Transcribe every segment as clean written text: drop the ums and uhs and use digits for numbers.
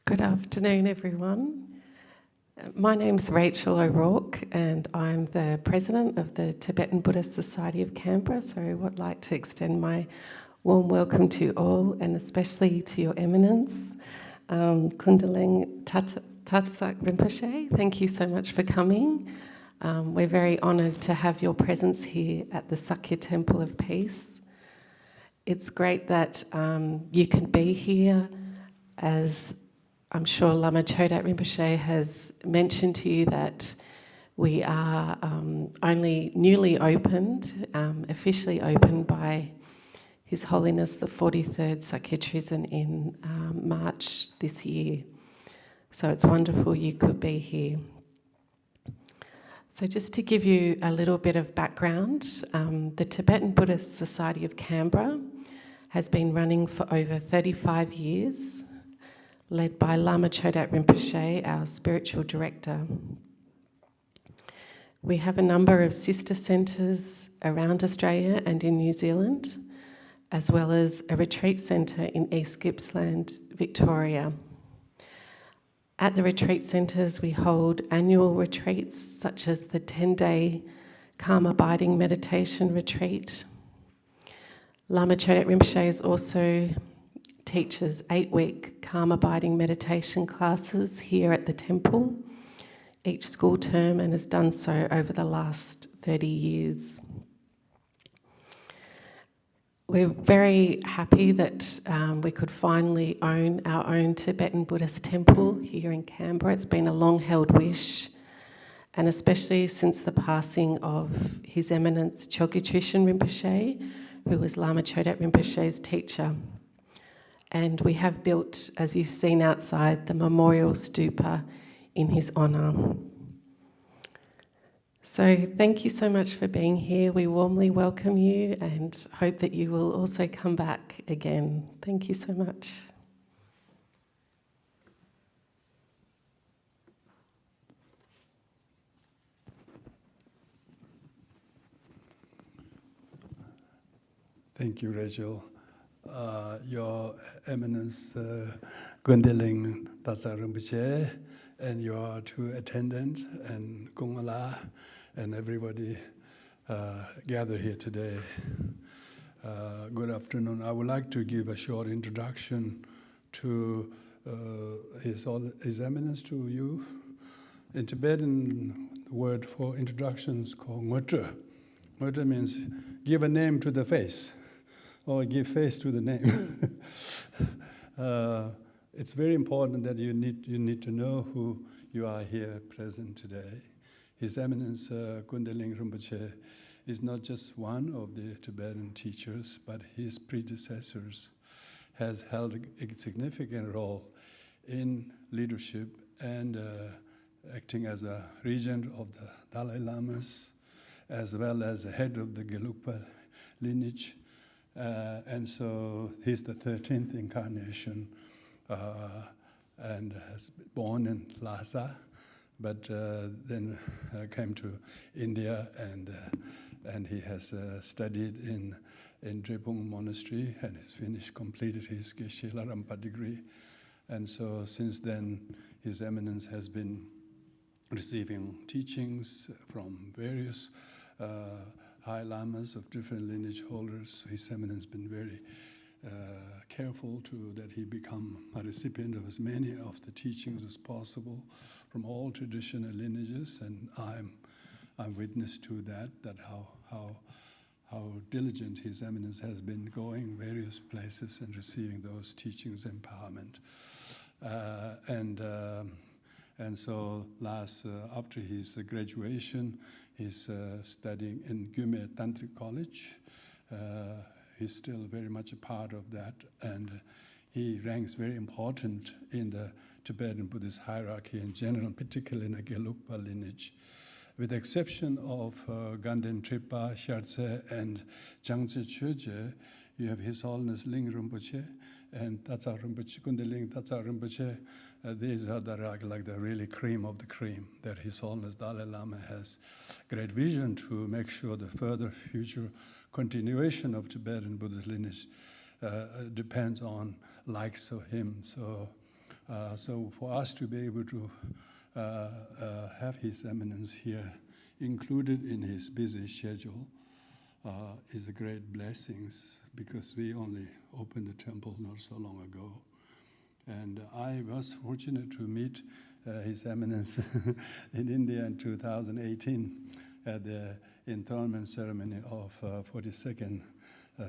Good afternoon, everyone. My name's Rachel O'Rourke, and I'm the president of the Tibetan Buddhist Society of Canberra, so I would like to extend my warm welcome to all, and especially to Your Eminence, Kundeling Tatsak Rinpoche. Thank you so much for coming. We're very honoured to have your presence here at the Sakya Temple of Peace. It's great that you can be here, as I'm sure Lama Chodat Rinpoche has mentioned to you that we are only newly opened, officially opened by His Holiness the 43rd Sakya Trizin in March this year. So it's wonderful you could be here. So just to give you a little bit of background, the Tibetan Buddhist Society of Canberra has been running for over 35 years, led by Lama Chodat Rinpoche, our spiritual director. We have a number of sister centres around Australia and in New Zealand, as well as a retreat centre in East Gippsland, Victoria. At the retreat centres, we hold annual retreats such as the 10-day calm abiding meditation retreat. Lama Chodat Rinpoche also teaches 8-week calm abiding meditation classes here at the temple each school term, and has done so over the last 30 years. We're very happy that we could finally own our own Tibetan Buddhist temple here in Canberra. It's been a long-held wish, and especially since the passing of His Eminence Chogyam Trikchen Rinpoche, who was Lama Chodat Rinpoche's teacher. And we have built, as you've seen outside, the memorial stupa in his honour. So thank you so much for being here. We warmly welcome you and hope that you will also come back again. Thank you so much. Thank you, Rachel. Your Eminence Kundeling Tatsak Rinpoche, and your two attendants, and Kungala, and everybody gathered here today. Good afternoon. I would like to give a short introduction to His Eminence, to you. In Tibetan, the word for introduction is called ngotra. Ngotra means give a name to the face, or give face to the name. It's very important that you need to know who you are here present today. His Eminence Kundeling Rinpoche is not just one of the Tibetan teachers, but his predecessors has held a significant role in leadership and acting as a regent of the Dalai Lamas, as well as the head of the Gelugpa lineage. And so he's the 13th incarnation, and has been born in Lhasa, but then came to India, and he has studied in Drepung Monastery, and he's completed his Geshe Larampa degree. And so since then, His Eminence has been receiving teachings from various high lamas of different lineage holders. His Eminence has been very careful that he become a recipient of as many of the teachings as possible from all traditional lineages, and I'm witness to that how diligent His Eminence has been going various places and receiving those teachings, empowerment, and so after his graduation, he's studying in Gyume Tantric College. He's still very much a part of that, and he ranks very important in the Tibetan Buddhist hierarchy in general, particularly in the Gelugpa lineage. With the exception of Ganden Tripa, Shartse, and Jangtse Choje, you have His Holiness Ling Rinpoche and Tatsak Rinpoche, Kundeling Tatsak Rinpoche. These are like the really cream of the cream, that His Holiness Dalai Lama has great vision to make sure the further future continuation of Tibetan Buddhist lineage depends on likes of him. So for us to be able to have His Eminence here included in his busy schedule is a great blessing, because we only opened the temple not so long ago. And I was fortunate to meet His Eminence in India in 2018 at the enthronement ceremony of 42nd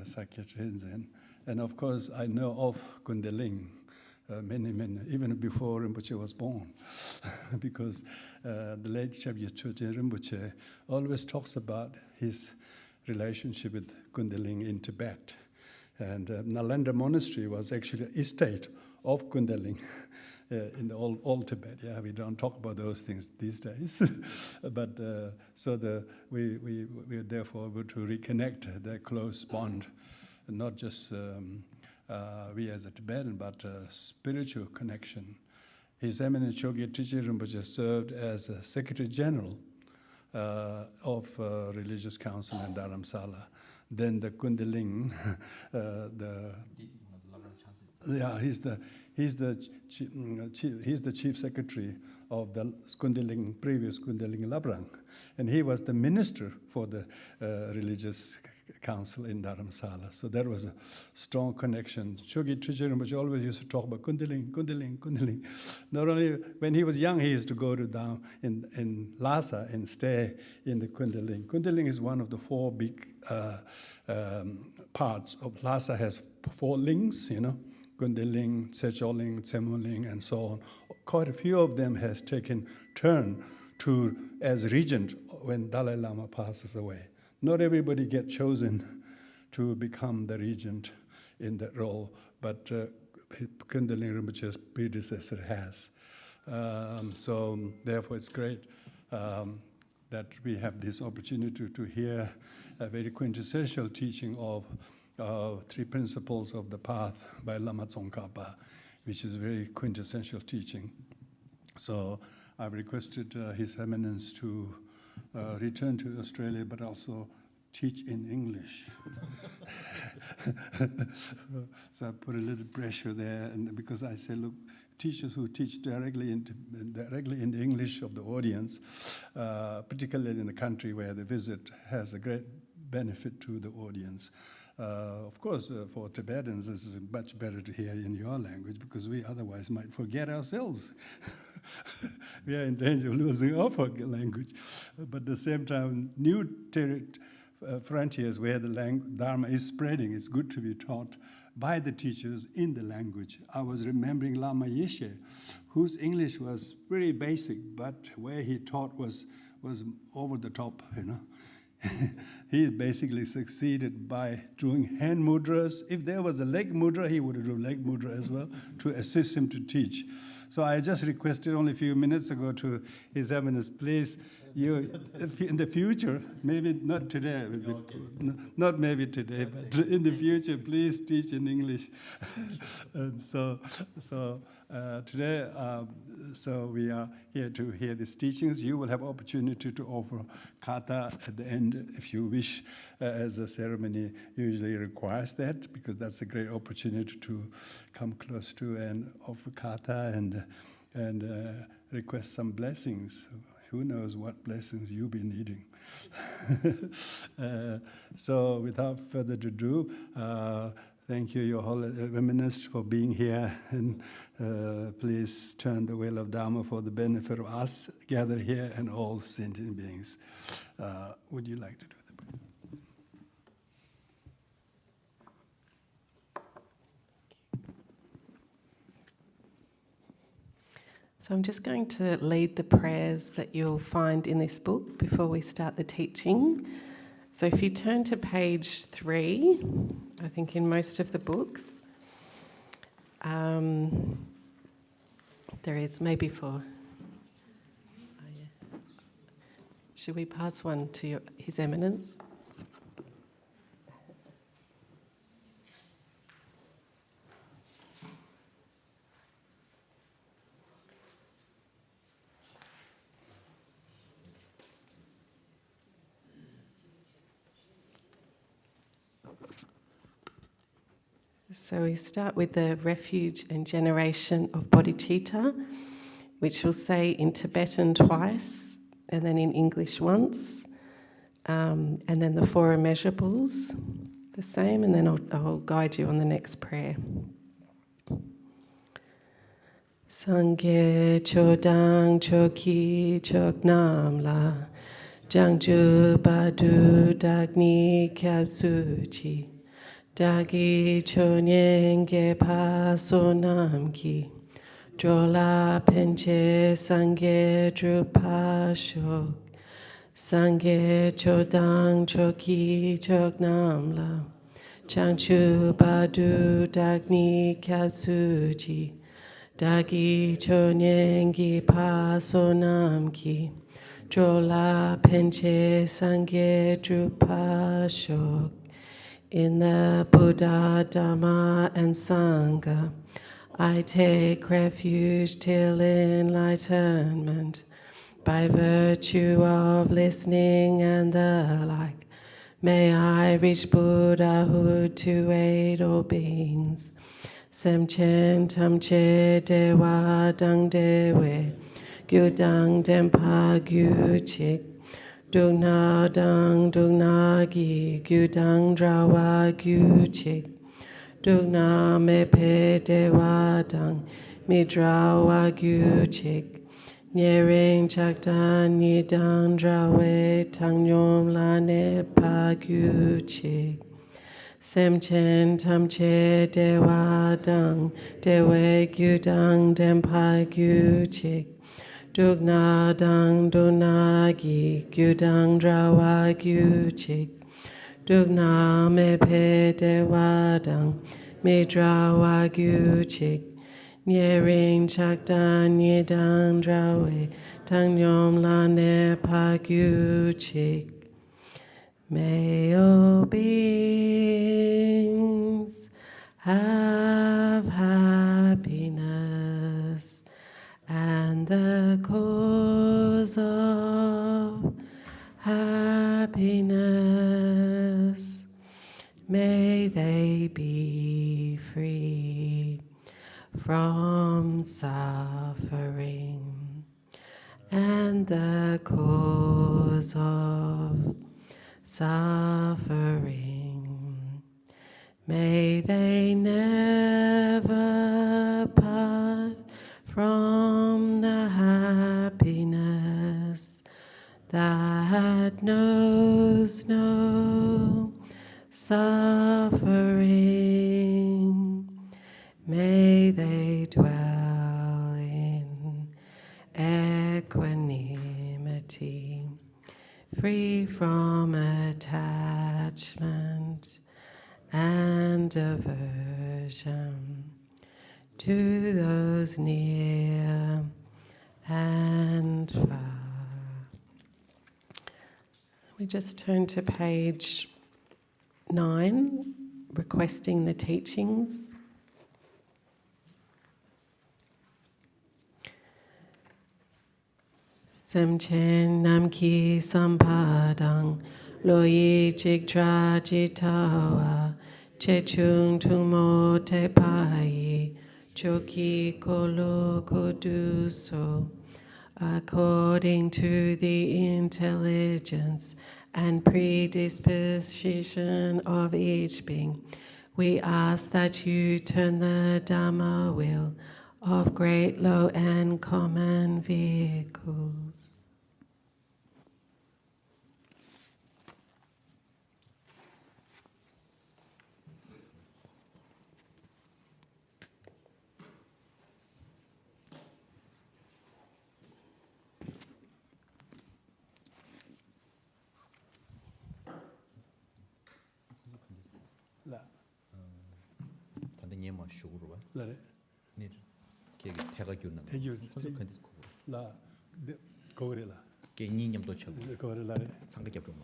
Sakya Tenzin. And of course, I know of Kundeling many, even before Rinpoche was born, because the late Chabye Choje Rinpoche always talks about his relationship with Kundeling in Tibet. And Nalanda Monastery was actually an estate of Kundeling in the old Tibet. Yeah, we don't talk about those things these days. But we are therefore able to reconnect that close bond, not just we as a Tibetan, but a spiritual connection. His Eminence Chogyal Trikyi Rinpoche served as a Secretary General of Religious Council in Dharamsala. Then the Kundeling, he's the chief secretary of the previous Kundeling Labrang, and he was the minister for the Religious Council in Dharamsala. So there was a strong connection. Chogyal Trikyi Rinpoche always used to talk about Kundeling. Not only when he was young, he used to go to down in Lhasa and stay in the Kundeling. Kundeling is one of the four big parts of Lhasa. Has 4 lings, Kundeling, Secholing, Tsemoling, and so on. Quite a few of them has taken turn to as regent when Dalai Lama passes away. Not everybody gets chosen to become the regent in that role, but Kundeling Rinpoche's predecessor has. So therefore it's great that we have this opportunity to hear a very quintessential teaching of 3 principles of the path by Lama Tsongkhapa, which is very quintessential teaching. So I've requested His Eminence to return to Australia, but also teach in English. So I put a little pressure there, and because I say, look, teachers who teach directly in the English of the audience, particularly in a country where the visit has a great benefit to the audience. Of course, for Tibetans, this is much better to hear in your language, because we otherwise might forget ourselves. We are in danger of losing our language. But at the same time, new frontiers where the Dharma is spreading, it's good to be taught by the teachers in the language. I was remembering Lama Yeshe, whose English was very basic, but where he taught was over the top, He basically succeeded by doing hand mudras. If there was a leg mudra, he would do leg mudra as well to assist him to teach. So I just requested only a few minutes ago to His Eminence, please, you, in the future, maybe not today, not maybe today, but in the future, please teach in English. And so today, so we are here to hear these teachings. You will have opportunity to offer kata at the end if you wish, as the ceremony usually requires that, because that's a great opportunity to come close to and offer kata and request some blessings. Who knows what blessings you'll be needing. So without further ado, thank you, Your Holy Eminence, for being here. And please turn the wheel of Dharma for the benefit of us gathered here and all sentient beings. Would you like to do the prayer? So I'm just going to lead the prayers that you'll find in this book before we start the teaching. So if you turn to page 3, I think in most of the books, There is maybe for. Should we pass one to His Eminence? So we start with the refuge and generation of bodhicitta, which we'll say in Tibetan twice, and then in English once, and then the four immeasurables, the same, and then I'll guide you on the next prayer. Sangye chodang choki choknam la, jangju badu dagni kyatsuchi, dagi chonyen ge pa sonam ki, jola penche sangye drupa shok, sangye chodang choki choknam la, jangju badu dagni kyatsuchi, dagi chonyengi pa sonam ki, jola penche sangye drupa shok. In the Buddha, Dhamma and Sangha, I take refuge till enlightenment, by virtue of listening and the like. May I reach Buddhahood to aid all beings. Semchen tamche dewa dang dewe, gyu dang dempa gyu chik, dugna dang dugna gi, gyu dang drawa gyu chik, dugna me pe dewa dang, mi drawa gyu chik, nyering chak dan yi dang drawe, tang nyom la ne pa gyu chik. Semchen tamche dewa dang, dewe gyu dang dempa gyu chik, dugna dang dugna gi, gyu dang drawa gyu chik, dugna me pe dewa dang, me drawa gyu chik, nyering chak dan ye dang drawe, tang nyom la ne pa gyu chik. May all beings have happiness, and the cause of happiness. May they be free from suffering, and the cause of suffering. May they never part from the happiness that knows no suffering. May they dwell in equanimity, free from attachment and aversion to those near and far. We just turn to page 9, requesting the teachings. Semchen namki sampadang, loyi jigdra jitawa, chechung tumo te payi, choki kolo koduso, according to the intelligence and predisposition of each being. We ask that you turn the Dhamma wheel of great, low, and common vehicles. La. Tanda nyema shukuru ba. La. 네. 걔가 태가 교는. 대교 그래서 컨디스 코. 라 거리라 개인념도 쳐. 거리라래 상대적 좀.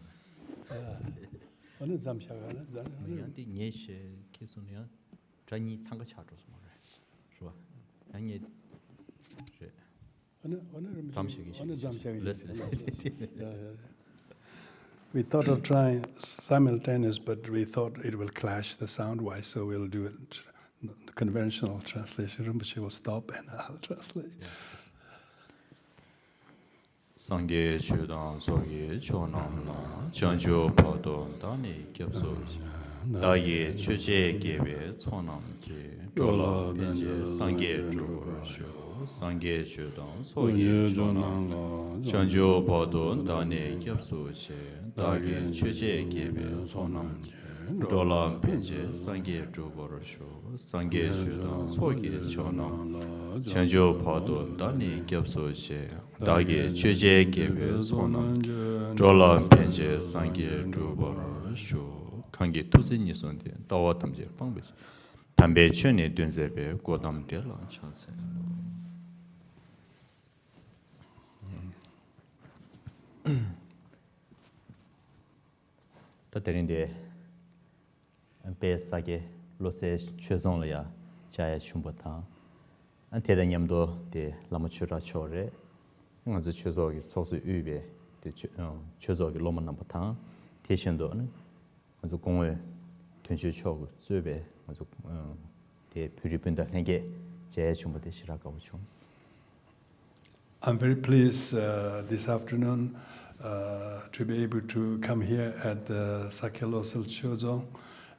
어느 잠시가는 우리한테 예시 계속이야. 전이 상가 차줘서 말해. 좋아. 아니 어느 잠시기 We thought of trying simultaneous, but we thought it will clash the sound-wise, so we'll do it conventional translation. Rinpoche will stop and I'll translate. 상계 주당 소기 조남나 전주 보도 단이 겹소지 다이 주제 계획 초남기 졸라 변제 상계 주쇼 상계 주당 소기 조남 전주 보도 단이 겹소지 다이 주제 계획 초남기 졸라 변제 상계 주보쇼 상계 주당 소기 조남 전주 보도 단이 겹소지 다게 주제 개별 손은 졸라 편제 상계 주보를 쇼 관계 투진이 손데 다와 탐제 방법이 담배 전에 된세배 고담되라 찬세 다들인데 배사게 로세 최종이야 자야 춤부터 안테다님도 데 라마추라 초레 먼저 최소하게 소수 유배 최소하게 로만 남부터 대신도는 먼저 공을 전시초고 수배 먼저 대 필리핀다 한게 제 중부터 시작하고 좀 I'm very pleased this afternoon to be able to come here at the Sakhelosel Chozong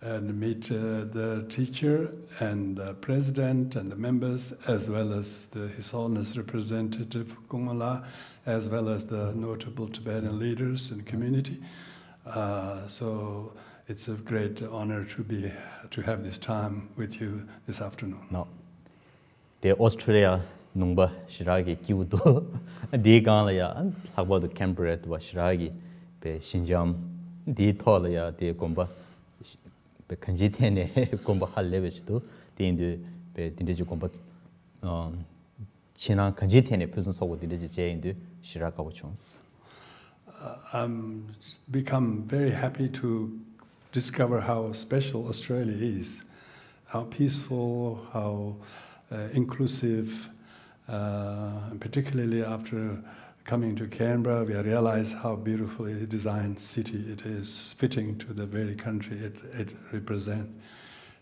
and meet the teacher and the president and the members, as well as His Holiness Representative Kumala, as well as the notable Tibetan leaders and community. So it's a great honor to have this time with you this afternoon. No. The Australia 농바 시라기 기우도 네간이야 하버드 캠브레드 와 시라기 배 신점 디톨이야 디 공부 배 컨지테네 공부 할 레벨도 디인데 배 디지 공부 지난 컨지테네 표준 소고 디지 제인데 시라가고 총스 I'm become very happy to discover how special Australia is, how peaceful, how inclusive. And particularly after coming to Canberra, we realize how beautifully designed city it is, fitting to the very country it represents.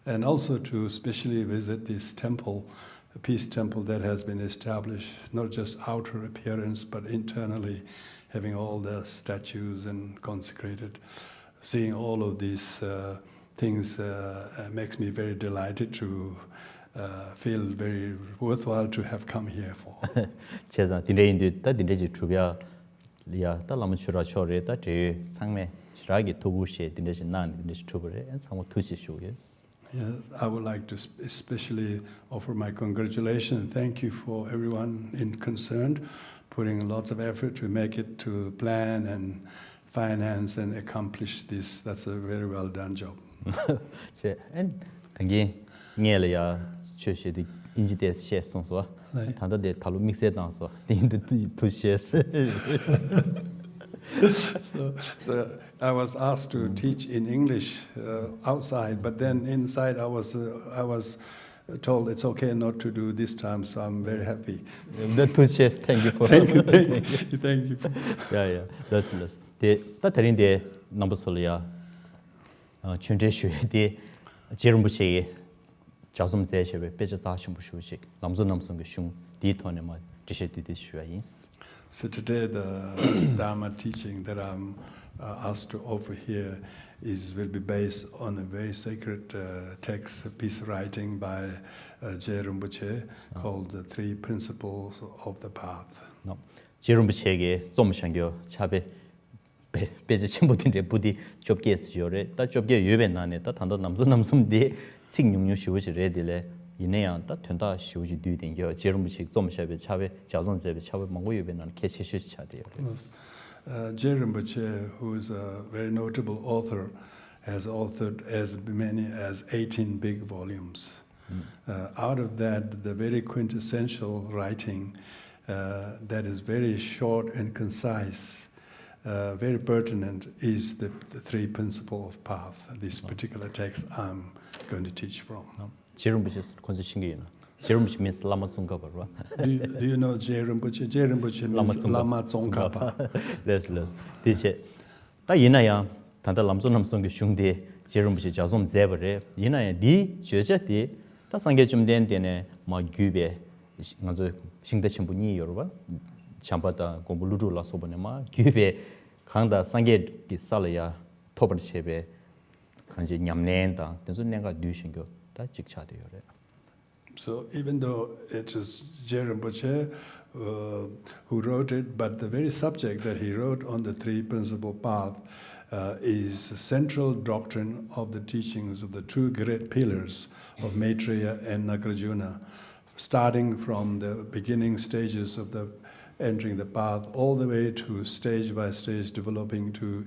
And also to especially visit this temple, a peace temple that has been established, not just outer appearance, but internally, having all the statues and consecrated. Seeing all of these things makes me very delighted to feel very worthwhile to have come here for. 제가 딘레인데 다 딘레지 주비아 리아 다 라무슈라 쇼레 다 제 상매 시라기 도구시에 딘레지 난 딘레지 투브레 상모 투시 쇼yes. Yes, I would like to especially offer my congratulations and thank you for everyone concerned, putting lots of effort to make it to plan and finance and accomplish this. That's a very well done job. 제 당기 녜려야 최시디 인지대 셰송소 단다데 탈로 믹스에 나서 딘드 투시에스 So I was asked to teach in English outside, but then inside I was told it's okay not to do this time, so I'm very happy. The 투시에스 thank you for Thank you. yeah that's the 다들인데 넘버솔이야 춘제슈에 제rum부시에 자좀 제시에 배저 자심 부슈식 남선남선 그 슝, 디토네 뭐 지시디디 슈아인스. So today the Dharma teaching that I'm asked to offer here will be based on a very sacred text, a piece of writing by Rinpoche called The Three Principles of the Path. No. 제rum부시에게 좀 생겨 차베 배제 친구들의 부디 좁게 쓰죠래. 다 좁게 유배나네. 다 단도 남선남선디 칭용용 시우지 레딜레 이내야 다 된다 시우지 뒤된겨 제rum부시 좀 샤베 차베 자존제베 차베 망고 유배나는 개체시 차대요. Rinpoche, who is a very notable author, has authored as many as 18 big volumes. Out of that, the very quintessential writing that is very short and concise, very pertinent, is the three principles of path. This particular text I'm going to teach from. Je Rinpoche konse shingena. Je Rinpoche means Lama Tsongkhapa, right? Do you know Je Rinpoche? Je Rinpoche means Lama Tsongkhapa. Let's. This ta yinaya tanda lamso namsong ge shungde Je Rinpoche jasom zebare. Yinaya di jeje di ta sangye chumden dene ma gyube ngazo shingde chimbu ni yorba. Champata gombuluru la sobone ma gyube khangda sangye ki salaya tobar chebe kanje nyamnenda tenso nenga du shingyo ta chikcha de yore. So even though it is Je Rinpoche who wrote it, but the very subject that he wrote on the three principal path is the central doctrine of the teachings of the two great pillars of Maitreya and Nagarjuna, starting from the beginning stages of the entering the path all the way to stage by stage developing to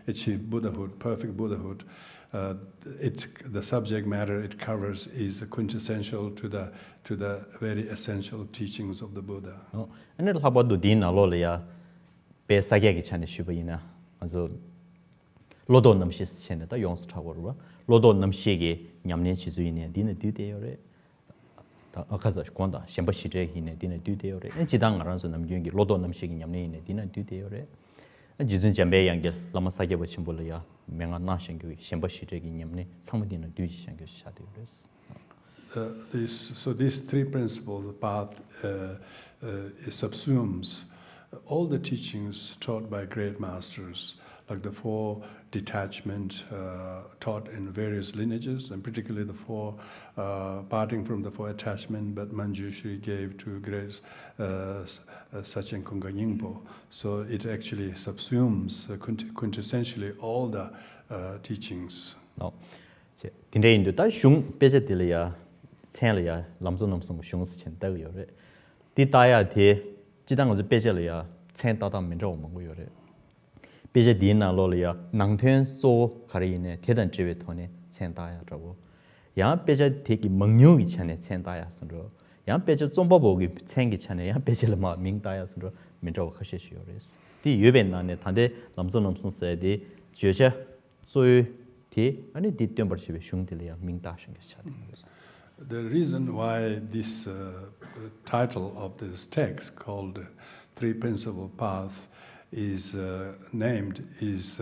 achieve Buddhahood, perfect Buddhahood. The subject matter it covers is quintessential to the very essential teachings of the Buddha. And it'll about the din alolia be sagagi chane shubayina. Also lodo namshis chane ta yons tower. Lodo namshige nyamne chizuine din do deore. Akaza kwanda shemba shije hine din do deore. And jidang aranso namgyungi lodo namshige nyamne din do deore. Jizun jambe yangel lama sage bachimbolya menga na shengyu shemba shiregi nyamne samudina du shengyu shadures. So these three principles, the path, subsumes all the teachings taught by great masters, like the four detachment taught in various lineages, and particularly the four parting from the four attachment, but Manjushri gave to great Sachen Kunga Nyingpo. So it actually subsumes quintessentially all the teachings. No, tinde indu ta shung pejetilya chenlya lamzo namsum shung chen da yore. Ti ta ya the jidang zo pejelya chen ta da min zhou mong yore. Peje din na lo ya nang thuen so khari ne thedan jiwe thone chen da ya zhou. Ya peje the ki mongyu gi chane chen da ya sun ro. Ya peje zongbo bo gi chen gi chane ya peje le ma ming da ya sun ro min zhou khe shi yore. Ti yue na ne tande lamzo namsum se de jeje so ani di tyombar chibe shungtilya ming da shing cha. The reason why this title of this text called Three Principal Path is named is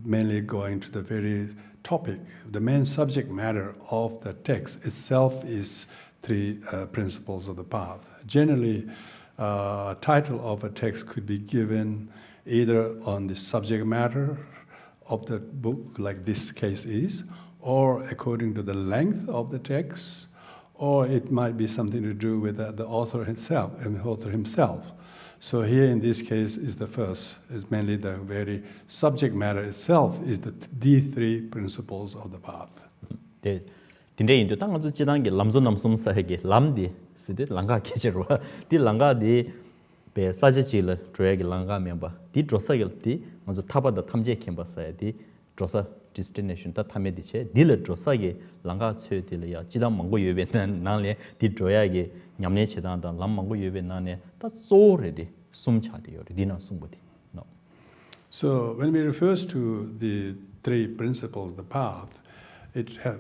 mainly going to the very topic. The main subject matter of the text itself is three principles of the path. Generally, title of a text could be given either on the subject matter of the book, like this case is, or according to the length of the text, or it might be something to do with the author himself. So here in this case is the first, is mainly the very subject matter itself is the three principles of the path. Tinde indu tang azu jidang ge lamzo namsum sa hege lamdi side langa kejero di langa di be saje chile troye ge langa memba di drosa gel di azu thaba da thamje kemba sa di drosa destination ta thame di che dil drosa ge langa chhe dil ya jidang mango yebe na le di droya ge nyamne chedang da lam mango yebe na ne ta zo re di sum cha di yore dina sumbodi no. So when we refer to the three principles of the path,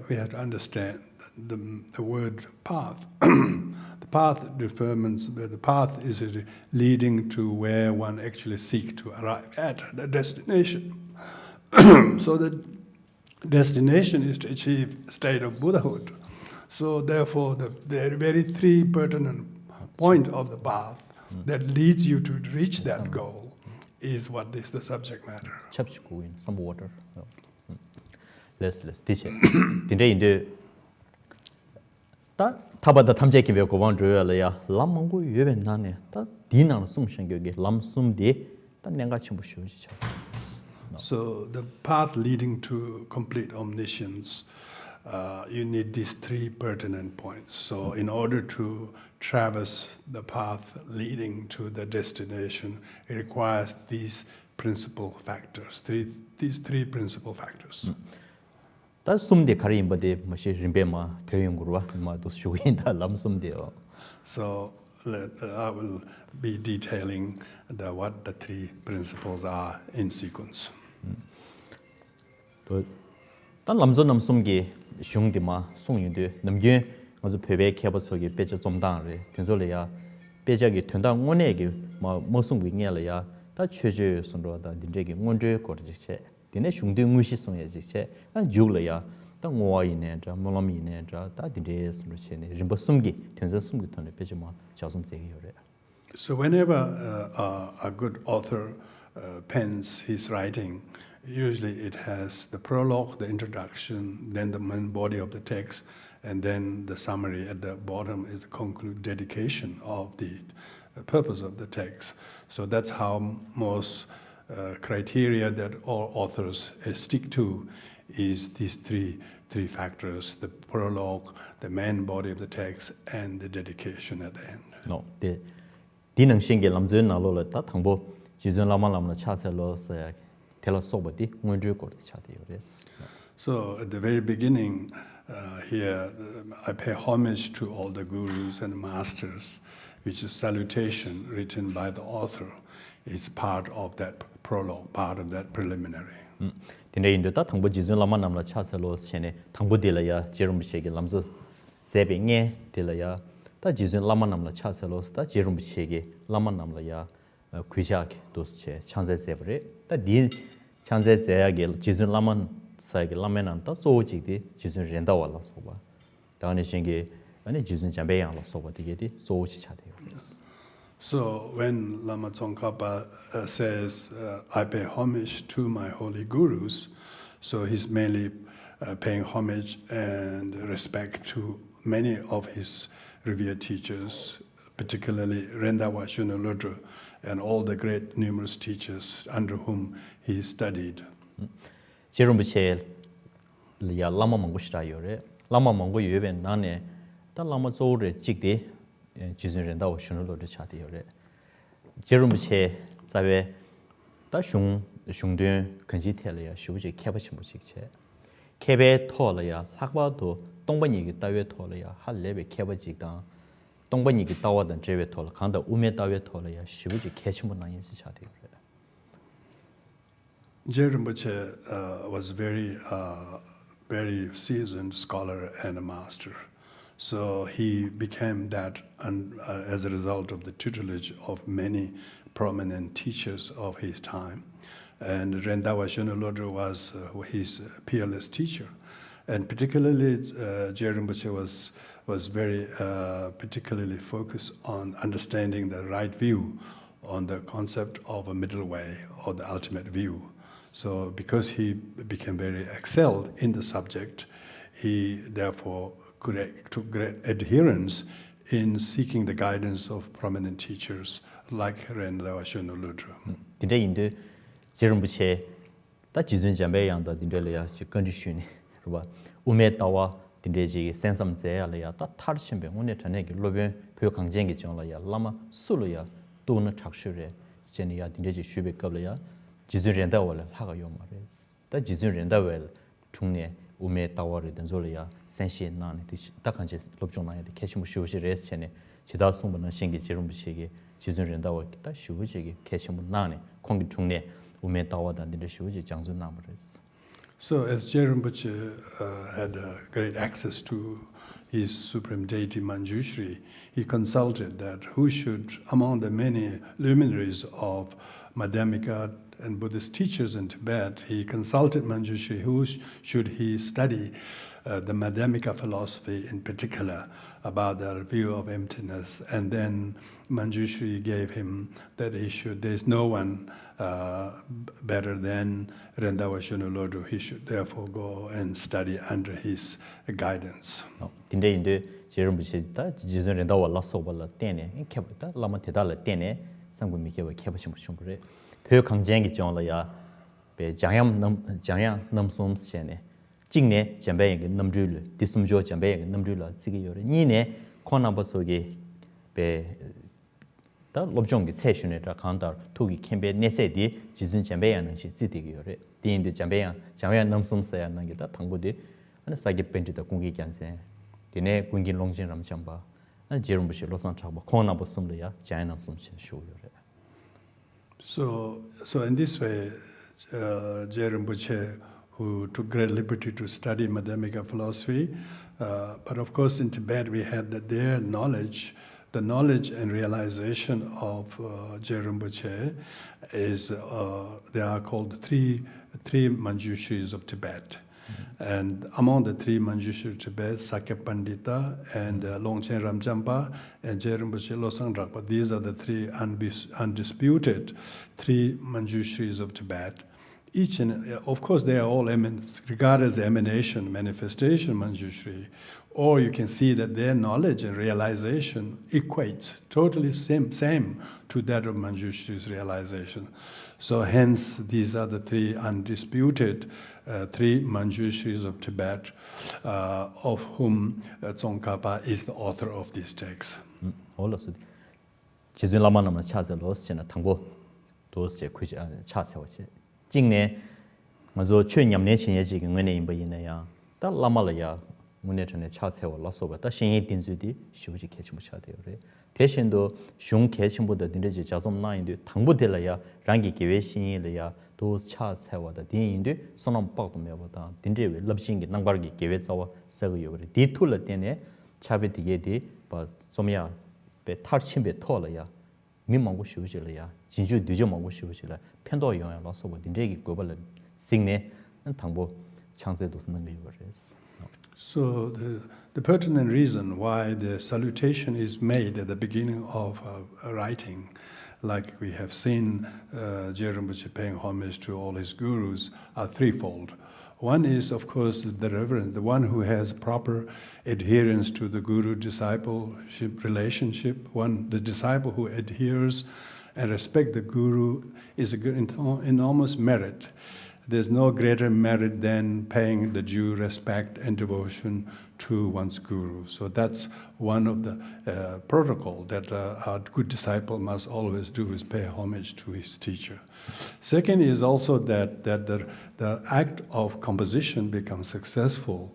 we have to understand the word path. The path determines where the path is leading to where one actually seeks to arrive at the destination. So the destination is to achieve a state of Buddhahood. So therefore, the very three pertinent point of the path that leads you to reach that goal is what is the subject matter. Chapchku in some water. No. Let's teach it. Tinde indu ta tabada thamje ki be ko wan roya ya lam mangu yebe na ne ta dinang sum shengyo ge lam sum de ta nenga chimbu shu ji cha. So the path leading to complete omniscience, you need these three pertinent points. So in order to traverse the path leading to the destination, it requires these principal factors, these three principal factors. 다 숨데 가리인바데 뭐시 림베마 대용구르와 마도 쇼인다 람숨데요. So I will be detailing what the three principles are in sequence. 단 람존 남숨기 슝디마 송윤데 남게 먼저 페베 캐버서기 빼져 좀 당래 된솔이야 빼자기 된다 원에게 뭐 무슨 위냐려야 다 최저 선로다 딘데기 원제 거지체 딘에 슝디 무시 송예지체 안 줄려야 다 모아이네 자 몰람이네 자다 딘데 선로체네 림버숨기 된서 숨기 ton에 빼져 뭐 자숨세기요래. So whenever a good author pens his writing, usually it has the prologue, the introduction, then the main body of the text, and then the summary at the bottom is the conclude dedication of the purpose of the text. So that's how most criteria that all authors stick to is these three factors: the prologue, the main body of the text, and the dedication at the end. No, the 디능 신게 람존 나로르다 당보 지존 라마람나 차셀로서 텔라 소버디 문주 거디 차디요레스. So at the very beginning here, I pay homage to all the gurus and masters, which is salutation written by the author, is part of that prologue, part of that preliminary. 딘데 인도다 당보 지존 라마람나 차셀로스 체네 당보 딜라야 제rum시게 람조 제빙에 딜라야 다 지존 라마남라 차셀로스다 제rum시게 라마남라야 귀자게 도스체 찬제제브레 다디 찬제제야게 지존 라만 사이게 라메난다 소지디 지존 렌다와라 소바 다니 신게 아니 지존 잠베양라 소바 디게디 소치 차대요. So when Lama Tsongkhapa says, I pay homage to my holy gurus, so he's mainly paying homage and respect to many of his revered teachers, particularly Rendawa Shunalodro and all the great numerous teachers under whom he studied. 제rum부체 리야 라마 망고시다요레 라마 망고 유베 나네 다 라마 조르 찍데 지준 렌다와 슈노로드 차디요레 제rum부체 자베 다슝 슝드 근지텔이야 슈부제 캐바침부직체 캐베 토라야 학바도 동반이기 따외 토라야 할레베 캐바직당 동반이기 따와던 제베 토라 간다 우메 따외 토라야 슈부제 캐침부 나인시 차디요레. Rinpoche was very seasoned scholar and a master. So he became that as a result of the tutelage of many prominent teachers of his time. And Rendawa Shunalodro was his peerless teacher. And particularly Rinpoche was very particularly focused on understanding the right view on the concept of a middle way or the ultimate view. So because he became very excelled in the subject, he therefore took great adherence in seeking the guidance of prominent teachers like Rendawa Shunalodro. 딘데 인데 제rum부체 다 지준 잠베양다 딘데려야 컨디션이 그봐 우메 따와 딘데지 센섬제야려야 다 타르침베 오늘 전에기 로베 표 강쟁기 정라야 라마 술로야 또는 착슈레 제니야 딘데지 슈베컵려야 지준 렌다월을 하가요 말레스 다 지준 렌다월 중내 우메 따와를 된솔이야 센시 나네 딱한지 롭종나야 캐시무 쉬우시레스 체네 지다 송번은 신기 제rum부체게 지준 렌다월 다 쉬우지게 캐시무 나네 공기 중내 우메 따와다 딘데 쉬우지 장준 나버레스. So as Rinpoche had great access to his supreme deity Manjushri, he consulted that who should, among the many luminaries of Madhyamika and Buddhist teachers in Tibet, he consulted Manjushri who should he study the Madhyamika philosophy in particular about the view of emptiness. And then Manjushri gave him that there's no one better than Rendawa Shunalodro. He should therefore go and study under his guidance. 딘데 인데 제rum부체다 지준 렌다와 라소발라 때네 캐버다 라마 대달라 때네 상부미케와 캐버심을 충분해 표 강쟁기 정라야 베 장양 넘솜스체네 징내 잠베게 넘줄 디숨조 잠베게 넘줄라 지게 요래 니네 코나버소게 베다 롭종기 세션에다 간다 투기 캠베 네세디 지준 잠베야는 시 지디게 요래 디인데 잠베야 넘솜스야 난게다 당고디 ane sagi penti da kungi kyanse dine kungi longjin ram chamba ane jerum bushi losan chakba khona bo sumle ya jai nam sum chen shu yore. So in this way, Rinpoche, who took great liberty to study Madhyamika philosophy, but of course in Tibet we had that their knowledge, the knowledge and realization of Rinpoche is, they are called three Manjushris of Tibet. And among the three Manjushris of Tibet, Sakya Pandita and Longchen Ramjampa and Rinpoche Losang Drakpa, these are the three undisputed three Manjushris of Tibet. Each and of course they are all regarded as emanation, manifestation Manjushri, or you can see that their knowledge and realization equates totally same to that of Manjushri's realization. So hence these are the three undisputed three Manjushris of Tibet, of whom Tsongkhapa is the author of these texts. All of it. Chizun lama nama chaze los chena tangbo dos che kuj chaze wache. Jingne mazo chue nyamne chinye ji ngene imba yin ya. Ta lama la ya ngene chene chaze wa laso ba ta shinye dinzu di shuji kechmu cha de yore. 대신도 슝 개심보다 dinreji jazom na indu tangbo de la ya rangi gewe shinye la ya dos cha sewa da din indu sonam pagdo me ba da dinre we labshingi nangbargi gewe zawa sago yore. Di tu la tene chabe dige di ba somya 배 탈침배 토라야 민망고 쉬우실래야 진주 늦어먹고 쉬우실래 편도 영향 나서고 딘데기 고발을 싱네 당보 창세도 쓰는 게 이거래서. So the pertinent reason why the salutation is made at the beginning of writing, like we have seen Rinpoche paying homage to all his gurus, are threefold. One is, of course, the reverend, the one who has proper adherence to the guru-discipleship relationship. The disciple who adheres and respects the guru is an enormous merit. There's no greater merit than paying the due respect and devotion to one's guru. So that's one of the protocol that a good disciple must always do, is pay homage to his teacher. Second is also that the act of composition becomes successful.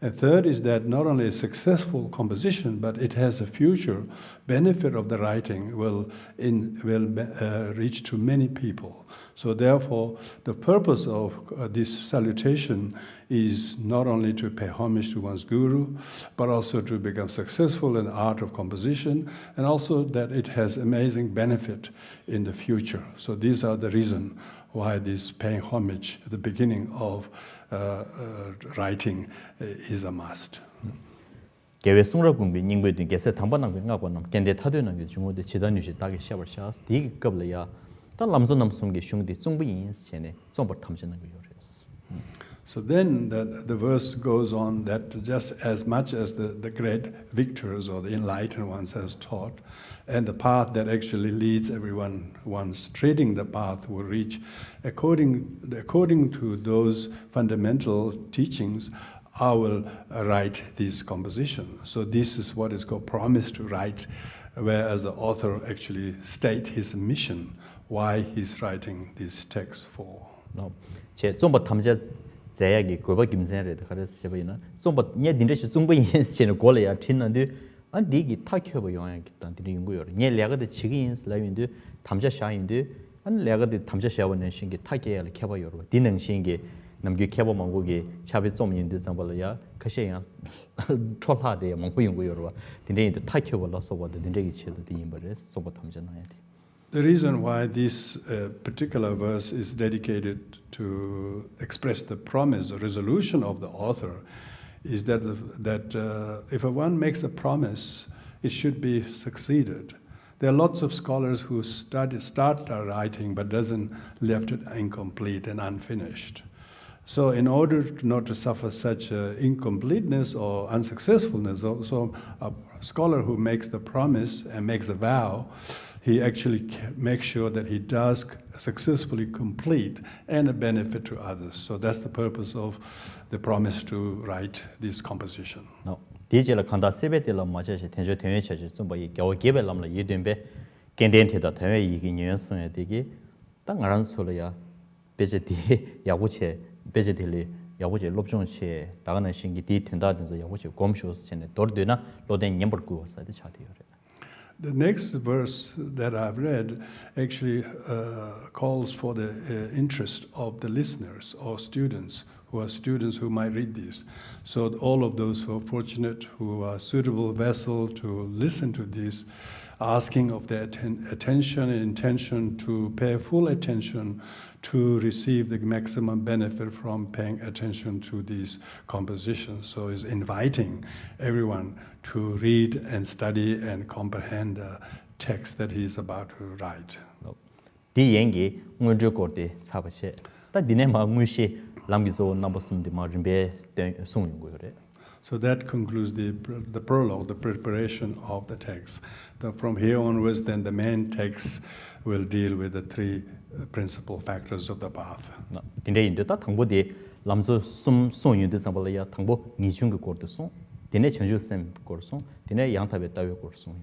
And third is that not only a successful composition, but it has a future benefit of the writing will reach to many people. So therefore, the purpose of this salutation is not only to pay homage to one's guru, but also to become successful in the art of composition, and also that it has amazing benefit in the future. So these are the reasons why this paying homage at the beginning of writing is a must. 개회 숭럽군비 닝베드 게세 담반랑 뱅가고는 겐데 타되는 게 중고대 지단유시 다게 시합을 샤스 디기 겁려야 단 남소 남송게 슝디 중부인 전에 좀버 탐지는 거 요래스. So then the verse goes on that just as much as the great victors or the enlightened ones has taught, and the path that actually leads everyone once treading the path will reach, according to those fundamental teachings, I will write this composition. So this is what is called promise to write, whereas the author actually states his mission, why he's writing this text for. No, 제 좀버 탐제 제약이 고바 김선래도 그래서 제가 좀버 nye dinre시 중부인 전에 고려야 튀는데 안 디기 타켜버 영향 있다 드리는 거요. nye 레가데 지긴 슬라인데 탐제 샤인데 안 레가데 탐제 샤원은 신기 타게야 켜봐요. 디능 신기 남기 켜봐 망고기 차비 좀 인데 잠발이야 그셔야 촐하데 망고 연구요. dinre인데 타켜버라서 와데 dinre기 치도 디임버레스 좀버 탐제 나야 돼. The reason why this particular verse is dedicated to express the promise or resolution of the author is that if one makes a promise, it should be succeeded. There are lots of scholars who start writing but doesn't left it incomplete and unfinished. So in order not to suffer such incompleteness or unsuccessfulness, so a scholar who makes the promise and makes a vow, he actually makes sure that he does successfully complete and a benefit to others. So that's the purpose of the promise to write this composition. No. 디젤 간다 세베텔라 마제시 텐저 텐웨체지 좀 뭐이 겨우 개벨람라 이된베 겐덴테다 대회 이기 녀성에 되기 땅 알안 소리야 베제디 야고체 베제딜리 야고제 롭종체 다가는 신기 디 된다든지 야고제 곰쇼스체네 돌되나 로된 냠벌고 와서도 차대요. The next verse that I've read actually calls for the interest of the listeners or students who might read this. So all of those who are fortunate, who are suitable vessel to listen to this, asking of their attention and intention to pay full attention to receive the maximum benefit from paying attention to these compositions. So it's inviting everyone to read and study and comprehend the text that he's about to write. 디 연기 응원주 거대 사바셰 다 니네 마무시 람기소 남버스인데 마림베 송인 거래. So that concludes the prologue, the preparation of the text. From here onwards, then the main text will deal with the three principal factors of the path. 딘데 인데다 당보디 람소 숨 송인데 상발이야 당보 니중의 거르송 딘에 전주쌤 거르송 딘에 양탑에 따위 거르송.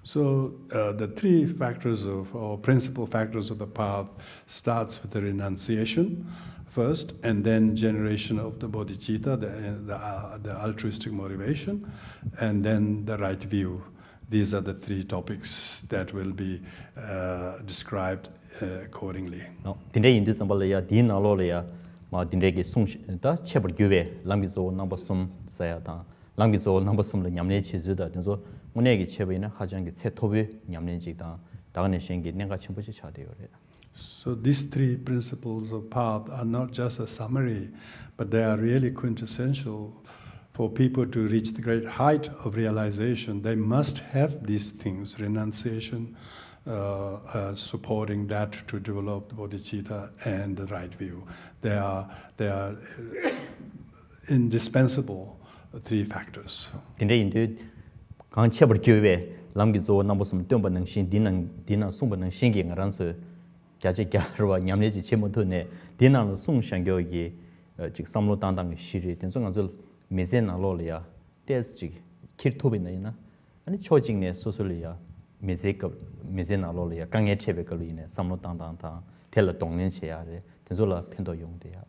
So the three factors or principal factors of the path starts with the renunciation first, and then generation of the bodhicitta, the altruistic motivation, and then the right view. These are the three topics that will be described accordingly. 딘데 인데 상발이야 디나로래야 마 딘데게 송다 체벌 교회 람기소 넘버섬 사야다 람기소 넘버섬을 냠내 치즈다 그래서 문에게 체벌이나 하장게 세토비 냠내지다 다가네 신기 내가 첨부지 차대요. So these three principles of path are not just a summary, but they are really quintessential for people to reach the great height of realization. They must have these things: renunciation, supporting that to develop the bodhicitta and the right view. They are indispensable three factors. 딘데 인데 강 체벌 교회 람기소 넘버섬 뜸바는 신 디나 송바는 신기 ngaran서 자제 갸르와 냠내지 제모도네 디나로 송샹교기 즉 삼로 단당 시리 된송한절 메제나로리아 테스지 키르토비나이나 아니 초직네 소술이야 메제나로리아 강에 체베걸이네 삼로 단단다 텔라 동년체야레 된솔라 펜도 용대야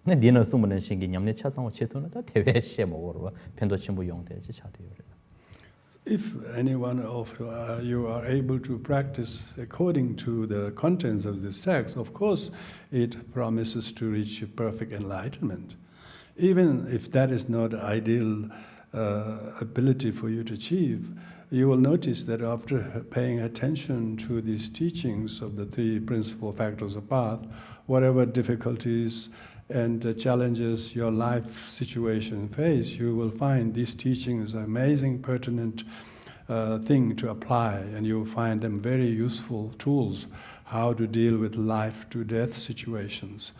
네 디나 송바는 신기 냠내 차상호 체토나 다 대회 시모로 펜도 침부 용대지 차대요. If any one of you are able to practice according to the contents of this text, of course, it promises to reach perfect enlightenment. Even if that is not ideal ability for you to achieve, you will notice that after paying attention to these teachings of the three principal factors of path, whatever difficulties and challenges your life situation face, you will find these teachings an amazing, pertinent thing to apply, and you will find them very useful tools how to deal with life-to-death situations,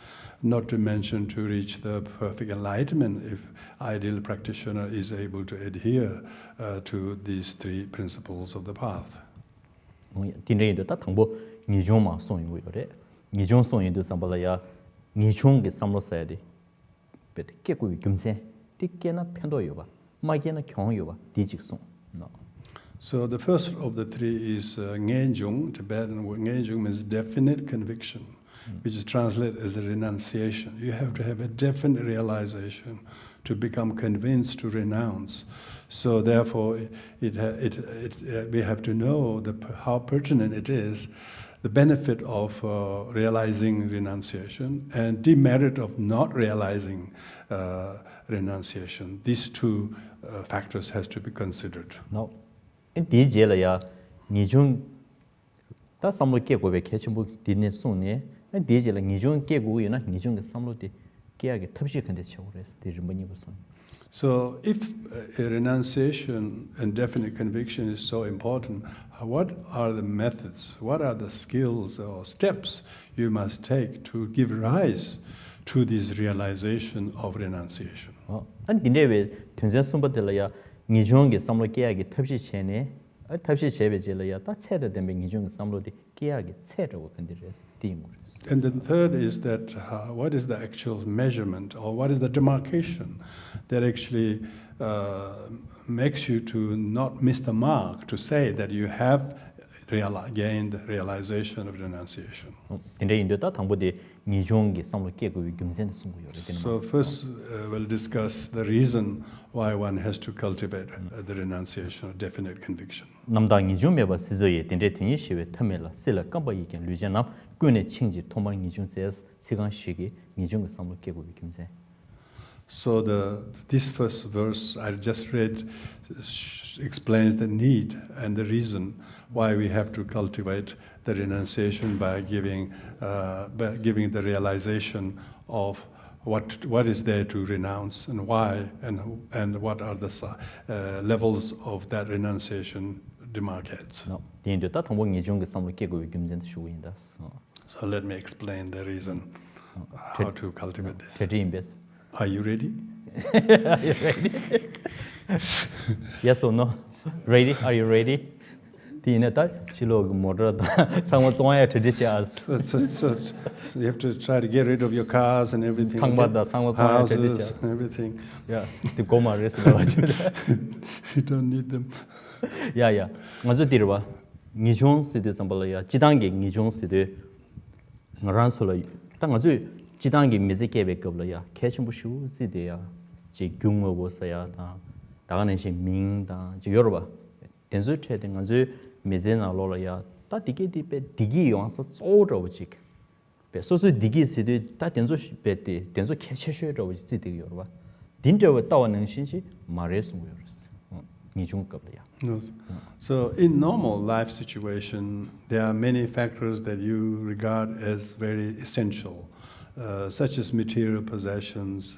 not to mention to reach the perfect enlightenment if ideal practitioner is able to adhere to these three principles of the path. 딘레이도 다 당보 니종마 송이고 그래. 니종 송이도 삼발이야. 니종게 삼로사야 돼. 베데 깨고 금세 띠께나 편도요 봐. 마게나 경요 봐. 디직송. So the first of the three is Ngenjung. Tibetan Ngenjung means definite conviction, which is translated as a renunciation. You have to have a definite realization to become convinced to renounce. So therefore, we have to know how pertinent it is, the benefit of realizing renunciation and demerit of not realizing renunciation. These two factors has to be considered. No. 디제라야 니중 다 삼로 깨고 왜 개침부 디네 송네 디제라 니중 깨고이나 니중게 삼로디 깨하게 탑시 근데 채우래서 디르머니 무슨. So if renunciation and definite conviction is so important, what are the methods, what are the skills or steps you must take to give rise to this realization of renunciation? 안 근데 왜 전선 선보들이야 니중게 삼로 깨하게 탑시 채네 탑시 제베질이야 다 채도 되면 니중 삼로디 깨하게 채라고 근데래서 디무. And then third is that what is the actual measurement or what is the demarcation that actually makes you to not miss the mark, to say that you have gained realization of renunciation. 근데 인도다 당보디 니종기 삼로 깨고 금센 숨고 요래 되는 So first we'll discuss the reason why one has to cultivate the renunciation of definite conviction. 남다 니종메바 시저에 된데 되니 시베 타멜라 실라 깜바이게 류제나 꾸네 칭지 토만 니종세스 시간시기 니종 삼로 깨고 금세. So this first verse I just read explains the need and the reason why we have to cultivate the renunciation by giving the realization of what is there to renounce and why and what are the levels of that renunciation demarcates. No, 디인도 다 통보 니종 삼로 깨고 금센 쇼인다. So let me explain the reason how to cultivate this. 대리인베스. Are you ready? Are you ready? Yes or no? Ready? Are you ready? 디네다 실로 모더다 상호 종아야 traditions. So you have to try to get rid of your cars and everything. 강바다 상호 종아야 Houses tradition. and everything. Yeah, 디 고마레스 가지고. You don't need them. 야야. 먼저 들어봐. 니종 시대 sambal야. 지단계 니종 시대 나란솔라. 땅아주 지단계 미지케베 겁려야. 캐심부슈 시대야. 지 경어보서야 다. 다가는 시 민다. 지 여러봐. denso chede ngazu mezena lola ya ta digi di pe digi yonsa zoro ji pe so so digi side ta denso pe de denso keche shwe ro ji de yo ba din de wa ta nang shin shi ma re su yo ni jung ka ya. So in normal life situation there are many factors that you regard as very essential such as material possessions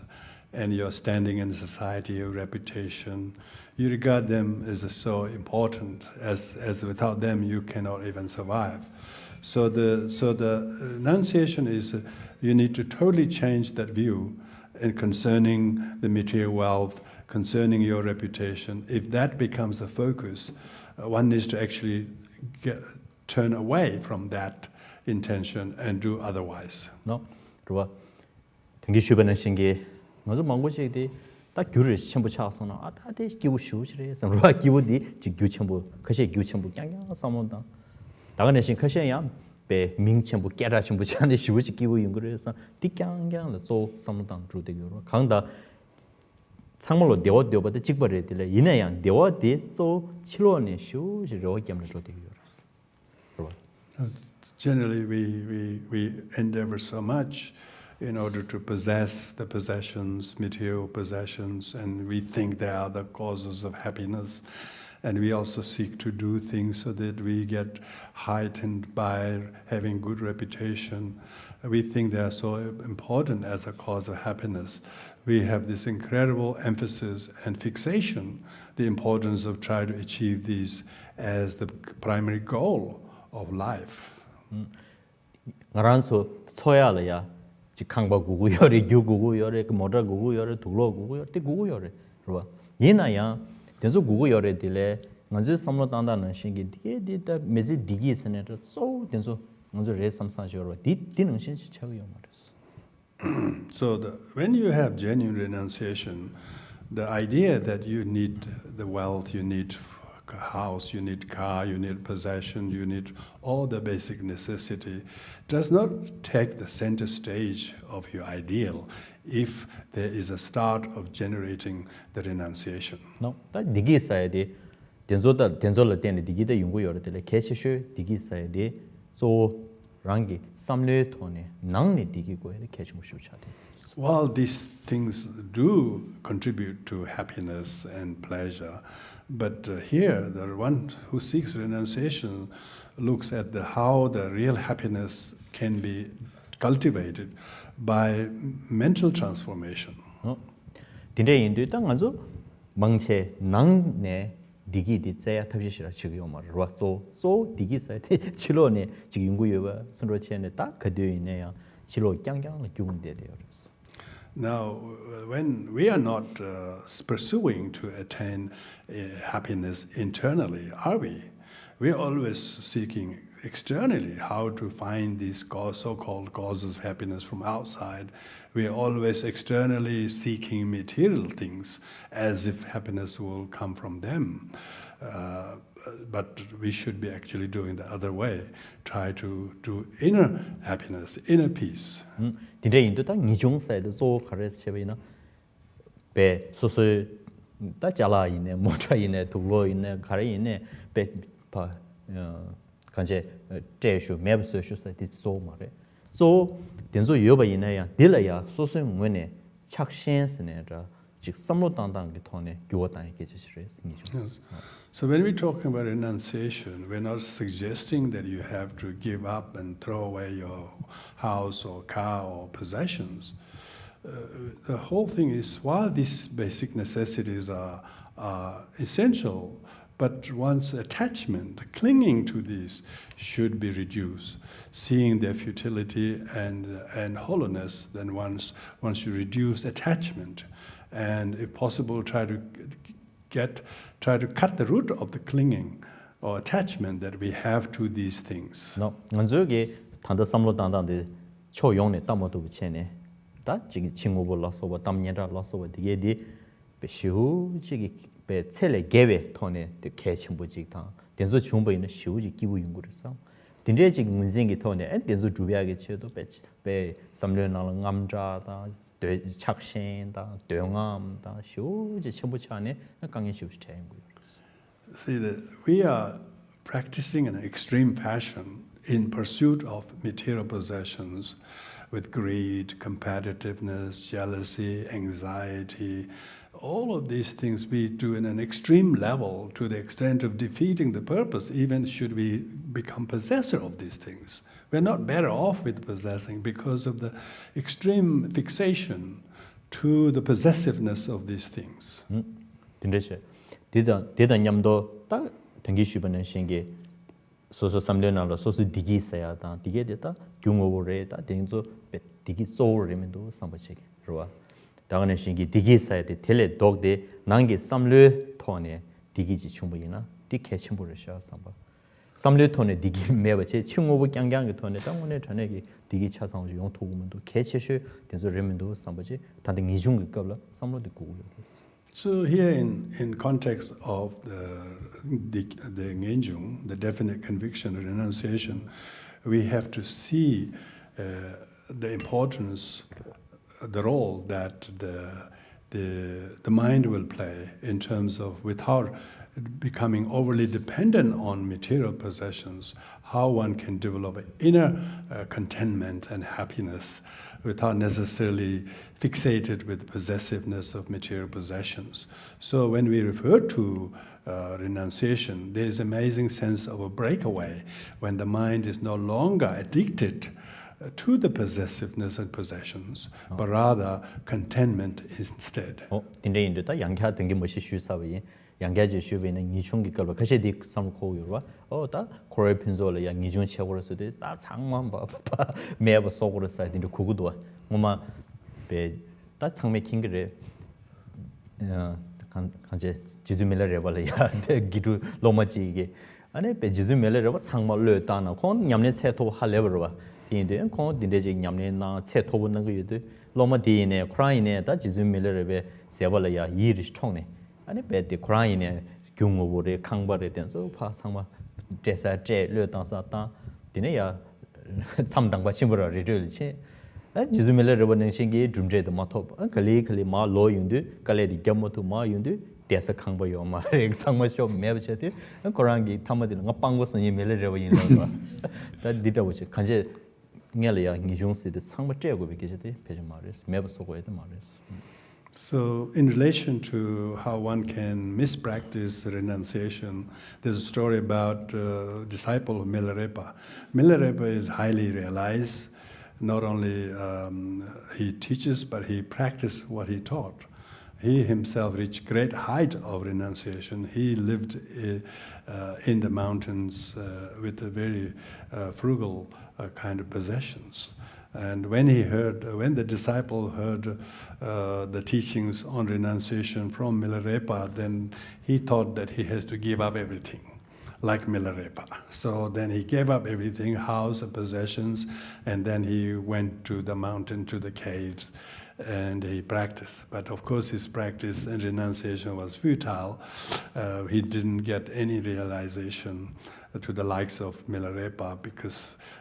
and your standing in society, your reputation, you regard them as so important as without them you cannot even survive. So the renunciation is you need to totally change that view and concerning the material wealth, concerning your reputation. If that becomes a focus, one needs to actually turn away from that intention and do otherwise. No, 그와 등기 주변의 신기 먼저 망고지에 딱 규를 전부 차서나 아다데 기부 쉬우시래 선로와 기부디 지규 전부 그시 규 전부 깡깡 삼원다 다가네 신 커셔야 배 민천부 깨라 전부 찬데 쉬우지 기부 연구해서 띠깡깡 저 삼원당 주되기로 강다 상물로 되어버도 직벌에 들래 이내양 되어디 저 7원에 쉬우지로 겸을 주되기로 Generally we endeavor so much in order to possess the possessions, material possessions, and we think they are the causes of happiness. And we also seek to do things so that we get heightened by having good reputation. We think they are so important as a cause of happiness. We have this incredible emphasis and fixation, the importance of trying to achieve these as the primary goal of life. 나란서 쳐야려야 지 강바 구구열이 규구구열이 그 모다 구구열이 둘로 구구열 때 구구열이 그봐 얘나야 된소 구구열에 딜래 먼저 삼로 단다는 신기 디디다 메지 디기스네 소 된소 먼저 레 삼사셔로 디디는 신시 차고요 말았어. So when you have genuine renunciation, the idea that you need the wealth, you need a house, you need car, you need possession, you need all the basic necessity, does not take the center stage of your ideal if there is a start of generating the renunciation. No, that digi side denzola den digida yungu yorele 캐치슈 digi side so rangi samle tone nangni digi go ele 캐치 무슈 차데. While these things do contribute to happiness and pleasure, but here the one who seeks renunciation looks at how the real happiness can be cultivated by mental transformation. 딘데 인도 땅 아주 망체 낭네 디기 디자야 탑시시라 지금 말로 소 디기 사이트 치료네 지금 연구여가 선로체네 딱 그대로 있네요. 치료 깡깡을 교훈돼 돼요. Now, when we are not pursuing to attain happiness internally, are we? We are always seeking externally how to find these so-called causes of happiness from outside. We are always externally seeking material things as if happiness will come from them. but we should be actually doing the other way. Try to do inner happiness, inner peace. 딘데 인도 다 니중 사이드 조 카레스 체베이나 베 소소 다 잘라 있네 모차 있네 도로 있네 가래 있네 베파 간제 제슈 매브스 쇼사이티 조 마레 조 덴조 여바 있네야 딜라야 소소 응원에 착신스네라 즉 삼로 당당게 통해 교화단에게 제시를 니중. So when we're talking about renunciation, we're not suggesting that you have to give up and throw away your house or car or possessions. The whole thing is, while these basic necessities are essential, but one's attachment, clinging to these, should be reduced. Seeing their futility and hollowness, then once you reduce attachment, and if possible, try to cut the root of the clinging or attachment that we have to these things. No, 먼저게 단다 삼로 단단데 초용네 담모도 붙이네. 다 지금 친구들 라서버 담년라 라서버 디게디 베시우 지기 베 첼레 게베 토네 데 개침부직다. 된소 중부 있는 시우지 기부 연구를서. 딘제 지금 문생기 토네 엔 된소 주비하게 쳐도 베 삼려나랑 감자다 착신다 대응함다 시우지 첨부치 안에 강연 시우지 되는 거예요. See that we are practicing in an extreme fashion in pursuit of material possessions with greed, competitiveness, jealousy, anxiety. All of these things we do in an extreme level to the extent of defeating the purpose, even should we become possessor of these things. We're not better off with possessing because of the extreme fixation to the possessiveness of these things. 딘데시 디다 냠도 딱 댕기슈버는 신게 소소 삼련나로 소소 디기 있어야다 디게 됐다 경오버레다 댕조 디기 쪼르면도 삼바치게 로와 다가는 신게 디기 있어야 돼 텔레 독데 난게 삼르 토네 디기지 충분히나 디케 침부를 샤 삼바 삼르 토네 디기 매버체 칭오버 깡깡게 토네 당원에 전에게 디기 차상주 용 도구면도 개체슈 된소 레면도 삼바지 다들 이중 급라 삼로도 고고요. So here in context of the Ngenjung, the definite conviction, renunciation, we have to see the importance, the role that the mind will play in terms of without becoming overly dependent on material possessions, how one can develop an inner contentment and happiness without necessarily fixated with the possessiveness of material possessions. So when we refer to renunciation, there's an amazing sense of a breakaway when the mind is no longer addicted to the possessiveness and possessions, but rather contentment instead. 딘데 인도다 양캬 등기 뭐시 슈사위 양갸지 슈베는 이중기 걸바 가시디 삼코요와 다 코레 핀솔 양 이중 체고르스데 다 상만 봐 매버 속으로서 딘데 구구도 뭐마 베다 상매 킹그레 간제 지즈밀레 레발이야 기루 로마지게 아니 베 지즈밀레 레바 상말로 따나 콘 냠네 체토 할레버와 딘데 콘 딘데지 냠네 나 체토 보는 거 유도 로마디네 크라이네 다 지즈밀레 레베 세발이야 이리 통네 아니 베디 크라이네 경고보레 강바레 된서 파 상마 제사 제 르당사다 디네야 삼당바 심부라 리르치 지즈밀레 레버는 신기 둠제도 마토 칼리 마 로윤드 칼레디 겸모토 마 윤드 대사 강바요 마 상마쇼 매버체티 코랑기 타마디 nga panggo sanyi mele rewa yin la da dita wuche kanje ngela ya ngijung de sangba trego be kejete peje mares meba sogo ede mares. So in relation to how one can mispractice renunciation, there's a story about a disciple of Milarepa. Milarepa is highly realized. Not only he teaches, but he practiced what he taught. He himself reached great height of renunciation. He lived in the mountains with a very frugal kind of possessions. And when the disciple heard the teachings on renunciation from Milarepa, then he thought that he has to give up everything, like Milarepa. So then he gave up everything, house and possessions, and then he went to the mountain, to the caves, and he practiced. But of course his practice and renunciation was futile. He didn't get any realization to the likes of Milarepa because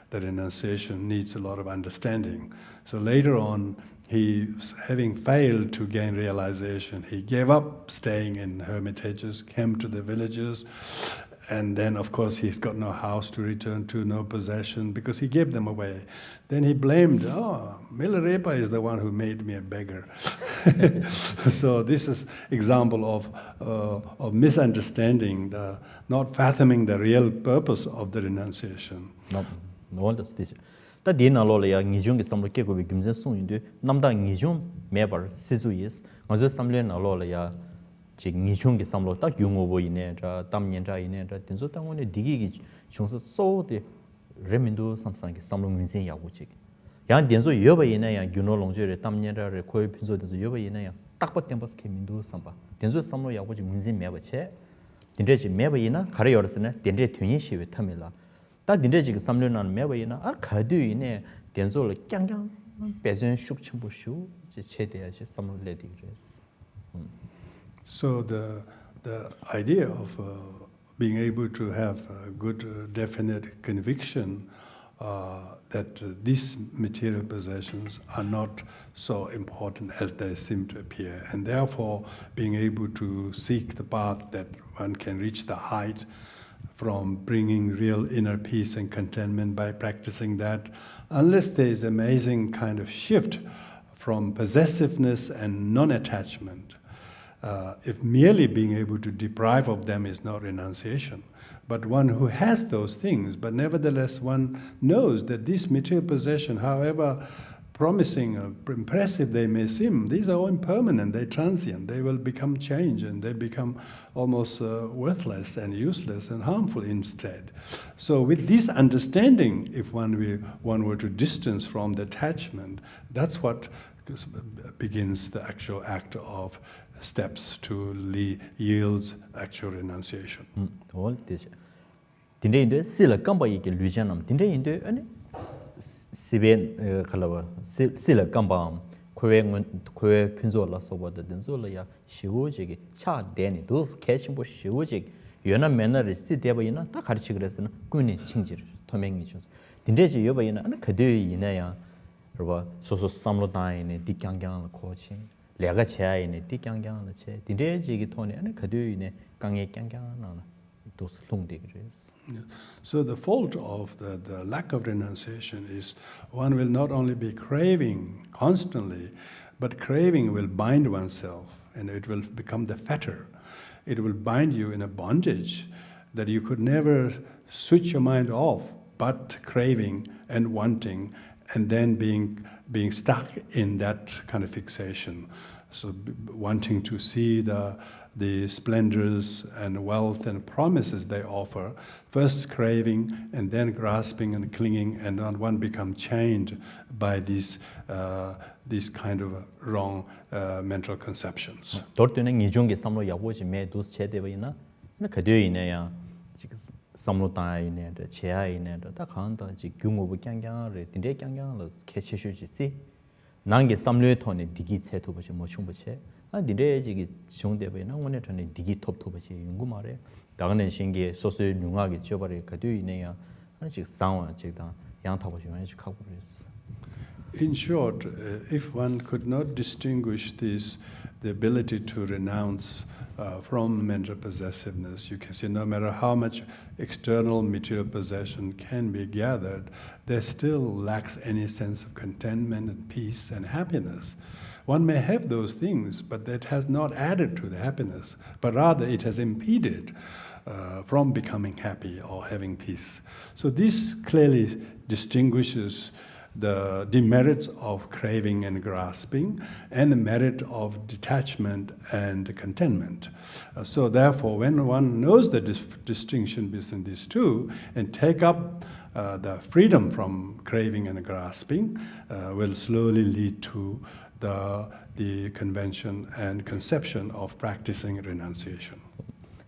the renunciation needs a lot of understanding. So later on, he, having failed to gain realization, he gave up staying in hermitages, came to the villages, and then of course he's got no house to return to, no possession, because he gave them away. Then he blamed, Milarepa is the one who made me a beggar. So this is example of misunderstanding, not fathoming the real purpose of the renunciation. No understand. Ta dina lo ya ngijung ki samlo ke ko bi gimzen sung yin de namda ngijung mebar sizu yes ngazo samle na lo ya ji ngijung ki samlo ta gyungo bo ine ra tamnyen ra ine ra tinso ta ngone digi gi chungso so de remindu samsang ki samlo ngin ya go chi ya denso yoba ine ya gyuno longje re tamnyen ra re ko pinso de yoba ine ya takpa tempos ke mindu samba denso samlo ya go ji ngin meba che dinre ji meba ina kare yorasne dinre tyunyi shiwe tamila 다 딘데지가 3년간 매버이나 아 가드이네 된소를 깡깡 배전 숙청부슈 제대야지 3년 레디그레스. So the idea of being able to have a good definite conviction that these material possessions are not so important as they seem to appear, and therefore being able to seek the path that one can reach the height from bringing real inner peace and contentment by practicing that, unless there is amazing kind of shift from possessiveness and non-attachment. If merely being able to deprive of them is not renunciation, but one who has those things, but nevertheless one knows that this material possession, however promising or impressive they may seem, these are all impermanent, they're transient, they will become changed and they become almost worthless and useless and harmful instead. So with this understanding, if one were to distance from the attachment, that's what begins the actual act of steps to yields actual renunciation. All this. Dinde sila kamba yike lujanam. Dinde inde ane siben kalawa sila kamba kwe pinzo la soba da denzo la ya shiwujigi cha deni do 캐싱보 shiwujigi yona 맨날 시 대바이나 다 가르치 그랬으나 군이 칭지를 토맹이 줬어. 딘데지 여바이나 안 그대 이나야 그러봐 소소 삼로다이네 디강강 코치 내가 제아이네 디강강을 제 딘데지기 토네 안 그대이네 강에 강강나 도스 롱데 그랬어. So the fault of the lack of renunciation is one will not only be craving constantly, but craving will bind oneself and it will become the fetter. It will bind you in a bondage that you could never switch your mind off, but craving and wanting and then being stuck in that kind of fixation. So wanting to see the splendors and wealth and promises they offer, first craving and then grasping and clinging, and one become chained by these kind of wrong mental conceptions. 돌때는 이중게 삼로 야고지 매도스 제대로이나 그대이네야 지금 삼로 다이네 제아이네 다 간다 지 규모부 깡깡을 딘데 깡깡을 캐치슈지시 난게 삼로에 토네 디기 체도 보지 뭐 충분치 아 딘데지기 중대베나 원에 전에 디기 톱톱 보지 연구 말에 다가는 신기에 소스 융하게 지어버리 그대이네야 하나씩 상황 지다 양타고 좀 해주 하고 그랬어. In short, if one could not distinguish the ability to renounce from mental possessiveness, you can see no matter how much external material possession can be gathered, there still lacks any sense of contentment and peace and happiness. One may have those things, but that has not added to the happiness, but rather it has impeded from becoming happy or having peace. So this clearly distinguishes the demerits of craving and grasping and the merit of detachment and contentment. So therefore, when one knows the distinction between these two and take up the freedom from craving and grasping, will slowly lead to the convention and conception of practicing renunciation.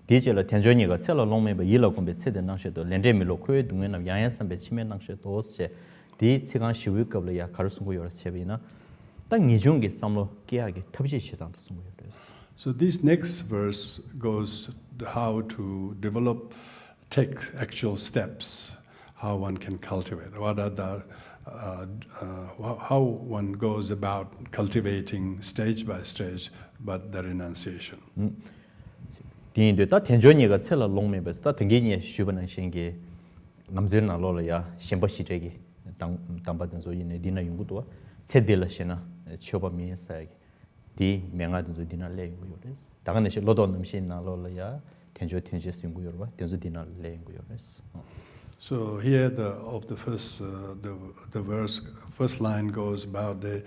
디젤 텐조니가 셀러 롱메바 일러 공배 세대 낭셔도 렌데밀로 코에 양양선배 치면 낭셔도 오스제 디 시간 시위급을 야 가르스고 요르체비나 딱 니중게 삼로 깨하게 탑시 시단도 쓴 거예요. So this next verse goes how to develop, take actual steps, how one can cultivate, what are the, how one goes about cultivating stage by stage, but the renunciation. 디인도 다 텐조니가 셀라 롱메버스 다 등기니 슈번한 신게 남절나 로라야 심버시제기 담바든 소이네 디나 용구도 세딜라시나 초바미사기 디 명아든 디나 레고요레스 다가네시 로도 남신나 로라야 텐조 텐제스 용구요바 텐조 디나 레고요레스. So here the first line goes about the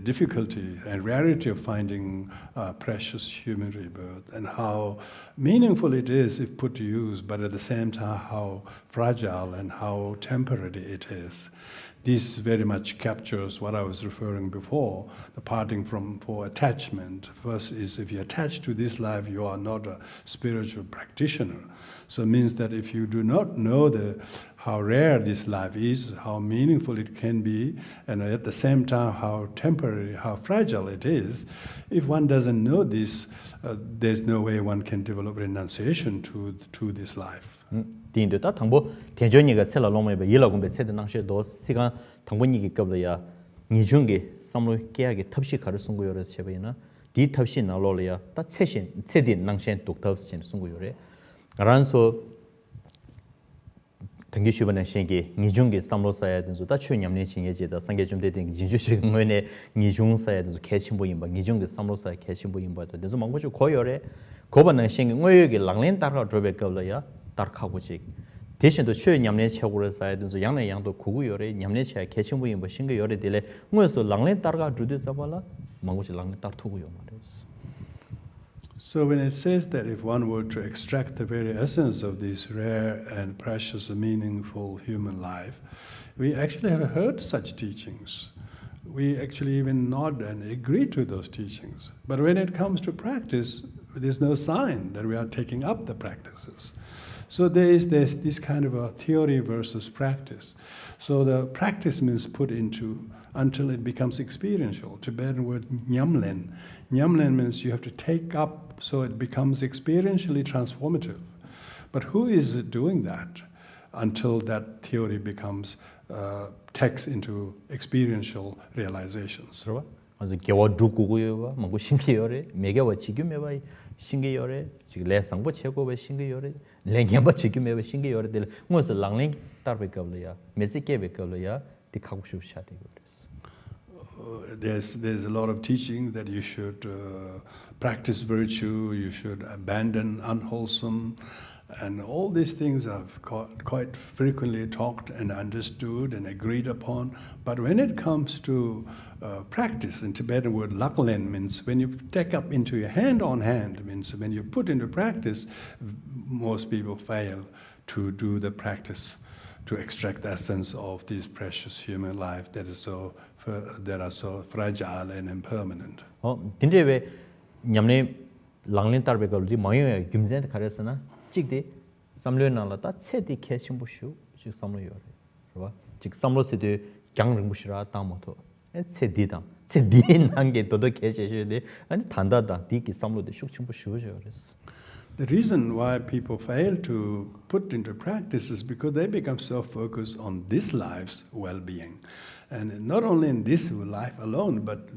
difficulty and rarity of finding precious human rebirth and how meaningful it is if put to use, but at the same time how fragile and how temporary it is. This very much captures what I was referring before, the parting for attachment. First is if you attach to this life, you are not a spiritual practitioner. So it means that if you do not know how rare this life is, how meaningful it can be, and at the same time how temporary, how fragile it is, if one doesn't know this, there's no way one can develop renunciation to this life. 디인도 다 당보 텐조니가 셀라 롱메버 일라군베 세드 낭셰도 시간 당보니기 겁려야 니중게 삼로 깨하게 탑시 가를 쓴거요레 쳬베이나 디 탑시 나로려야 다 체신 체디 낭셴 독탑신 쓴거요레 란소 당기 슈번한 신게 니중게 삼로 사야 된소 다 추냠니 칭예제다 상계 좀 되된 진주식 뭐네 니중 사야 된소 개침보인 바 니중게 삼로 사야 개침보인 바도 된소 망고주 고요레 고번한 신게 뭐여기 랑렌 따라 드베 겁려야 다르카고직 대신도 최 냠내 최고를 사야 된소 양내 양도 구구요레 냠내 최 개침보인 바 신게 요레 딜레 뭐서 랑렌 따라가 두데 잡아라 망고주 랑렌 따르투고요 말이스. So when it says that if one were to extract the very essence of this rare and precious and meaningful human life, we actually have heard such teachings. We actually even nod and agree to those teachings. But when it comes to practice, there's no sign that we are taking up the practices. So there's this kind of a theory versus practice. So the practice means put into until it becomes experiential. Tibetan word nyamlen. Nyamlen means you have to take up so it becomes experientially transformative. But who is doing that until that theory becomes takes into experiential realizations? 그러봐. 아주 개와 두고고요. 뭔가 신기요래. 매개와 지금에와 신기요래. 지금 레상보 최고의 신기요래. 랭게바 지금에와 신기요래들. 무슨 랑랭 따르베거려야. 메시케베거려야. 디카고 싶샤데 There's a lot of teaching that you should practice virtue, you should abandon unwholesome, and all these things are quite frequently talked and understood and agreed upon. But when it comes to practice, in Tibetan word laklen means when you take up into your hand on hand, means when you put into practice, most people fail to do the practice to extract the essence of this precious human life that are so fragile and impermanent. 근데 왜 냠네 랑렌 따르베걸리 마요야 김젠 가르스나 찍데 삼려나라다 체디 캐심부슈 지 삼려요래. 그봐. 즉 삼로세도 강릉부시라 담모토. 체디담. 체디난 게 도도 캐제셔데 아니 단다다 디기 삼로데 슉침부슈죠 그랬어. The reason why people fail to put into practice is because they become so focused on this life's well-being. And not only in this life alone, but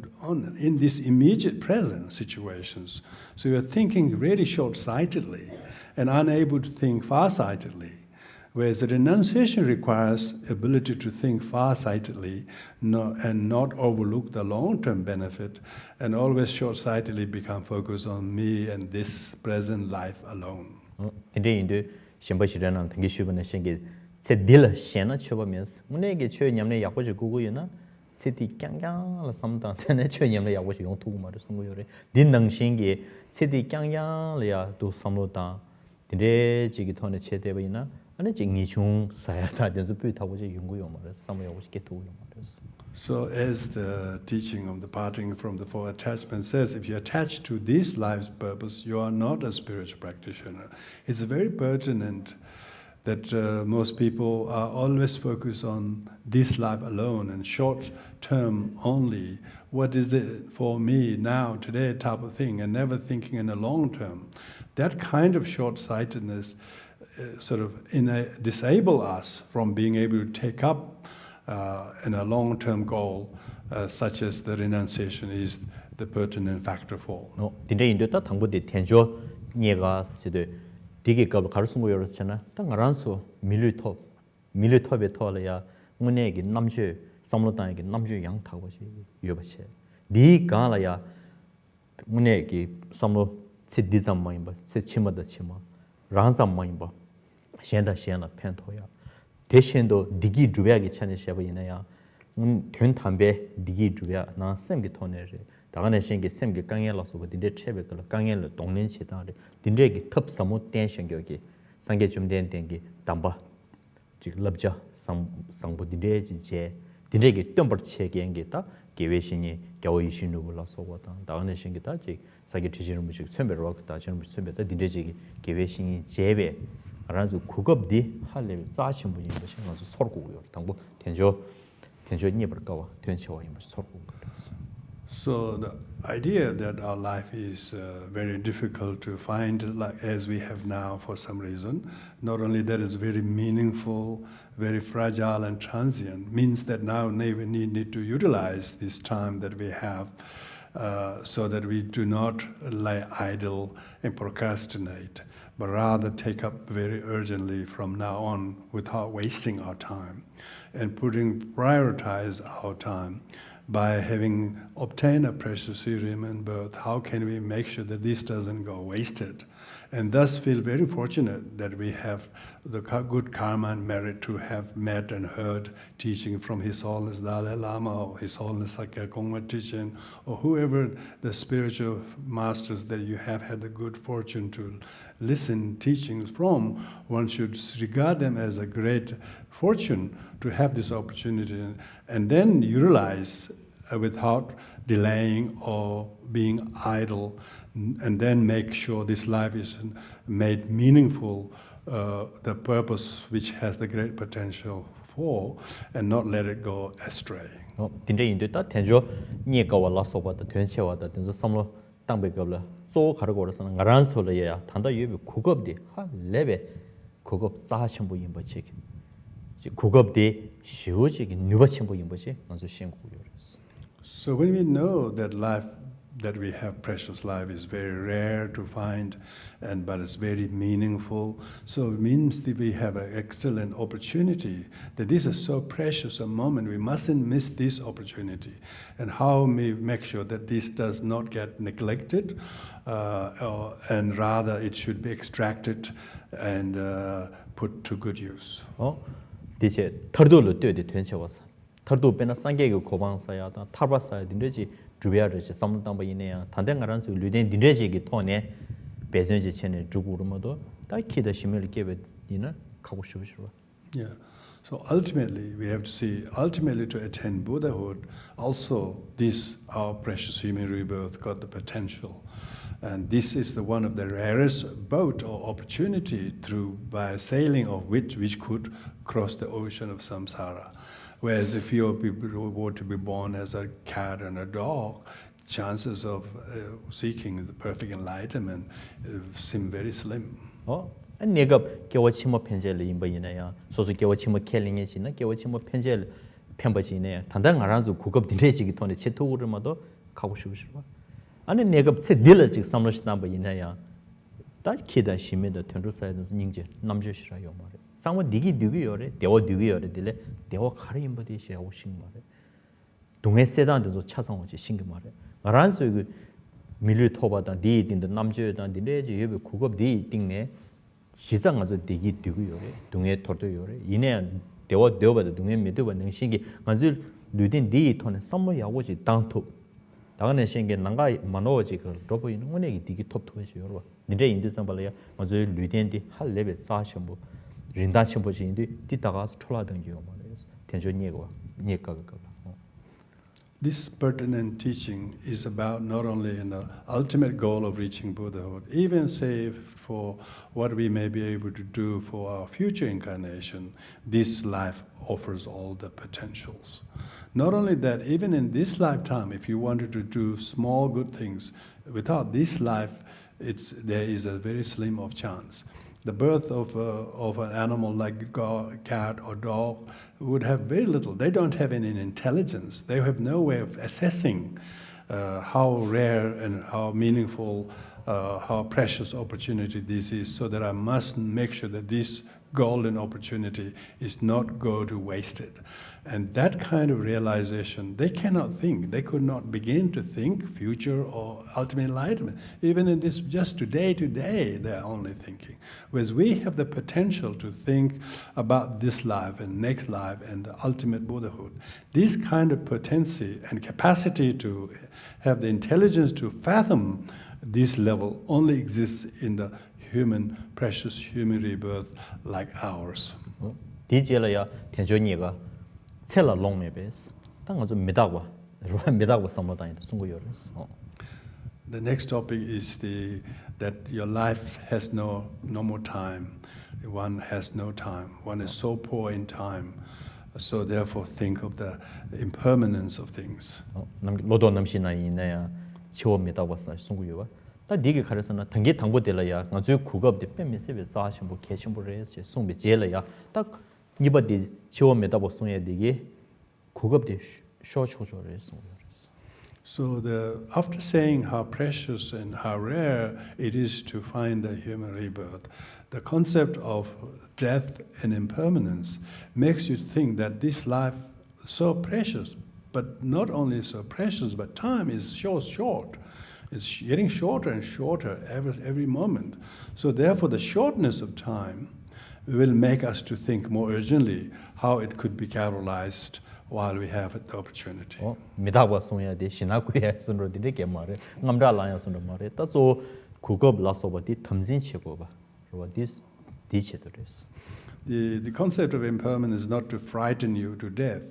in this immediate present situations. So you're thinking really short-sightedly and unable to think far-sightedly. Whereas the renunciation requires ability to think far-sightedly and not overlook the long-term benefit and always short-sightedly become focused on me and this present life alone. 근데 인도 심바시라는 등기 슈번의 신게 제딜 셴나 쳐보면서 문에게 최냠내 약고지 구구이나 제디 깡깡라 삼다네 최냠내 약고지 용투고 말을 쓴거요래 딘능신게 제디 깡깡이야 도 삼로다 근데 지기 톤의 최대በ이나 아니 징니중 사야다 된서 뷰타고지 연구요 말을 삼로야고지 게토요 말을 So as the teaching of the parting from the four attachments says, if you attach to this life's purpose, you are not a spiritual practitioner. It's a very pertinent that most people are always focused on this life alone and short term only. What is it for me now, today type of thing, and never thinking in the long term. That kind of short-sightedness sort of disable us from being able to take up in a long-term goal such as the renunciation is the pertinent factor for. No, dinre indu ta thangbu de tenjo nyega side digi kab karsungo yoroschana ta ngaransu militop betolya ngune gi namje samlotang gi namje yang thagwa ji yobache di gala ya ngune gi samlo sidizam maimba chimada chima ranzam maimba shenda pentoya 대신도 디기 주베하게 찾으셔봐 이나야 된 담배 디기 주베 나 샘기 토네를 다가네 신기 샘기 강엘로서 딘데 체베글 강엘로 동년 시다리 딘데기 탑 사모 댄션격이 상계 좀 된den기 담바 지금 럽자 상부 딘데지 제 딘데기 덤버 체계행기다 계획신이 겨우이신으로 불러서거든 다가네 신기다 지 사기 지지는 무식 쳔베로 왔다 저는 쳔베다 딘데지 계획신이 제베 알아서 고급디 할래 자신 분이 것이 아주 서고요. 당부 텐조 니버가와 텐셔와 임을 서고. So the idea that our life is very difficult to find like as we have now for some reason, not only that is very meaningful, very fragile and transient, means that now we need to utilize this time that we have so that we do not lie idle and procrastinate, but rather take up very urgently from now on without wasting our time and prioritize our time by having obtained a precious human birth. How can we make sure that this doesn't go wasted? And thus feel very fortunate that we have the good karma and merit to have met and heard teaching from His Holiness Dalai Lama or His Holiness Sakya Kongma teaching or whoever the spiritual masters that you have had the good fortune to listen teachings from. One should regard them as a great fortune to have this opportunity and then utilize without delaying or being idle, and then make sure this life is made meaningful, the purpose which has the great potential for, and not let it go astray. 딘데 인도다 텐조 니가와 라소바다 텐체와다 텐조 삼로 땅베갑라 소 가르고라서는 가란솔이야 단다 유비 고급디 하 레베 고급 사하신부 임버치 고급디 시오지기 누바친부 임버치 먼저 신고요. So when we know that life that we have, precious life, is very rare to find, but it's very meaningful. So it means that we have an excellent opportunity, that this is so precious a moment, we mustn't miss this opportunity. And how we make sure that this does not get neglected, and rather it should be extracted and put to good use. 디제 털도로 뛰어야 된쳐와서 털도 빼나 상계고 고방사야다 타바사야 딘데지 주베아르지 삼당바 이내야 단den가란스 류된 딘데지기 토네 배전지 체네 주구르모도 다 키다 심을 깨베디나 가고 싶으시로. Yeah. So ultimately we have to see, to attain Buddhahood, also this our precious human rebirth got the potential. And this is the one of the rarest boat or opportunity by sailing of which could cross the ocean of samsara. Whereas if you were to be born as a cat and a dog, chances of seeking the perfect enlightenment seem very slim. 내가 겨워치모 편제를 임바이나야 소소 겨워치모 켈링이지나 겨워치모 편제를 편버지네 단단 알아서 고급 딜레지기 돈에 치토우르마도 가고 싶으시고 아니 내가 세 딜레지 삼로시나 바이나야 다 키다 심에도 텐루사이도 닝제 남주시라요 말에 상원 니기 요래 대워 니기 요래 딜레 대워 가리 임바디시 하고 싶은 말에 동해 세단도 차상오지 신경 말에 알아서 그 밀류 토바다 니딘데 남주에다 딜레지 예배 고급 니 띵네 시장 아주 되게 되고요래 동해 tor도요래 이내 대워봐도 동해 믿어봐 능신기 아주 류딘 디 톤에 선물 야고지 당토 다가는 신기 난가 만오지 그 로보 있는 원액이 되게 톱톱해서 여러분 니네 인도상 발이야 아주 류딘디 할 레벨 자셔뭐 린다 첨보지인데 뒤다가 출라던 기요 말이야 텐션이고 니까가 this pertinent teaching is about not only the ultimate goal of reaching Buddhahood, even say for what we may be able to do for our future incarnation, this life offers all the potentials. Not only that, even in this lifetime, if you wanted to do small good things, without this life, there is a very slim of chance. The birth of an animal like cat or dog would have very little. They don't have any intelligence. They have no way of assessing how rare and how meaningful, how precious opportunity this is, so that I must make sure that this golden opportunity is not go to wasted. And that kind of realization, they cannot think. They could not begin to think future or ultimate enlightenment. Even in this just today, they are only thinking. Whereas we have the potential to think about this life and next life and the ultimate Buddhahood. This kind of potency and capacity to have the intelligence to fathom this level only exists in the human, precious human rebirth like ours. 디젤이야 텐조니가 셀라 롱메베스 땅은 좀 메다고 메다고 삼로다니 숨고요레스. The next topic is that your life has no more time. One has no time. One is so poor in time. So therefore think of the impermanence of things. 로도 남신나이네야 치워메다고 숨고요와. 다 네게 가르서나 당게 당보들라야 아주 국업데 빼미세베 자신 뭐 개심부레스 송비 제라야 딱 이버디 치워메다고 송에 되게 국업데 쇼초조레스. So after saying how precious and how rare it is to find the human rebirth, the concept of death and impermanence makes you think that this life is so precious, but not only so precious, but time is so short. It's getting shorter and shorter every moment. So therefore the shortness of time will make us to think more urgently how it could be capitalized while we have the opportunity. 미다고 송야 데 신하고야 선로 되게 말해. 남라라야 선로 말해. 따서 국업 라서버디 탐진치고 봐. 로디스 디체도레스. The concept of impermanence is not to frighten you to death,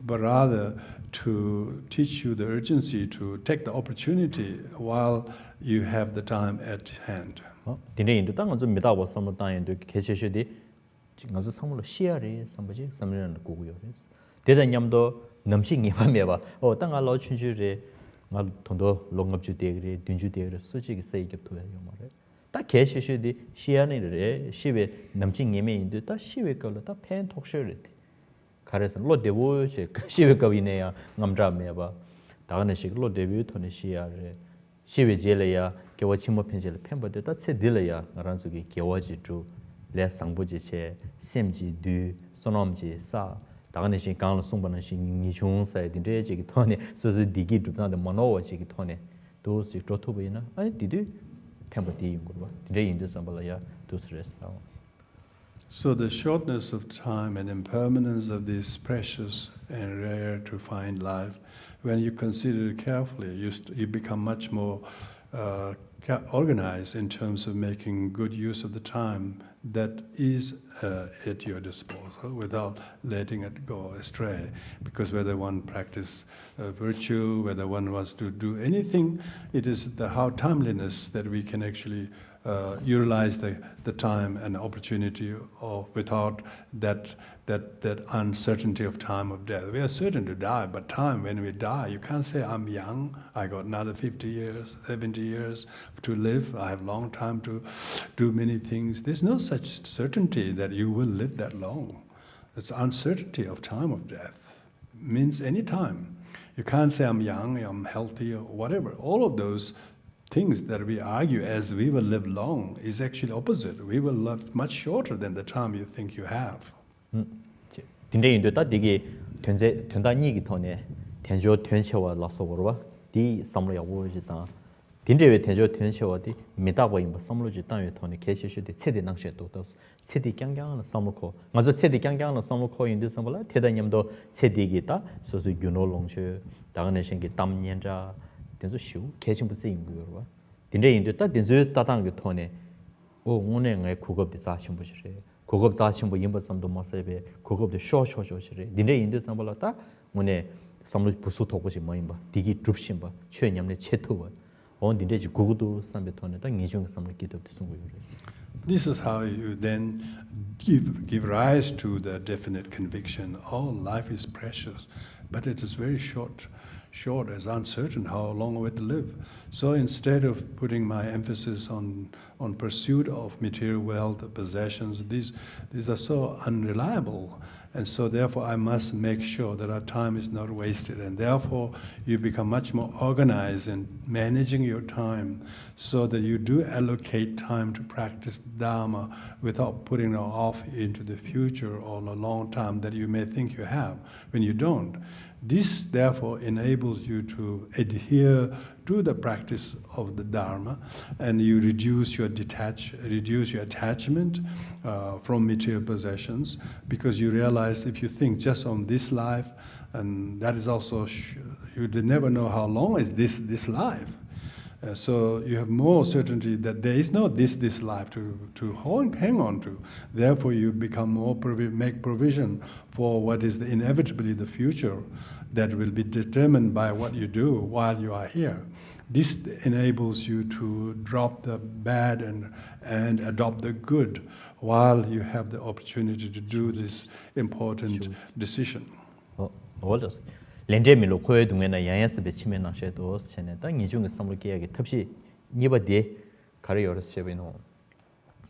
but rather to teach you the urgency to take the opportunity while you have the time at hand. 디네 인도 땅은 좀 미다고 삼로 땅인도 계셔셔디 지금서 삼로 시야리 삼바지 삼려는 고고요레스. 대단냠도 넘싱이 밤에봐. 땅 알로 춘주레 말 돈도 롱업주대그리 든주대그리 수직이 세이겹도야 말해. 딱 계셔셔디 시야니레 시베 넘싱이메 인도 딱 시베 걸로 딱 팬 톡셔르 가래서 로데보체 시베가위네야 남자메바 다가네식 로데뷰 토네 시야레 시베젤레야 개와 침모 편젤 팬버데다 세딜레야 나란속이 개와지주 레 상부지체 셈지두 소놈지 사 다가네식 강로 송바나시 니중사에 딘데지기 토네 소스 디기 두나데 모노와지기 토네 도스 조토베나 아니 디디 팬버디 용거바 딘데 인도 삼발야 도스레스 나오. So the shortness of time and impermanence of this precious and rare to find life, when you consider it carefully, you become much more organized in terms of making good use of the time that is at your disposal without letting it go astray. Because whether one practice virtue, whether one wants to do anything, it is how timeliness that we can actually utilize the time and opportunity without that uncertainty of time of death. We are certain to die, but time, when we die, you can't say, I'm young, I got another 50 years, 70 years to live, I have long time to do many things. There's no such certainty that you will live that long. It's uncertainty of time of death. It means any time. You can't say, I'm young, I'm healthy, or whatever. All of those things that we argue as we will live long is actually opposite. We will live much shorter than the time you think you have. 딘데 인도 다 되게 된다니기 토네 텐조 텐셔와 라서버와 디 삼로 야고지다 딘데베 텐조 텐셔와디 메다고 임바 삼로지 땅에 토네 계시시데 세대 낭셰도 또 세대 경경을 삼로코 맞아 세대 경경을 삼로코 인도 삼발라 대단님도 세대기다 소소 균노롱셔 다가네 생기 담년자 된소 쉬우 개심부스 인구요 딘데 인도 다 된소 따당게 토네 오늘 내 국업비 사심부시래 고급 자신부 인버섬도 마세베 고급도 쇼쇼쇼시래 딘데 인도 삼발라다 문에 samlo busu to고지 뭐임바 디기 드롭심바 최냠네 체토와 온 딘데지 고고도 삼베토네 딱 니중 삼로 기도도 숨고요레스. This is how you then give rise to the definite conviction, all life is precious, but it is very short, as uncertain how long we're to live. So instead of putting my emphasis on pursuit of material wealth, possessions, these are so unreliable. And so therefore I must make sure that our time is not wasted, and therefore you become much more organized in managing your time so that you do allocate time to practice Dharma without putting it off into the future or a long time that you may think you have when you don't. This therefore enables you to adhere to the practice of the Dharma, and you reduce your attachment from material possessions, because you realize if you think just on this life, and that is also, you never know how long is this life. So you have more certainty that there is no this life to hang on to. Therefore you become more make provision for what is inevitably the future that will be determined by what you do while you are here. This enables you to drop the bad and adopt the good while you have the opportunity to do this important decision. 올렸어. 렌제밀로 코에 동에나 양야스베 치면 나셔도 전에 딱 이중의 삼로 계약이 탑시 니바디 가려 열었어요.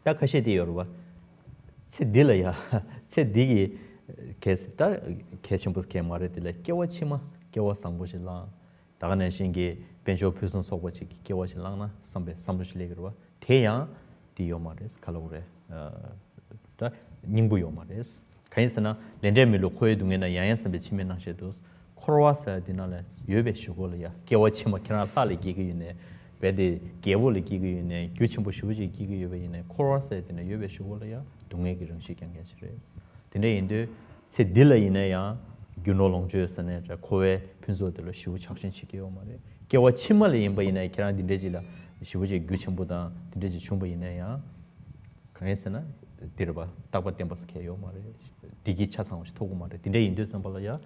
딱 하셔야 여러분. 체 딜이야. 체 디기 계습다 계심부스 개말에들 깨워치마 깨워 상보실라. 다가는 신기 벤쇼 표선 속고지 깨워실라나 삼보실레그와 태양 디요마레스 칼로레 다 닝부요마레스. 가인스나 렌제밀로 코에 동에나 양야스베 치면 나셔도 코로와사 디나레 여베 쇼골이야 개워치마 캐나 팔리 기기네 베디 개볼리 기기네 규침부 쇼지 기기여베네 코로와사 디나 여베 쇼골이야 동해기 정식 경계시레스 근데 인도 세 딜라이네야 균노롱주스네 코에 핀소들로 쇼 착신시키요 말에 개워치마리 임바이네 캐나 딘데지라 쇼지 규침보다 딘데지 충분이네야 강에서나 데려봐 딱바 템버스 케요 말에 디기 차상없이 토고 말에 딘데 인도 선발이야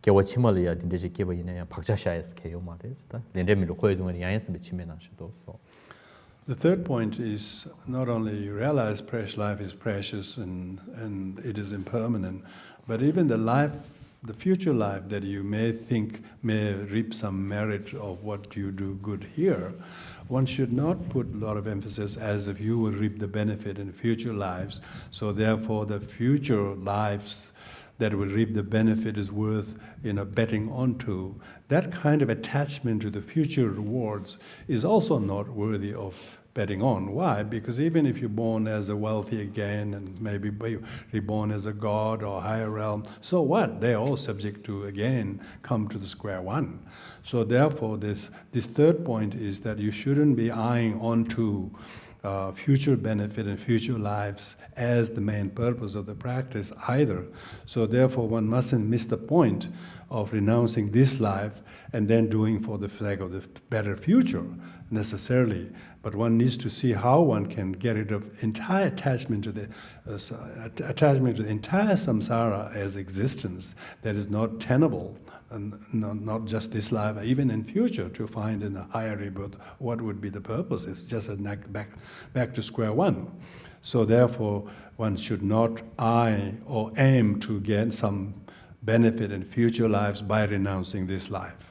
개워치말이야 딘데지 개버이네야 박자샤에스 케요 말에스다 렌데미로 코에동은 양에서 미치면나셔도 소. The third point is not only you realize life is precious and it is impermanent, but even the future life that you may think may reap some merit of what you do good here, one should not put a lot of emphasis as if you will reap the benefit in future lives. So therefore the future lives that will reap the benefit is worth betting onto. That kind of attachment to the future rewards is also not worthy of betting on. Why? Because even if you're born as a wealthy again and maybe reborn as a god or higher realm, so what? They're all subject to again come to the square one. So therefore this third point is that you shouldn't be eyeing onto future benefit and future lives as the main purpose of the practice either. So therefore one mustn't miss the point of renouncing this life and then doing for the sake of the better future necessarily. But one needs to see how one can get rid of entire attachment to the entire samsara as existence that is not tenable, and not just this life, even in future, to find in a higher rebirth what would be the purpose. It's just back to square one. So therefore, one should not eye or aim to get some benefit in future lives by renouncing this life.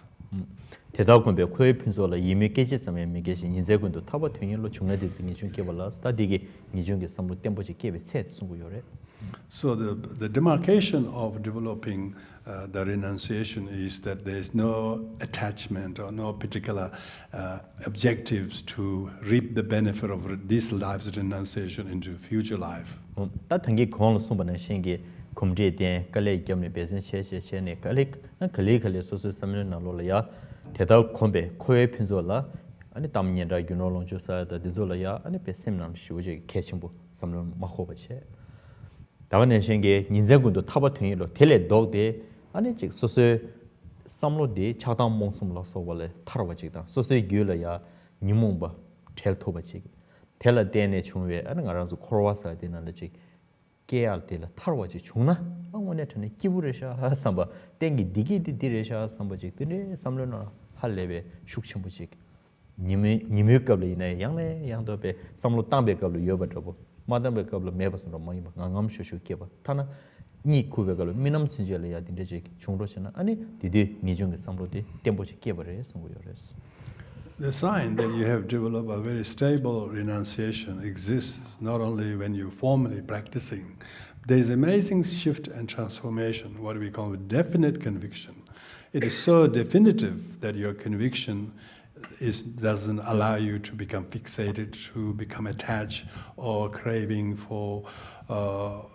대다군배 코에 핀소라 이미 깨지스면 미게시 인제군도 타버 튕일로 중내대지 니중께 발라 스타디게 니중게 삼로 템보지 깨베 셋 승구요래. So the demarcation of developing the renunciation is that there is no attachment or no particular objectives to reap the benefit of this life's renunciation into future life. 따탕기 공을 숨바는 신기 kumriye kale gyamne bezen she ne kale soso samne nalola teda kombe koe pinzola ani tamnyenda gyunolong josa da dizola ya ani pesemnam shiuje kechimbu samne makhoba che dawane shenge ninzegundo tabathingilo tele dogde ani chik soso samlo de chadam mongsumla sowale tharwa chigda soso gyula ya nimumba tel thoba chig tela dene chungwe ani ngaranzu khorwasa de na chik 깨알때라 타러지 중나 원에 전에 기부르샤 삼바 땡기 디기디 디레샤 삼바직들이 삼려나 할레베 숙청부직 니미급리네 양네 양도베 삼로 땅베급로 여버더보 마담베급로 매버스로 많이 강감쇼쇼케바 타나 니 쿠베급로 미남 신젤이야 딘데지 중로시나 아니 디디 니중게 삼로디 템보지 깨버려 송고요레스. The sign that you have developed a very stable renunciation exists not only when you're formally practicing. There is amazing shift and transformation, what we call definite conviction. It is so definitive that your conviction doesn't allow you to become fixated, to become attached or craving for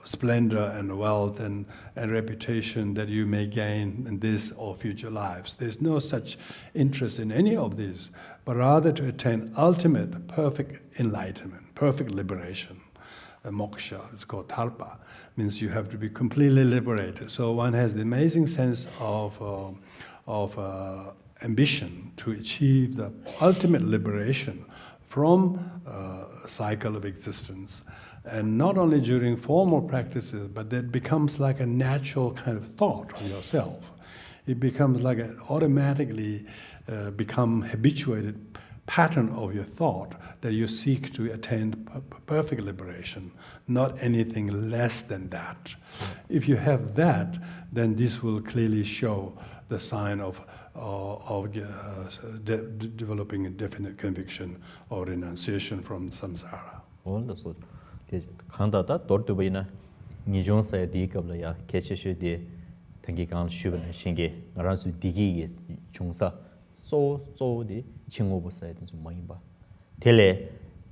splendor and wealth and reputation that you may gain in this or future lives. There's no such interest in any of these, but rather to attain ultimate, perfect enlightenment, perfect liberation. Moksha, it's called dharpa, means you have to be completely liberated. So one has the amazing sense of ambition to achieve the ultimate liberation from a cycle of existence. And not only during formal practices, but that becomes like a natural kind of thought of yourself. It becomes like an automatically become habituated pattern of your thought that you seek to attain perfect liberation, not anything less than that. If you have that, then this will clearly show the sign of developing a definite conviction or renunciation from samsara. 올더소 간다다 돌도베나 니종사에 디급려야 개체슈디 등기간 슈브는 신게 나란수 디기게 중사 쪼쪼디 칭오부사에 좀 많이 봐 텔레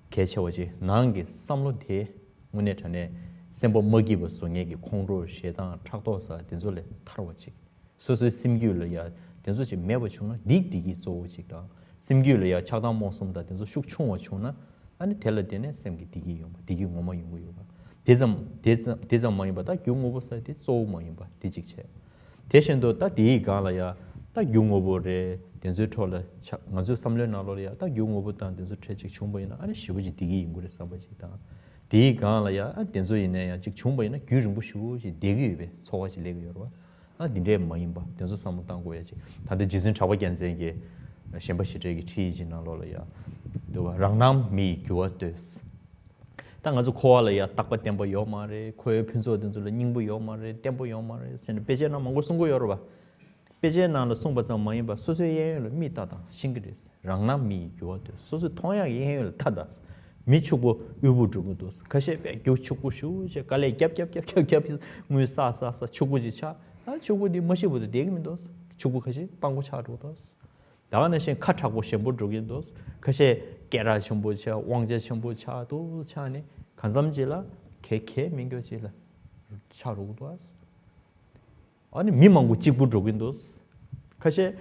개체워지 나한게 삼로디 문에 전에 셈보 먹이버 송에게 콩로 셰당 착도사 된솔레 타러워지 소소 심규려야 된소지 매버 중나 닉디기 쪼오지가 심규려야 차당 모섬다 된소 숙충어 중나 아니 텔레데네 셈기 디기요 디기 뭐뭐 용고요 대점 많이 받아 경오버사이티 쪼 많이 봐 디직체 대신도 딱 디가라야 딱 용오버레 된소톨라 맞아 삼려나로야 딱 용오버단 된소 트레직 충분이나 아니 시부지 디기 용고를 삼바지다 디가라야 된소이네야 직 충분이나 규정부 시부지 디기베 초가지 레고요 아 딘데 많이 봐 된소 삼무 당고야지 다들 지진 잡아 견제게 셴바시제기 티지나로야 또 랑남 미 교어데스 당아주 코알이야 딱바 템보 요마레 코에 핀소든 줄 닝부 요마레 템보 요마레 sen 베제나 망고 송고 여러봐 베제나로 송바자 많이 봐 소소예를 미다다 싱그리스 랑남 미 교어데 소소 통야 예를 타다 미축고 유부주고도 가시 교축고 슈제 갈레 겹겹겹겹겹 무사사사 축고지차 아 축고디 머시보도 되기면도 축고 가시 빵고 차로도 다원에신 카타고 셴부족인도 그시 깨라 셴부차 왕제 셴부차도 차네 간삼지라 개개 민교지라 차로도 왔어 아니 미망고 직부족인도 그시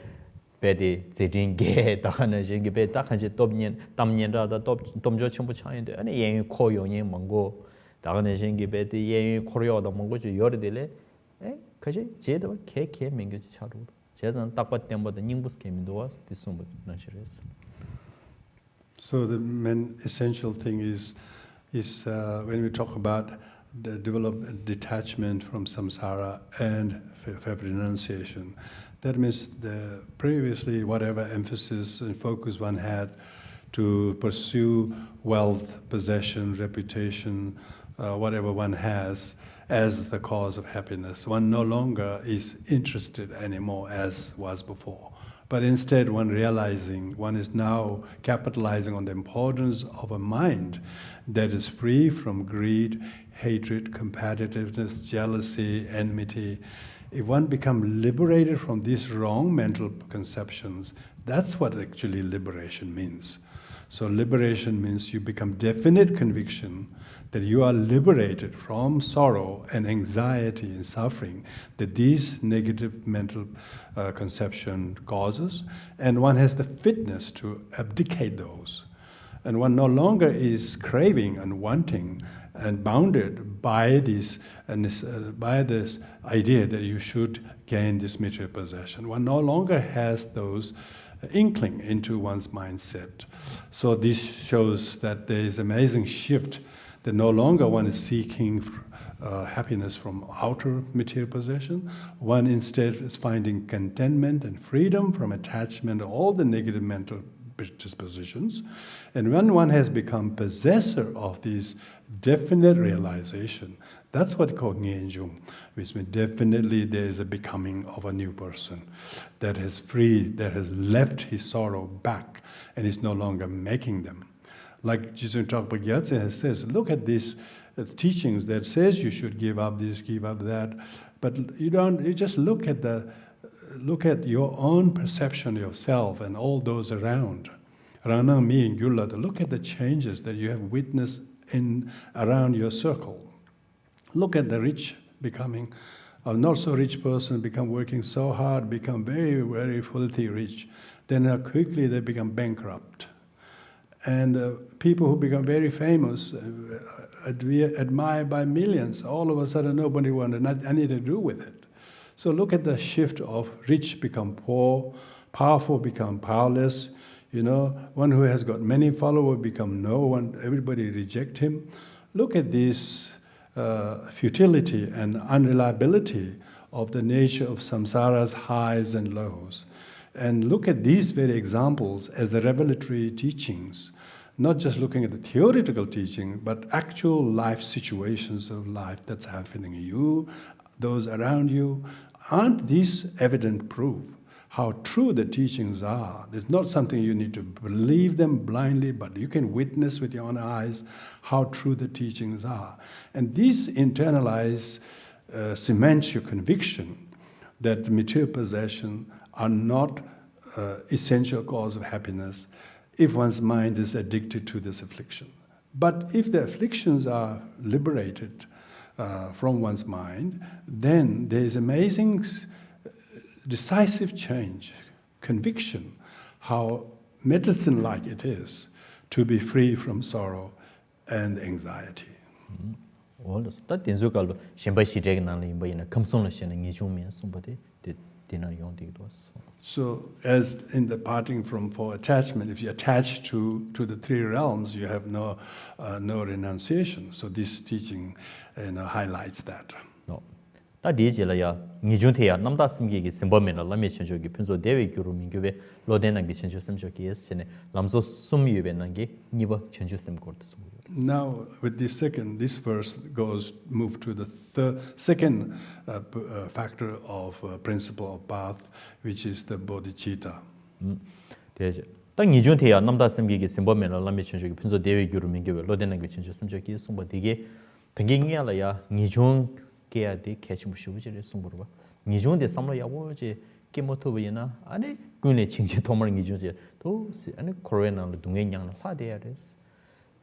베디 제딩게 다하는 셴게 베다칸지 톱년 담년라다 톱tom조 셴부차인데 아니 예의 코요니 망고 다하는 셴게 베디 예의 코요다 망고지 요르들레 에 그시 제도 개개 민교지 차로도 So the main essential thing is when we talk about the development detachment from samsara and renunciation, that means the previously whatever emphasis and focus one had to pursue wealth, possession, reputation, whatever one has, as the cause of happiness. One no longer is interested anymore as was before. But instead one realizing, one is now capitalizing on the importance of a mind that is free from greed, hatred, competitiveness, jealousy, enmity. If one becomes liberated from these wrong mental conceptions, that's what actually liberation means. So liberation means you become definite conviction that you are liberated from sorrow and anxiety and suffering that these negative mental conception causes, and one has the fitness to abdicate those. And one no longer is craving and wanting and bounded by this idea that you should gain this material possession. One no longer has those inkling into one's mindset. So this shows that there is amazing shift that no longer one is seeking happiness from outer material possession. One instead is finding contentment and freedom from attachment to all the negative mental dispositions. And when one has become possessor of these definite realization, that's what called Ngenjung, which means definitely there is a becoming of a new person that has freed, that has left his sorrow back and is no longer making them. Like Jisung Chokpa Gyatse says, look at these teachings that says you should give up this, give up that, but you just look at your own perception of yourself and all those around. Ranang Mi and Gyula, look at the changes that you have witnessed around your circle. Look at the rich becoming a not so rich person, become working so hard, become very, very filthy rich. Then quickly they become bankrupt. And people who become very famous, admired by millions, all of a sudden nobody wanted anything to do with it. So look at the shift of rich become poor, powerful become powerless. You know, one who has got many followers become no one, everybody reject him. Look at this futility and unreliability of the nature of samsara's highs and lows. And look at these very examples as the revelatory teachings, not just looking at the theoretical teaching, but actual life situations of life that's happening in you, those around you. Aren't these evident proof how true the teachings are? There's not something you need to believe them blindly, but you can witness with your own eyes how true the teachings are. And these internalize, cements your conviction that material possession are not essential cause of happiness if one's mind is addicted to this affliction. But if the afflictions are liberated from one's mind, then there is amazing, decisive change, conviction, how medicine-like it is to be free from sorrow and anxiety. That is what So, as in the parting from for attachment, if you attach to the three realms, you have no renunciation. So this teaching highlights that. No. That is ya nijunteya namda simgi symbol lame chenjogi pinso dewe guru mingwe lodenangi chenjo semjoki yes chene lamso sumyube nangi niba chenjo sem korte sum. Now, with this verse move to the second factor of principle of path, which is the bodhicitta. Deje. Ta nijunteya namda simgi symbol lame chenjogi pinso dewe guru mingwe lodenangi chenjo semjoki sumba dige pengingia la ya nijung keya de catchmushujere sumburba. Nijung de samlo yawoje kemotobayina ane gune chingji tomar nijunje to ane corona le dungen yang la de yares.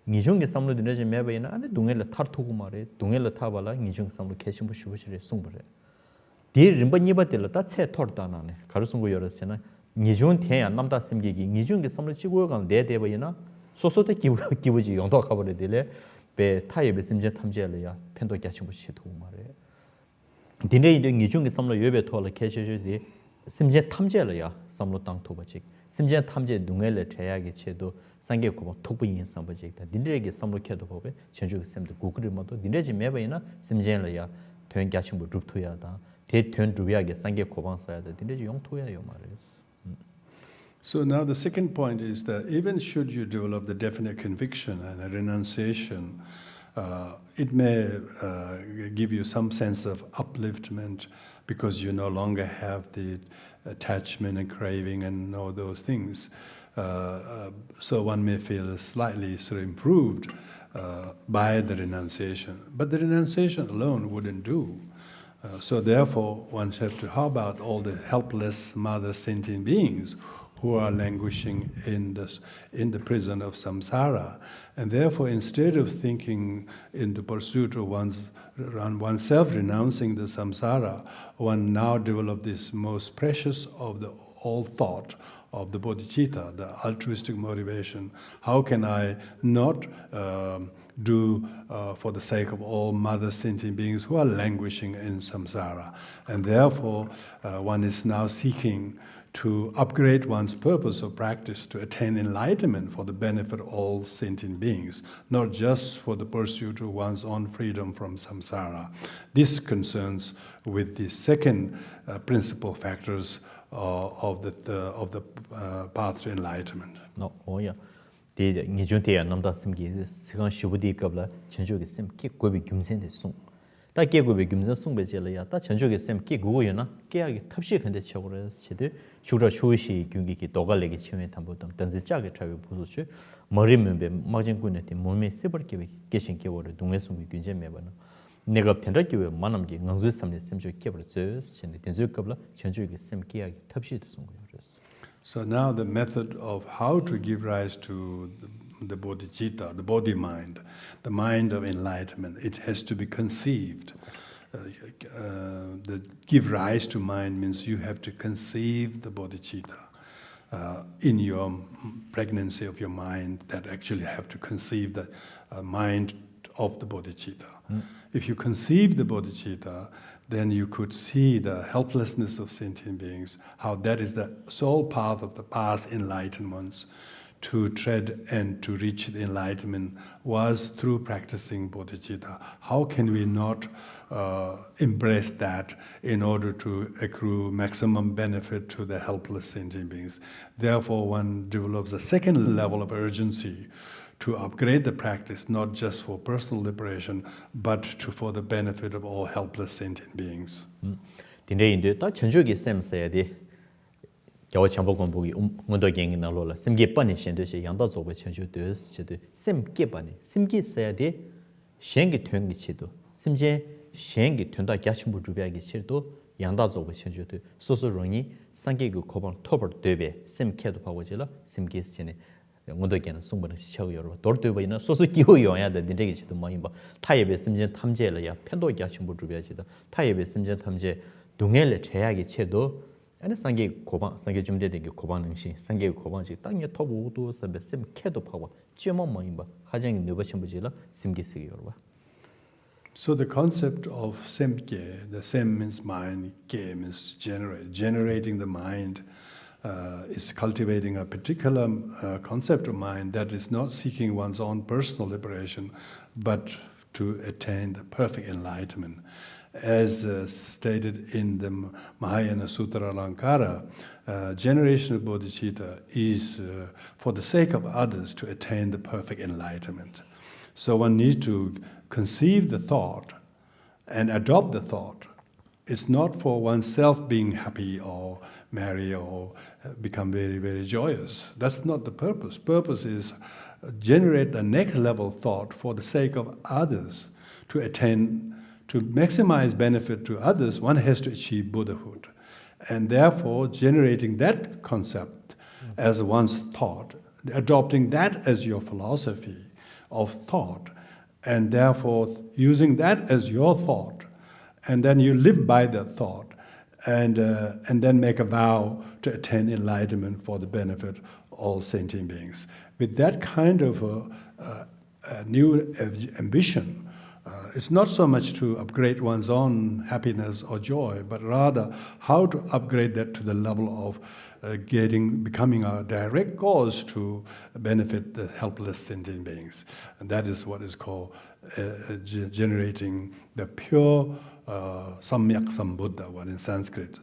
Nijung ge samlo dinaje mebayina ane dungen la tar thogu mare dungen la thabala nijung samlo catchmushujere sumbure. De rimba niba de la ta che thorda nane karusung go yorasena nijung theya namda simgi gi nijung ge samlo chigo gan de bayina sosote kibuji yongdo khabore dele be 타입의 심지 탐지할래야 팬도 catchmushi 도 말해. 디네 이제 니중에 삼로 예배 토를 캐셔주디 심지 탐지할래야 삼로 땅 토바직 심지 탐지 능엘레 제약의 체도 상계 고보 토부인 삼바직다 니네에게 삼로 캐도 법에 전주 쌤도 구글을 모두 니네지 매바이나 심지할래야 된 catchmu 룹토야다 대된 루비하게 상계 고방 써야 돼 니네지 용토야요 말이었어. So now the second point is that even should you develop the definite conviction and a renunciation, it may give you some sense of upliftment because you no longer have the attachment and craving and all those things. So one may feel slightly sort of improved by the renunciation. But the renunciation alone wouldn't do. So therefore, one has to, how about all the helpless mother sentient beings who are languishing in the prison of samsara. And therefore, instead of thinking in the pursuit of oneself renouncing the samsara, one now develop this most precious of the all thought of the bodhicitta, the altruistic motivation. How can I not do for the sake of all mother sentient beings who are languishing in samsara? And therefore, one is now seeking to upgrade one's purpose of practice to attain enlightenment for the benefit of all sentient beings, not just for the pursuit of one's own freedom from samsara. This concerns with the second principal factors of the path to enlightenment. No, oh yeah. The Nijuntia Namda Simki, Sigan Shibudi Gabla, Chenjogi Sim, Ki Gobi Gumsen de Sung. That gave Gobi Gumsen Sung Bejelia, that Chenjogi Sim, Ki Goyana, Kiagi Tapshi and the Chowers, Chide, Shura Shushi, Gungi, Dogalegi, Chimen Tambutum, Tanzijaga Travel Pusu, Morimbe, Margin Gunati, Mumi, Siber Kishin Kiwa, Dungesum, Gunjem Mebana. Negap Tendraki, Manamgi, Nanzu Samli, Simjo Kibra, Chen, Tenzukabla, Chenjogi Sim Kiagi, Tapshi Sung. So now the method of how to give rise to the bodhicitta, the body mind, the mind of enlightenment, it has to be conceived. The give rise to mind means you have to conceive the bodhicitta in your pregnancy of your mind, that actually have to conceive the mind of the bodhicitta. If you conceive the bodhicitta, then you could see the helplessness of sentient beings, how that is the sole path of the past enlightened ones to tread and to reach the enlightenment was through practicing bodhicitta. How can we not embrace that in order to accrue maximum benefit to the helpless sentient beings? Therefore, one develops a second level of urgency to upgrade the practice, not just for personal liberation, but for the benefit of all helpless sentient beings. Dinday ta Chenjogi Sem Sayadi, Yawa Chambogon Bugi, Mundo Gang in Alola, Simgi Bunny Shendo, Yanda Zoba Chenjo Dus, Sim Gibani, Simgi Sayadi, Shengi Tungi Chido, Simje, Shengi Tunda Gachimbu Rubiagi Chido, Yanda Zoba Chenjo, Soso Roni, Sangigu Koban Tober Dube, Sim Kedo Pawajilla, Simgi Sene. 원도견은 송번을 시켜요. 돌도보이나 소소기호 용야데 닌데기지도 뭐임바 타입에 심진 탐제를야 편도기 하신 분들이야지도 타입에 심진 탐제 동해를 제약이 채도 아니 상계 고방 상계 준비된 게 고방 능시 상계 고방지 땅에 토부도 서베 심 캐도 파고 찌모 뭐임바 하정이 너버신 부지라 심기 쓰기요 봐. So the concept of semke, the sem means mind, ke means generating the mind. Is cultivating a particular concept of mind that is not seeking one's own personal liberation, but to attain the perfect enlightenment. As stated in the Mahayana Sutra Alankara, generation of bodhicitta is for the sake of others to attain the perfect enlightenment. So one needs to conceive the thought and adopt the thought. It's not for oneself being happy or marry or become very, very joyous. That's not the purpose. Purpose is generate a next level thought for the sake of others. To attain, to maximize benefit to others, one has to achieve Buddhahood. And therefore, generating that concept as one's thought, adopting that as your philosophy of thought, and therefore using that as your thought, and then you live by that thought, and then make a vow to attain enlightenment for the benefit of all sentient beings. With that kind of a new ambition, it's not so much to upgrade one's own happiness or joy, but rather how to upgrade that to the level of becoming a direct cause to benefit the helpless sentient beings. And that is what is called generating the pure Samyak Sambuddha, what in Sanskrit,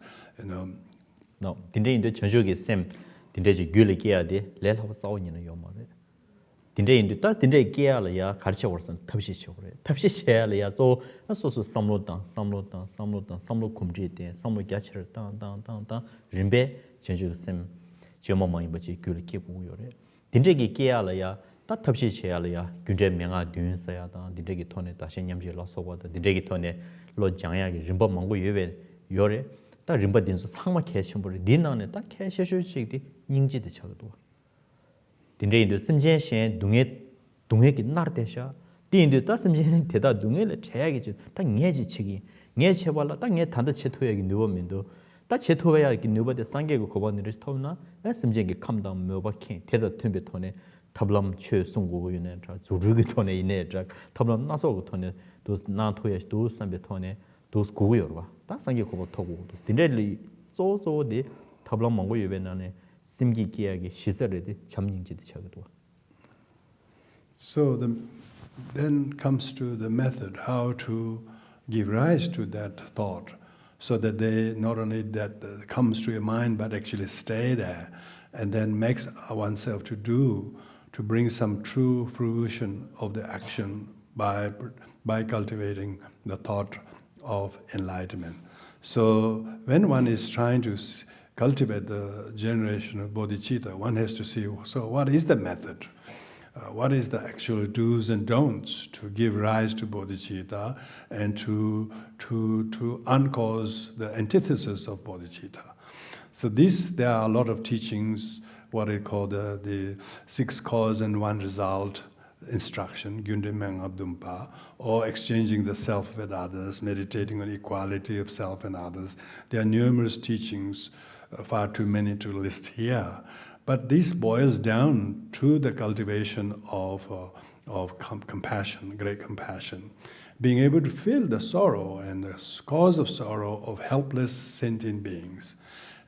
No, dinde inde Chenjogi Sem, dinde ji gyule kiade, lel hawa sawnina yomare. Dinde inde ta dinde kiala ya karcha warsan tabshi chore. Tabshi chela ya so samlo kumji de, samlo gyachir dan rimbe Chenjogi Sem jemo ma imba ji gyule ki bu yore. Dinde gi kiala ya ta tabshi chela ya gyunje menga dyun sa ya da dinde gi tone ta shen nyamji la so wa da dinde gi tone lo jangya gi rimba mangu yore. 다 림바딘스 상마 캐셔버리 니나네 다 캐셔슈직디 닝지데 차도 딘데인도 심제신 동해기 나르데샤 딘데 다 심제신 대다 동해를 제약이지 다 녜지 치기 녜 쳐발라 다 녜 단다 쳐토야기 누버면도 다 쳐토야기 누버데 상계고 고반을 터나 심제기 캄다운 묘바키 대다 템베 토네 탑람 최 송고고 유네 자 주르기 토네 이네 자 탑람 나서고 토네 도 나토야 도 삼베 토네 도스 고고요 봐. 다 상계 고보 토고. 딘데리 쪼쪼디 tabla mongo yuwe nane simgi kiyaagi shizarede chamnyingji de chagdwa. So then comes to the method, how to give rise to that thought, so that they not only that comes to your mind, but actually stay there, and then makes oneself to do, to bring some true fruition of the action by cultivating the thought of enlightenment. So when one is trying to cultivate the generation of bodhicitta, one has to see, so what is the method? What is the actual do's and don'ts to give rise to bodhicitta and to uncause the antithesis of bodhicitta? So there are a lot of teachings, what I call the 6 cause and 1 result instruction, Gyunde Menga Dumpa, or exchanging the self with others, meditating on equality of self and others. There are numerous teachings, far too many to list here. But this boils down to the cultivation of compassion, great compassion. Being able to feel the sorrow and the cause of sorrow of helpless sentient beings.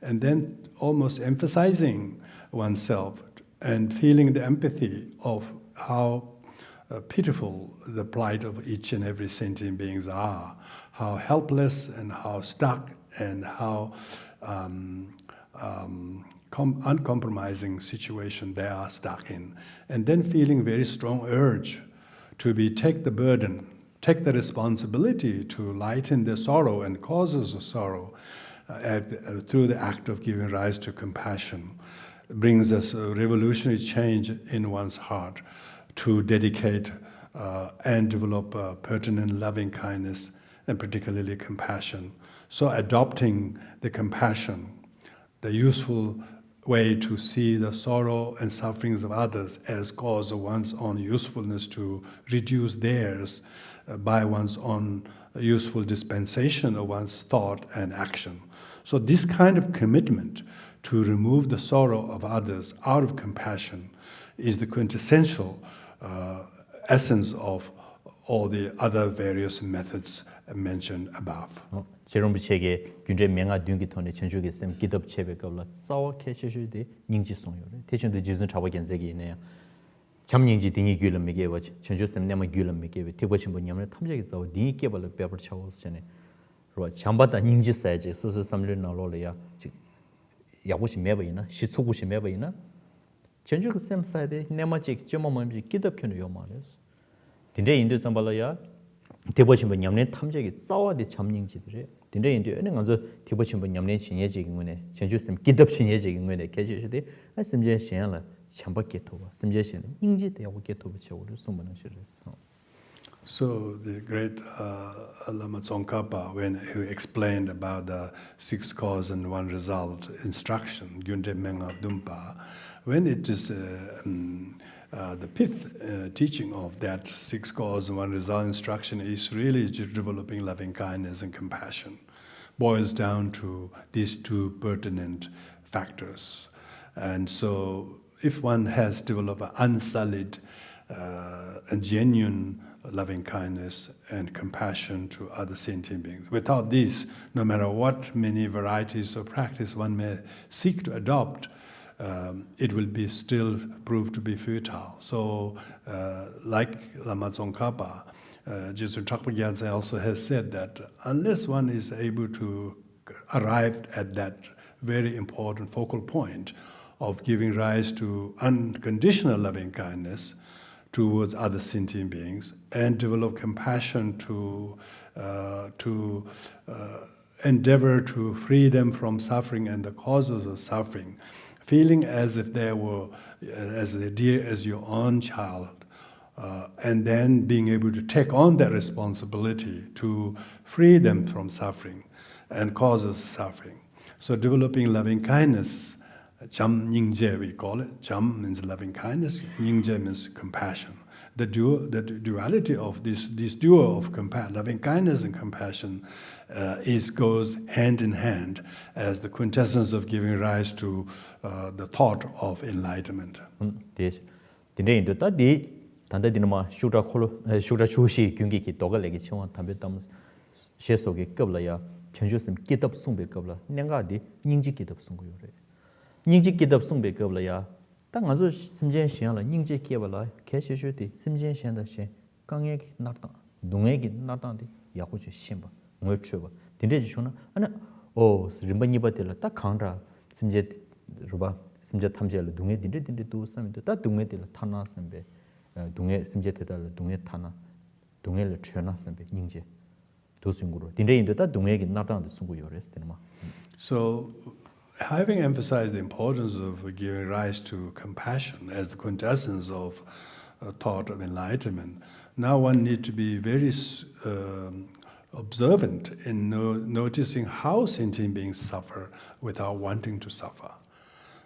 And then almost emphasizing oneself and feeling the empathy of how pitiful the plight of each and every sentient beings are, how helpless and how stuck and how uncompromising situation they are stuck in. And then feeling very strong urge to take the burden, take the responsibility to lighten the sorrow and causes of sorrow through the act of giving rise to compassion, brings us a revolutionary change in one's heart to dedicate and develop pertinent loving kindness and particularly compassion. So adopting the compassion, the useful way to see the sorrow and sufferings of others as cause of one's own usefulness to reduce theirs by one's own useful dispensation of one's thought and action. So this kind of commitment to remove the sorrow of others out of compassion is the quintessential essence of all the other various methods mentioned above. Rinpoche게 gyunje menga dungi thone chenjuge sem kidab chebe kabla sawa kheshe de ningji songyore techon de jizun chaba genzegi ne cham ningji dingi gyulam mege wa chenju sem nema gyulam mege we tibochin bo nyamne thamjegi saw dingi kebal paper chawos chene ro chamba da ningji saje so samle na lo le ya yagushi meba ina shitsugushi meba ina chenju sem saide nema chek chemo momji kidab kheno yo mares dinde inde zambala ya 대보신 분 냠내 탐적이 싸워대 참닝지들이 근데 인도 어느 간저 대보신 분 냠내 신예적인 거네 전주심 기덥 신예적인 거네 계시시대 심지어 신야라 참밖에 도와 심지어 신 인지 대하고 개토 붙여오를 숨는 실했어. So the great Lama Tsongkhapa, when he explained about the 6 cause and 1 result instruction, Gyunte Menga Dumpa, when it is the fifth teaching of that 6 cause and 1 result instruction is really just developing loving kindness and compassion. Boils down to these 2 pertinent factors. And so if one has developed an unsullied and genuine loving kindness and compassion to other sentient beings, without these, no matter what many varieties of practice one may seek to adopt, it will be still prove to be futile. So, like Lama Tsongkhapa, Jesu Trakpa Gyaltsen also has said that unless one is able to arrive at that very important focal point of giving rise to unconditional loving kindness towards other sentient beings and develop compassion to endeavor to free them from suffering and the causes of suffering, feeling as if they were as dear as your own child, and then being able to take on that responsibility to free them from suffering and causes suffering. So developing loving kindness, Cham Nyingje we call it. Cham means loving kindness, Nyingje means compassion. The duality of this duo of loving kindness and compassion goes hand in hand as the quintessence of giving rise to the thought of enlightenment. 단다 디노마 슈라 주시 경기기 도갈레기 청원 담배 담 셰속이 급라야 견주심 기답 송배 겁라 냥가디 닝지 기답 송고 요래 닝지 기답 송배 겁라야 딱 아주 심지엔 시행라 닝지 기발라 개시슈디 심지엔 시행다 시 강에기 나타 동에기 나타디 야고지 심바 뭐쳐봐 딘데지 쇼나 아니 오 림바니바텔라 딱 강라 심제 루바 심제 탐제를 동에 딘데 또 삼인데 딱 동에들 타나 선배 동에 심제 대달 동에 타나 동에를 취나 선배 닝제 도승구로 딘데인데 딱 동에기 나타나는 승구 요레스테마 So, having emphasized the importance of giving rise to compassion as the quintessence of thought of enlightenment, now one needs to be very observant in noticing how sentient beings suffer without wanting to suffer.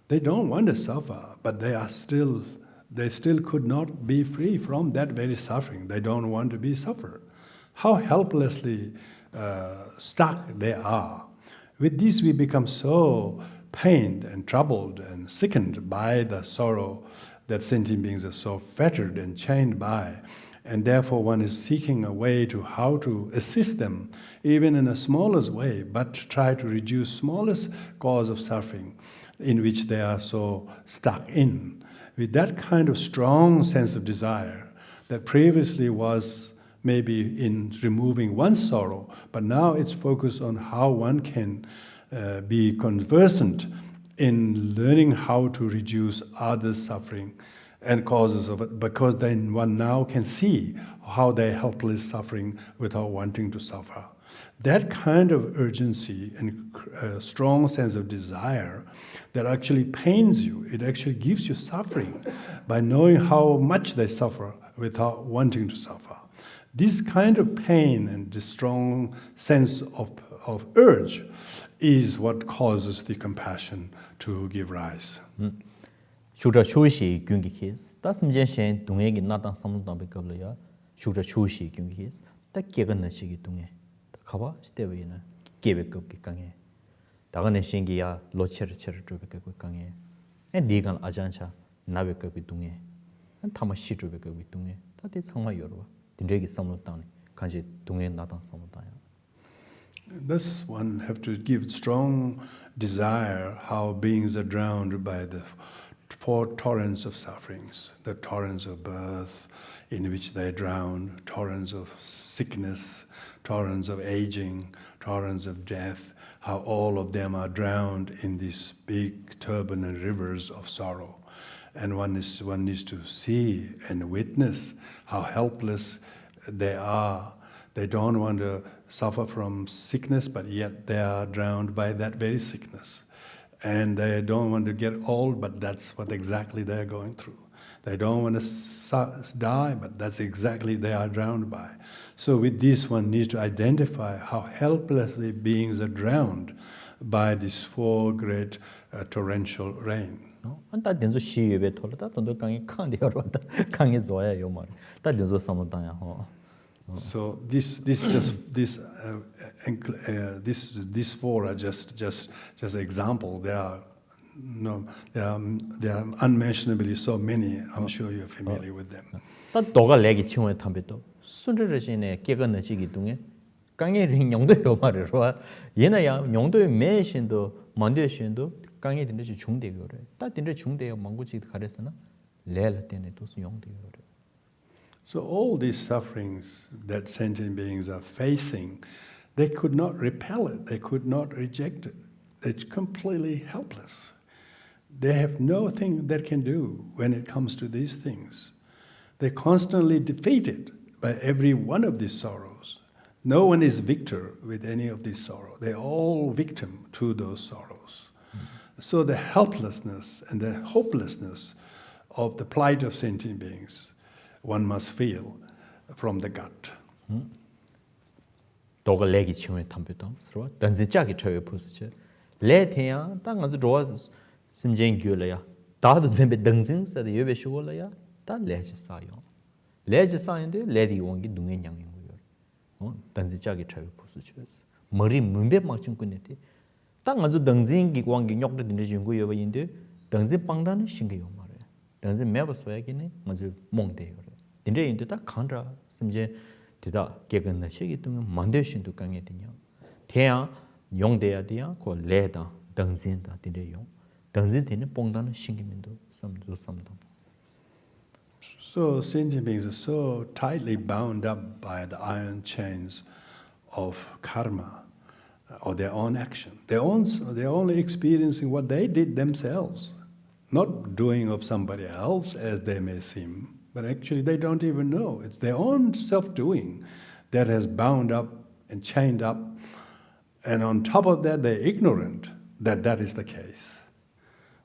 They don't want to suffer, but they still could not be free from that very suffering. They don't want to be suffered. How helplessly stuck they are. With this, we become so pained and troubled and sickened by the sorrow that sentient beings are so fettered and chained by. And therefore, one is seeking a way to how to assist them, even in the smallest way, but try to reduce smallest cause of suffering in which they are so stuck in. With that kind of strong sense of desire that previously was maybe in removing one's sorrow, but now it's focused on how one can be conversant in learning how to reduce others' suffering and causes of it, because then one now can see how they're helpless suffering without wanting to suffer. That kind of urgency and strong sense of desire that actually pains you, it actually gives you suffering by knowing how much they suffer without wanting to suffer. This kind of pain and this strong sense of urge is what causes the compassion to give rise. 슈라 초시 경기케스 따슴젠셴 동에기 나당 삼동담베 겁려야 슈라 초시 경기케스 딱 깨건는 시기 동에 가봐 시대위는 깨베겁기 강해 다가네 신기야 로체르체르 쪼베겁기 강해 에 니간 아잔차 나베겁기 동에 타마 시르베겁기 동에 다디 상마 여러 딘레기 삼동담 간지 동에 나당 삼동담. Thus one have to give strong desire how beings are drowned by the four torrents of sufferings, the torrents of birth in which they drown, torrents of sickness, torrents of aging, torrents of death, how all of them are drowned in these big turbulent rivers of sorrow. And one needs to see and witness how helpless they are. They don't want to suffer from sickness, but yet they are drowned by that very sickness. And they don't want to get old, but that's what exactly they're going through. They don't want to die, but that's exactly they are drowned by. So with this, one needs to identify how helplessly beings are drowned by these four great torrential rain. 안다 된소 시유베 톨다 돈도 강이 칸디어로다 강이 좋아요 요 말. 다 된소 삼동담야 호. So these four are just example. There are unmentionably so many. I'm sure you're familiar with them. 다 도가 레기 치원에 탐베도 순르르신에 깨건너지기 동에 강의 용도요 말이로 얘나야 용도의 매신도 만되신도 강의 된듯이 중대거래. 다 된듯 중대요 망고지 가래서나 레알 때네 도스 용대거래. So all these sufferings that sentient beings are facing, they could not repel it, they could not reject it. They're completely helpless. They have nothing they can do when it comes to these things. They're constantly defeated by every one of these sorrows. No one is victor with any of these sorrows. They're all victim to those sorrows. So the helplessness and the hopelessness of the plight of sentient beings one must feel from the gut. 도가 레기 치원에 탐베도 서로 던지자기 처에 부스체 레테야 땅아주 로아 심쟁 규려야 다도 젬베 덩징사데 예베 쇼골라야 다 레지 사요 레지 사인데 레디 원기 눈에 양인 거요 던지자기 처에 부스체 머리 문베 막진 끝내티 땅아주 덩징기 왕기 욕도 din데 중고 여바인데 덩지 빵다는 신기요 말에 덩지 매버서야기네 아주 몽대요 din데 인데 다 칸라 심제 되다 개근나 시기 동안 만되신도 강에 되냐 대야 용돼야 돼야 고 레다 등진다 딘데 용 등진되는 뽕다는 신기면도 삼도 삼도 So sentient beings are so tightly bound up by the iron chains of karma or their own action. They're only experiencing what they did themselves, not doing of somebody else as they may seem, but actually they don't even know. It's their own self-doing that has bound up and chained up, and on top of that they're ignorant that that is the case.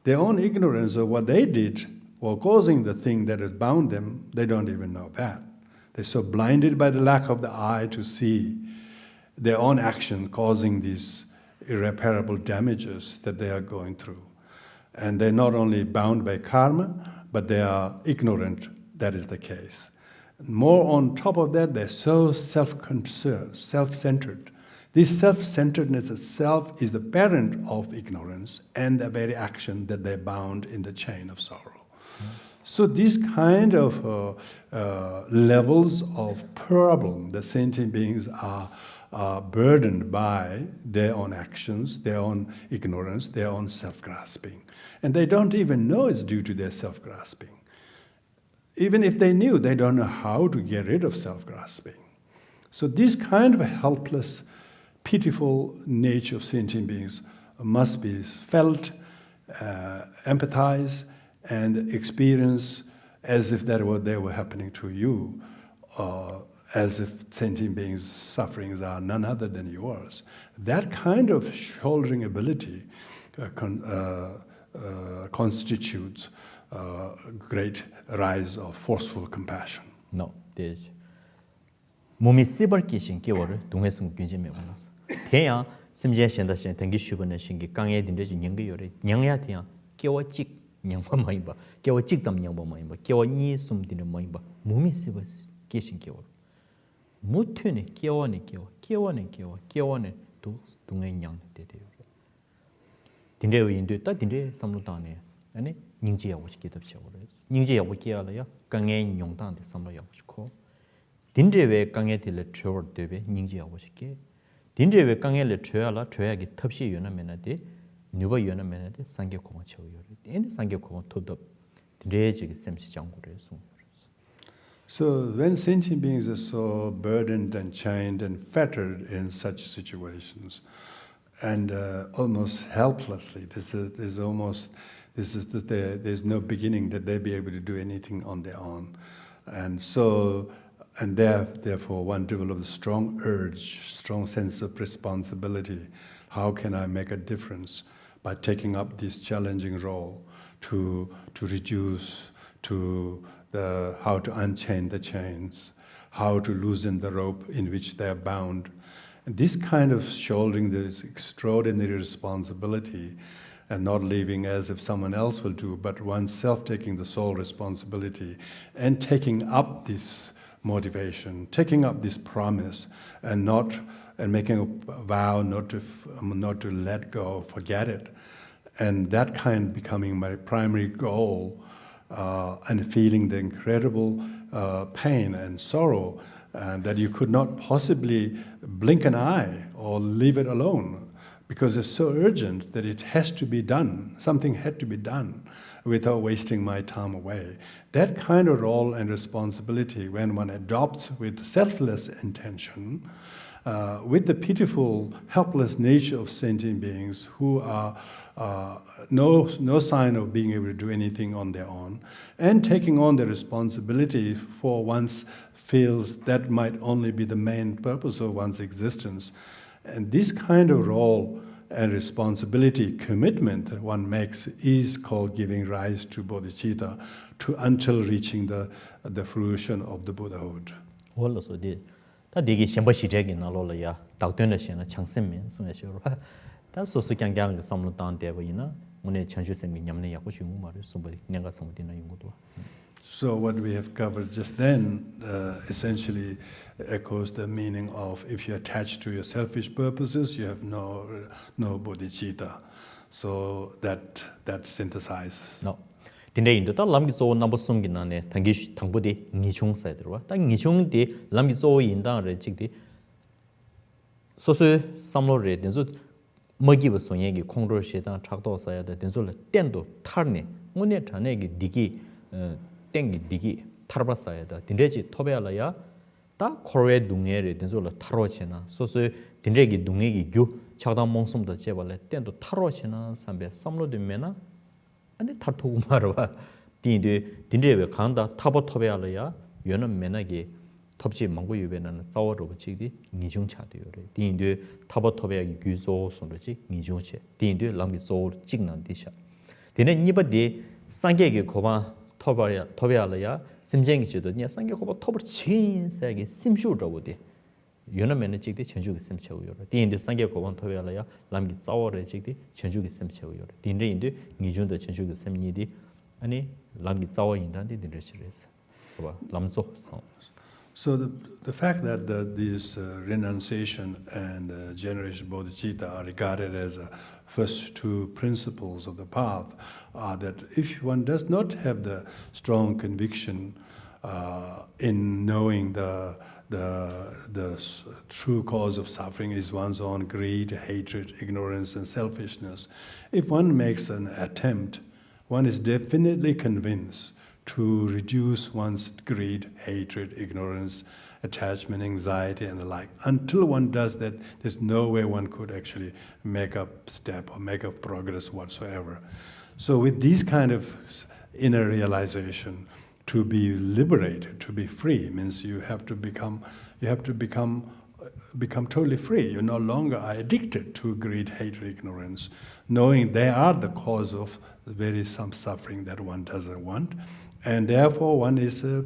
Their own ignorance of what they did while causing the thing that has bound them, they don't even know that. They're so blinded by the lack of the eye to see their own action causing these irreparable damages that they are going through. And they're not only bound by karma, but they are ignorant that is the case. More on top of that, they're so self-concerned, self-centered. This self-centeredness itself is the parent of ignorance and the very action that they're bound in the chain of sorrow. So these kind of levels of problem, the sentient beings are burdened by their own actions, their own ignorance, their own self-grasping. And they don't even know it's due to their self-grasping. Even if they knew, they don't know how to get rid of self-grasping. So this kind of helpless, pitiful nature of sentient beings must be felt, empathized, and experienced as if they were happening to you, as if sentient beings' sufferings are none other than yours. That kind of shouldering ability constitutes great rise of forceful compassion. No, there's 몸이 씨벌기 신기워를 동해성 균지매 만났어. 대야 심지어 신다신 등기 슈번의 신기 강에 딘데지 연기요래 냥야 대야 깨워찍 냥바 많이 봐. 깨워찍 잠 냥바 많이 봐. 깨워니 숨디는 많이 봐. 몸이 씨벌기 신기워. 무트네 깨워네 깨워네 또 동해 냥 되대요. 딘데요 인도 따 딘데 삼루다네. 아니 닝지하고 싶기도 없어. 닝지하고 끼야라야 강에 용단데 삼루하고 싶고. 딘제외 강에 들레 트월 되베 닝지하고 싶게. 딘제외 강에를 줘야기 탑시 연하면한테 누가 연하면한테 상격공원 채워요. 얘는 상격공원 토덕 딘제지기 셈시 장고래서. So when sentient beings are so burdened and chained and fettered in such situations, and almost helplessly, there's no beginning that they be able to do anything on their own, and therefore one develops a strong urge, strong sense of responsibility. How can I make a difference by taking up this challenging role to reduce, how to unchain the chains, how to loosen the rope in which they are bound. And this kind of shouldering this extraordinary responsibility and not leaving as if someone else will do, but oneself taking the sole responsibility and taking up this motivation, taking up this promise, and making a vow not to let go, forget it, and that kind becoming my primary goal, and feeling the incredible pain and sorrow, that you could not possibly blink an eye or leave it alone, because it's so urgent that it has to be done. Something had to be done without wasting my time away. That kind of role and responsibility, when one adopts with selfless intention, with the pitiful, helpless nature of sentient beings who are no sign of being able to do anything on their own, and taking on the responsibility for one's feels that might only be the main purpose of one's existence. And this kind of role and responsibility, commitment that one makes is called giving rise to bodhicitta until reaching the fruition of the Buddhahood. 다 되게 셴버시적이 나로라야 닥된다시나 창sem면 소야시로 다 소수경경의 삼루단 대보이나 오늘 전주생이 냠내 약고 중국 말을 소버리 내가 삼디나 연구도. So what we have covered just then essentially echoes the meaning of if you attach to your selfish purposes, you have no bodhicitta. So that synthesizes. No. 근데 인도다 람기조 남보송기나네 당부디 니중 사이드로 딱 니중디 람기조 인다를 찍디 소수 삼로레 된소 먹이버 소년기 콩로 시당 착도사야다 된솔 땐도 탈네 오늘 전에기 디기 땡기 디기 탈바사야다 딘레지 토베알라야 다 코레 둥에레 된솔 타로치나 소소 딘레기 둥에기 규 차당 몽숨도 제발레 땐도 타로치나 삼베 삼로드메나 아니 타토고 말와 딘레베 간다 타보 토베알라야 연은 메나기 톱지 망고 유베는 자워로 붙이기 니중차되요래 딘데 타보 토베기 규조 손르지 니중체 딘데 람기 조 찍난디샤 딘에 니버디 상계기 고바 토베알라야 심쟁이 지도냐 상계 고바 토버 진세기 심슈저고디 연은 찍디 전주기 심체우요래 딘데 상계 고바 토베알라야 람기 자워래 찍디 전주기 심체우요래 딘데 인데 니중도 전주기 심니디 아니 람기 자워 인단디 딘레시레스 고바 람조 상 So the fact that these renunciation and generation bodhicitta are regarded as first two principles of the path are that if one does not have the strong conviction in knowing the true cause of suffering is one's own greed, hatred, ignorance, and selfishness, if one makes an attempt, one is definitely convinced to reduce one's greed, hatred, ignorance, attachment, anxiety, and the like. Until one does that, there's no way one could actually make a step or make a progress whatsoever. So with these kind of inner realization, to be liberated, to be free, means you have to become totally free. You no longer are addicted to greed, hatred, ignorance, knowing they are the cause of the very some suffering that one doesn't want. And therefore, one is have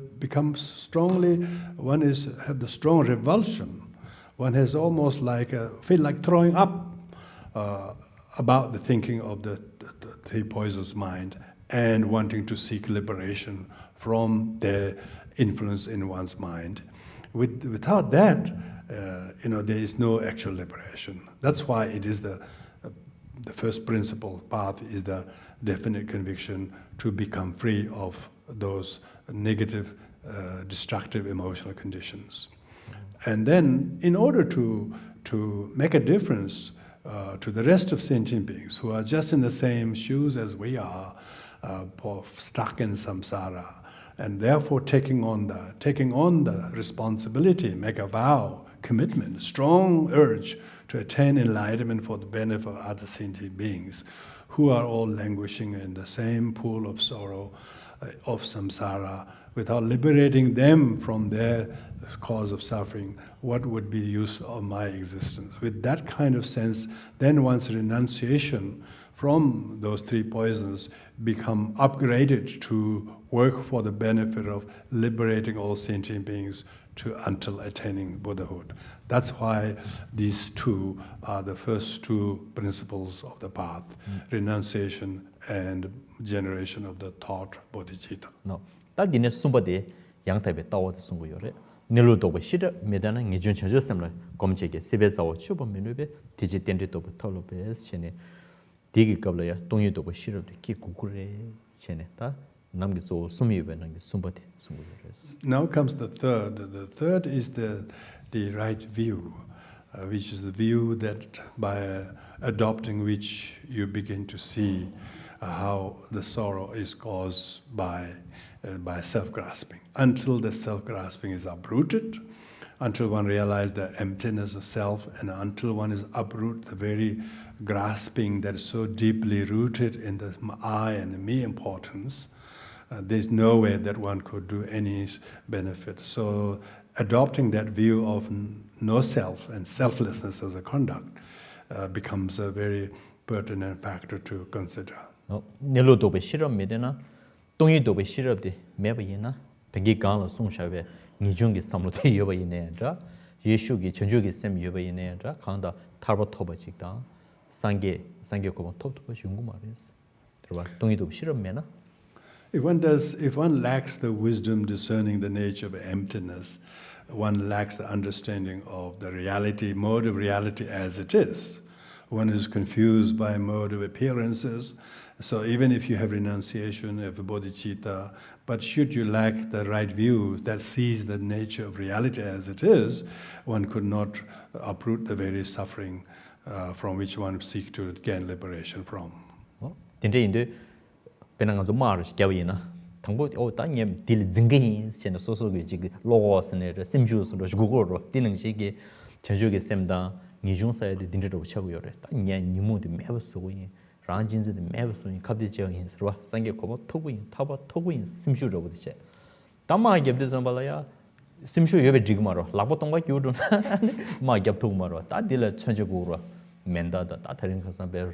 the strong revulsion. One has almost feel like throwing up about the thinking of the three poisons mind and wanting to seek liberation from their influence in one's mind. Without that, there is no actual liberation. That's why it is the first principle path is the definite conviction to become free of those negative, destructive emotional conditions. And then, in order to make a difference to the rest of sentient beings who are just in the same shoes as we are, stuck in samsara, and therefore taking on the responsibility, make a vow, commitment, strong urge to attain enlightenment for the benefit of other sentient beings who are all languishing in the same pool of sorrow, of samsara, without liberating them from their cause of suffering, what would be the use of my existence? With that kind of sense, then one's renunciation from those three poisons become upgraded to work for the benefit of liberating all sentient beings until attaining Buddhahood. That's why these two are the first two principles of the path, renunciation and generation of the thought bodhicitta. No. Ta dine sumbade yang tabe tawo de sungu yore. Nilu dobo shira medana ngijun chonjo semla komchege sebe zawo chubo menube tiji tende dobo tolo be chene digi kabla ya tongyu dobo shira de ki kukure chene ta namgi zo sumi be nang sumbade sungu yore. Now comes the third. The third is the right view, which is the view that by adopting which you begin to see how the sorrow is caused by self-grasping. Until the self-grasping is uprooted, until one realizes the emptiness of self, and until one is uproot the very grasping that is so deeply rooted in the I and the me importance, there's no way that one could do any benefit. So adopting that view of no self and selflessness as a conduct becomes a very pertinent factor to consider. Nilu dobe shirab medena, tongi dobe shirab de meba yena, tengi gangla sungshawe, nijungi samlute yoba yinayandra, yeshugi chanjugi sem yoba yinayandra, kanda tarba toba chikda, sangye koba top toba shungu mares. Tongi dobe shirab mena. If one lacks the wisdom discerning the nature of emptiness, one lacks the understanding of the reality, mode of reality as it is. One is confused by mode of appearances. So even if you have renunciation, of bodhicitta, but should you lack the right view that sees the nature of reality as it is, one could not uproot the very suffering from which one seek to gain liberation from. Tinre indu penang zo mar gyawina thangbo ta nyem dil jinggi sen so so ge ji lo sene re simju so go ro tinang shi ge chenju ge semda ni jung sa de dinre ro chagu yore ta nya nimu de mebe so yin ran jin de mebe so yin kapde je yin so sang ge ko togu yin taba togu yin simju ro de che tamma ge de zambala ya simju yebe dig maro labo tongba gyu do ma gyap thug maro ta dil chenju go ro menda da ta tharin khasan be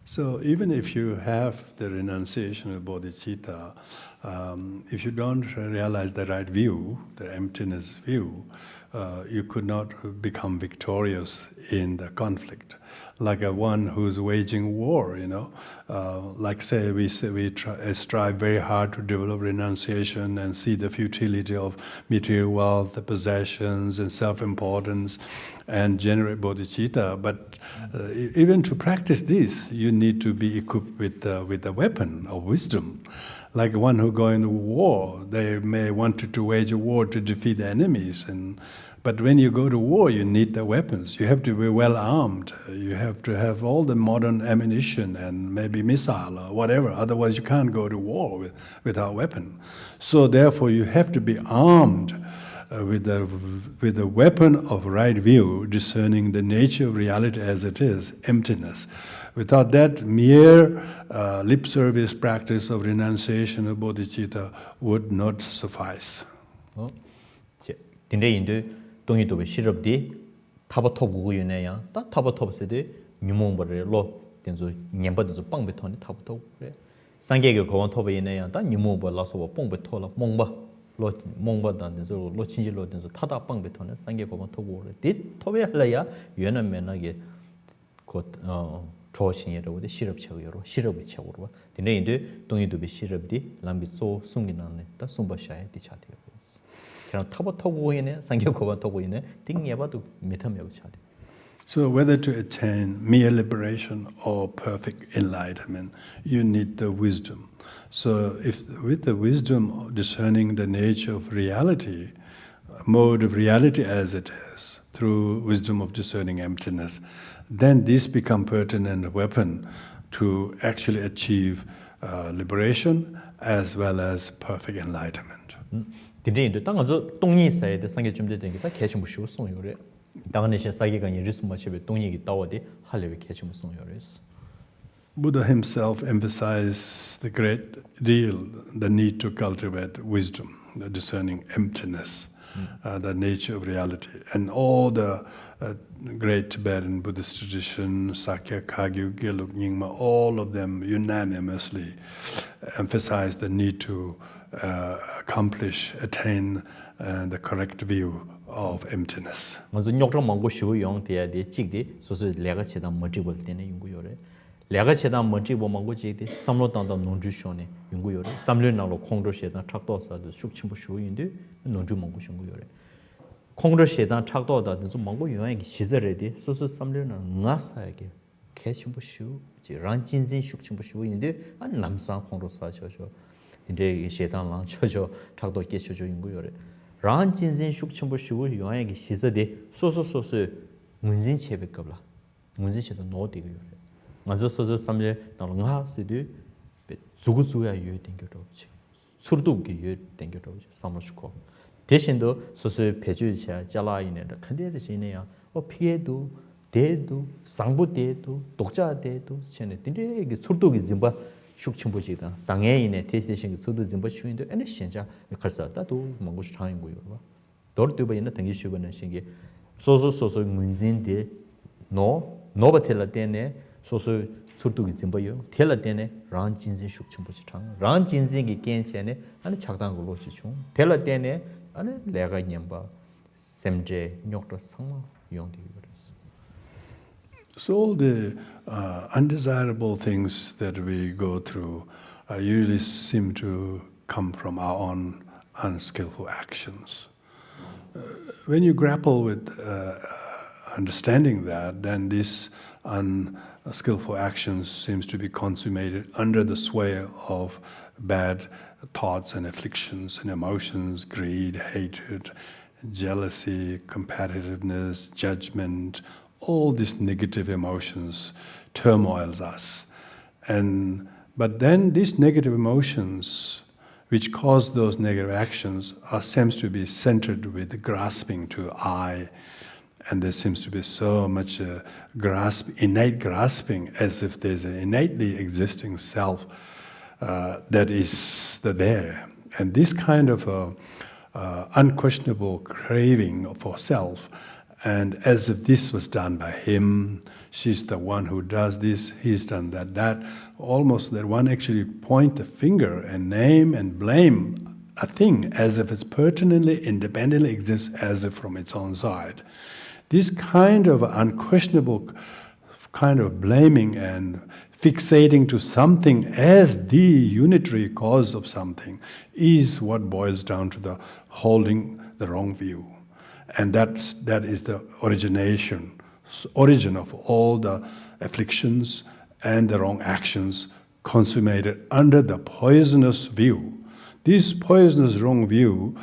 So even if you have the renunciation of bodhicitta, if you don't realize the right view, the emptiness view, you could not become victorious in the conflict. Like one who's waging war, like say we strive very hard to develop renunciation and see the futility of material wealth, the possessions and self-importance, and generate bodhicitta. But even to practice this, you need to be equipped with a weapon of wisdom. Like one who going to war, they may want to wage a war to defeat the enemies, but when you go to war, you need the weapons. You have to be well armed. You have to have all the modern ammunition and maybe missile or whatever. Otherwise, you can't go to war without weapon. So therefore, you have to be armed with a weapon of right view, discerning the nature of reality as it is, emptiness. Without that, mere lip service practice of renunciation of bodhicitta would not suffice. 동이 도베 시럽디 타바토 구구유네야 다 타바토스데 뉴몽버레 로 된조 냠버도 빵베토니 타바토 그래 상계게 고원 토베이네야 다 뉴몽버 라서버 뽕베토라 몽바 로 몽바다 된조 로 친지로 된조 타다 빵베토네 상계 고원 토고레 디 토베 할라야 유연면하게 곧 조신이라고 시럽 채우여로 시럽이 채우로 근데 인데 동이 도베 시럽디 람비 소 숨기나네 다 숨바샤에 디차디요 So whether to attain mere liberation or perfect enlightenment, you need the wisdom. So if with the wisdom discerning the nature of reality, mode of reality as it is, through wisdom of discerning emptiness, then this become pertinent weapon to actually achieve liberation as well as perfect enlightenment. 근데 당아저 동이 사이에 상계 준비된 게 다 개심 무시고 송요래. 당내시 사기가 리스 마치베 동이기 따워디 할레베 개심 송요래스. Buddha himself emphasized the great deal the need to cultivate wisdom, the discerning emptiness, the nature of reality, and all the great Tibetan Buddhist tradition, Sakya, Kagyu, Gelug, Nyingma, all of them unanimously emphasize the need to attain the correct view of emptiness. 먼저 욕정 먹고 쉬고 용돼야 돼. 찍디 소소 내가 제다 멋지볼 때는 연구요래. 내가 제다 멋지고 먹고 찍디 삼로당당 논주쇼네 연구요래. 삼륜나로 콩도시에다 착도사도 숙침부 쉬고인데 논주 먹고 쉬고요래. 콩도시에다 착도다 좀 먹고 요양이 시절에디 소소 삼륜나 나사에게 개심부 쉬고 란진진 숙침부 쉬고인데 안 남산 콩도사셔죠. 이제 시단랑 쳐줘 착도 깨쳐줘 인구요래 란 진진 숙청부 쉬고 요양의 시서데 소소소소 문진 체백qabla 문진 체도 노디고요래 먼저 소소 삼제 나랑하스디 주구주야 요 땡겨도지 술도게 요 땡겨도지 삼로스코 대신도 소소 배주자 잘라이네 컨데르시네야 피해도 대도 상부대도 독자대도 전에 딘데 술도기 짐바 숙침보지다 상해인의 테스테싱 수도 좀 보시는데 에네 신자 칼사다도 뭔가 차인 거요 봐. 돌도베는 당기 쉬고는 신기 소소소소 문진데 노버텔라 때네 소소 surtugi zimbayo, tela tene rang jinzin shuk chimbo chi chang. Rang jinzin ki kien chene, ane chakdang go lo chi chung. Tela tene, ane lega nyamba, semje, nyokta sangma, yong di yoris. So all the undesirable things that we go through usually seem to come from our own unskillful actions. When you grapple with understanding that, then this unskillful actions seems to be consummated under the sway of bad thoughts and afflictions and emotions, greed, hatred, jealousy, competitiveness, judgment, all these negative emotions turmoils us. But then these negative emotions which cause those negative actions seems to be centered with grasping to I, and there seems to be so much innate grasping, as if there's an innately existing self that is there. And this kind of unquestionable craving for self, and as if this was done by him, she's the one who does this, he's done that, almost that one actually point the finger and name and blame a thing as if it's pertinently, independently exists as if from its own side. This kind of unquestionable kind of blaming and fixating to something as the unitary cause of something is what boils down to the holding the wrong view. And that is the origin of all the afflictions and the wrong actions consummated under the poisonous view. This poisonous wrong view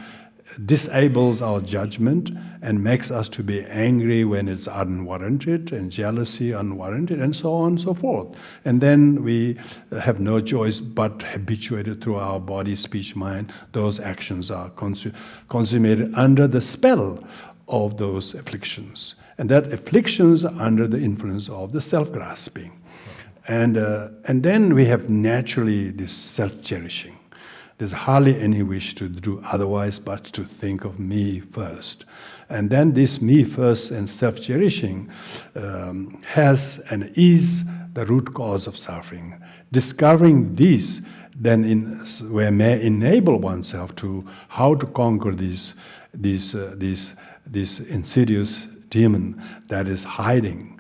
disables our judgment and makes us to be angry when it's unwarranted, and jealousy unwarranted, and so on and so forth. And then we have no choice but habituated through our body, speech, mind. Those actions are consummated under the spell of those afflictions. And that afflictions are under the influence of the self-grasping. And then we have naturally this self-cherishing. There's hardly any wish to do otherwise but to think of me first. And then this me first and self-cherishing has and is the root cause of suffering. Discovering this then may enable oneself to how to conquer this insidious demon that is hiding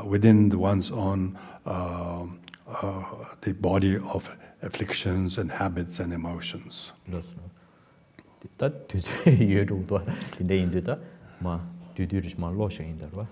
within one's own the body of afflictions and habits and emotions. That you do in the Indida, ma duduris ma lotion in the Rwa.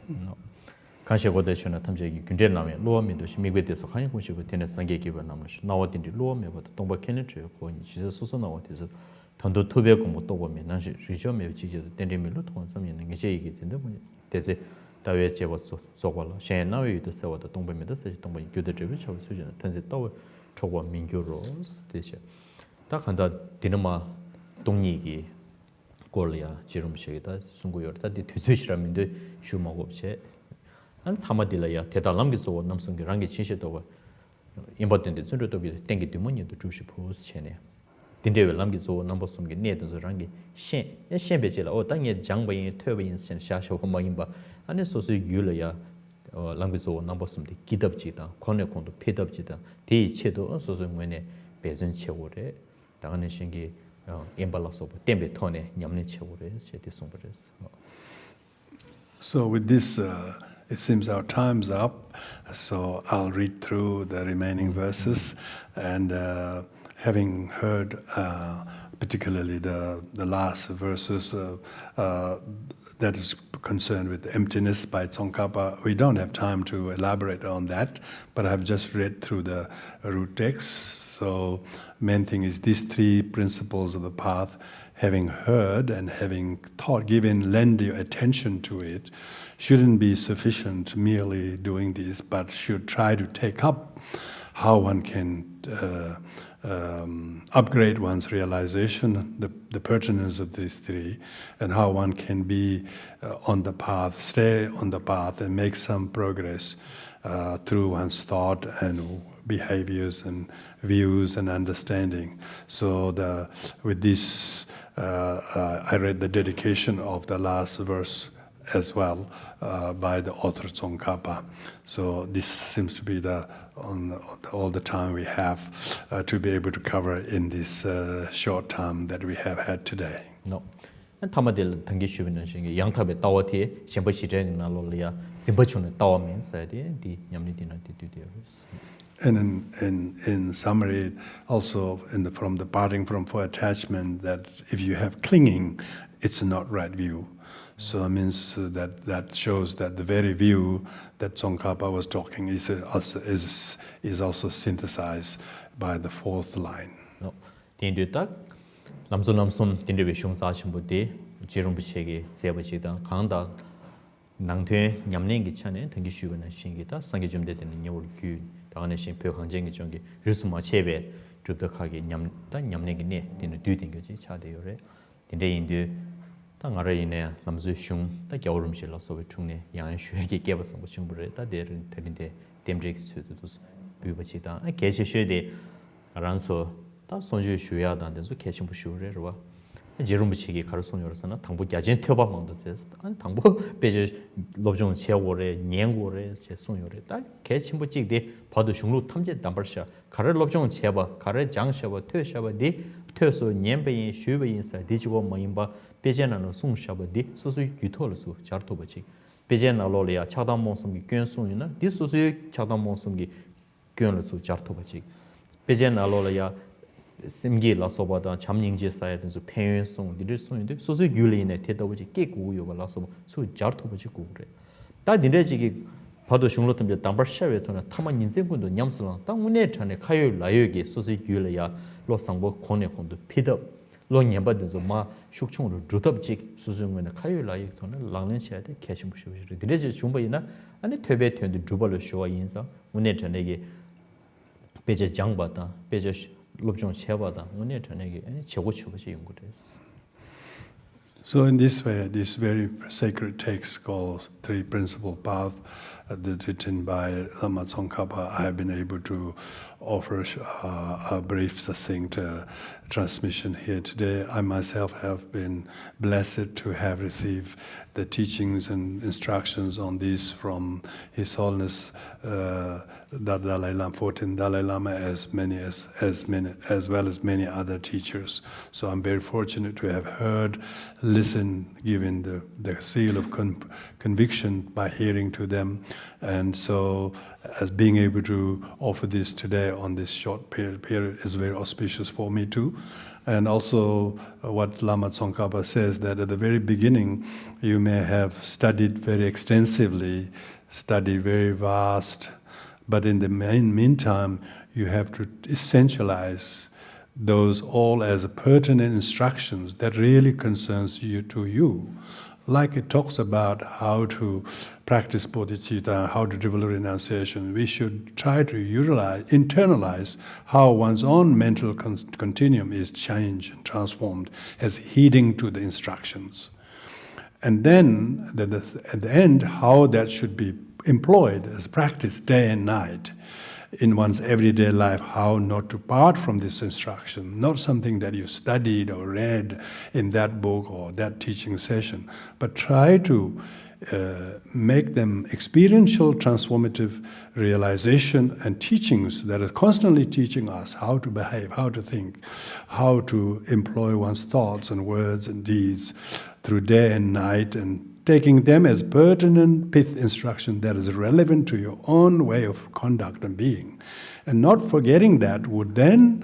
Consciodation Tamjaki Kundelami, Law Midos, Migwet, so high which you would tend to Sangaki Namish. Now what in the law, but Tomba Kenetri, she's a Susana, what is it? Tondo Tubecum, Towomi, Nancy, Rijome, Tendemilut, one some in gets in the way. There's a Taveche was so well. She now you to sell the Tomba Medicine, Tomba Gudri, which I was using, turns it tower, Chowa Mingyu Rose, this year. Takanda Dinama Donigi, Golia, Jerome Sheda, Sunguyor, that the Tushraminde, Shumagopche, and Tamadilla, Tetalamgis or Namsung Rangi Chishet important is to be thank to money to Truship Post Chene. Dinde Lamgis or number some get near to the Rangi, Shen, Shembechilla, or Tanya Jangway, Turbines and Shasha Homayimba, and it's also Yulia. Language or number some kid up cheetah, corner con to pit up cheetah, tea cheto, also when a peasant chewore, Danishingi, embalas of tembe tone, yamne chewore, shetis. So with this, it seems our time's up, so I'll read through the remaining verses, and having heard particularly the last verses that is concerned with emptiness by Tsongkhapa. We don't have time to elaborate on that, but I've just read through the root text. So main thing is these three principles of the path, having heard and having lend your attention to it, shouldn't be sufficient merely doing this, but should try to take up how one can upgrade one's realization, the pertinence of these three, and how one can be on the path, stay on the path and make some progress through one's thought and behaviors and views and understanding. So with this, I read the dedication of the last verse as well by the author Tsongkhapa. So this seems to be all the time we have to be able to cover in this short time that we have had today. No. And Tamadil Tangishuin Yangtabe Tawati, Shembashi Nalolia, Zimbachun Tawa means the Yamnitina did. And in summary, also from the parting from for attachment, that if you have clinging, it's not right view. So it means that shows that the very view that Tsongkhapa was talking is also synthesized by the fourth line. No, Tindu Tak, Lamson Lamson Tindivishung Sachimbuti, Rinpoche게 제바지다 강다 낭퇴 냠랭기 차네 등기 쉬고는 신기다 상기 좀 되는 여울규 다가는 신표 강쟁이 정기 르스마 체베 줍덕하게 냠다 냠랭기네 되는 뒤된 거지 차대요래 근데 인도 당아래이네 남주슝 다 겨울음실로서 중네 양의 쉬게 깨버서 뭐 충분히 다 되는 되는데 댐릭 수도 비버지다 개시셔대 알아서 다 손주 쉬야다는데서 개심 부쉬우래로 제롬부치기 가르송요로서나 당부 야진 튀어봐만도세요. 아니 당부 베제 로종 체월에 년고래 제송요래 딱 개침부치기 봐도 중로 탐제 담벌샤 가르 로종 체바 가르 장샤바 퇴샤바디 퇴소 년배인 슈베인사 디지고 모임바 베제나노 송샤바디 소수 유토르수 자르토바치 베제나로리아 차담몬송기 괜송이나 디소수 차담몬송기 괜르수 자르토바치 베제나로리아 심기 라소바다 잠닝지 사이드서 폐연송 리를 송인데 소수 귤리네 대다오지 깨고요가 라소 수 자르토버지 고그래 다 니레지기 봐도 중로템제 담버샤베토나 타만 인생군도 냠슬랑 땅운에 전에 카요 라요기 소수 귤이야 로상보 코네콘도 피더 로냠바드서 마 슉충으로 루덥직 수중문에 카요 라요토나 랑렌시아데 캐심부시부시 니레지 중보이나 아니 퇴베트인데 주발로 쇼와 인사 운에 전에게 베제 장바다 베제 롭종 체바다 오늘 저녁에 최고 최고지 연구됐어. So in this way, this very sacred text called Three Principal Path, written by Lama Tsongkhapa, I have been able to offer a brief, succinct transmission here today. I myself have been blessed to have received the teachings and instructions on this from His Holiness the Dalai Lama, 14th Dalai Lama, as well as many other teachers. So I'm very fortunate to have heard, listened, given the seal of conviction by hearing to them, and so as being able to offer this today on this short period is very auspicious for me too. And also what Lama Tsongkhapa says, that at the very beginning you may have studied very extensively, studied very vast, but in the meantime you have to essentialize those all as pertinent instructions that really concerns you. Like it talks about how to practice bodhicitta, how to develop renunciation, we should try to internalize how one's own mental continuum is changed and transformed as heeding to the instructions. And then, at the end, how that should be employed as practice day and night in one's everyday life, how not to part from this instruction, not something that you studied or read in that book or that teaching session, but try to make them experiential, transformative realization and teachings that are constantly teaching us how to behave, how to think, how to employ one's thoughts and words and deeds through day and night, and taking them as pertinent pith instruction that is relevant to your own way of conduct and being. And not forgetting that would then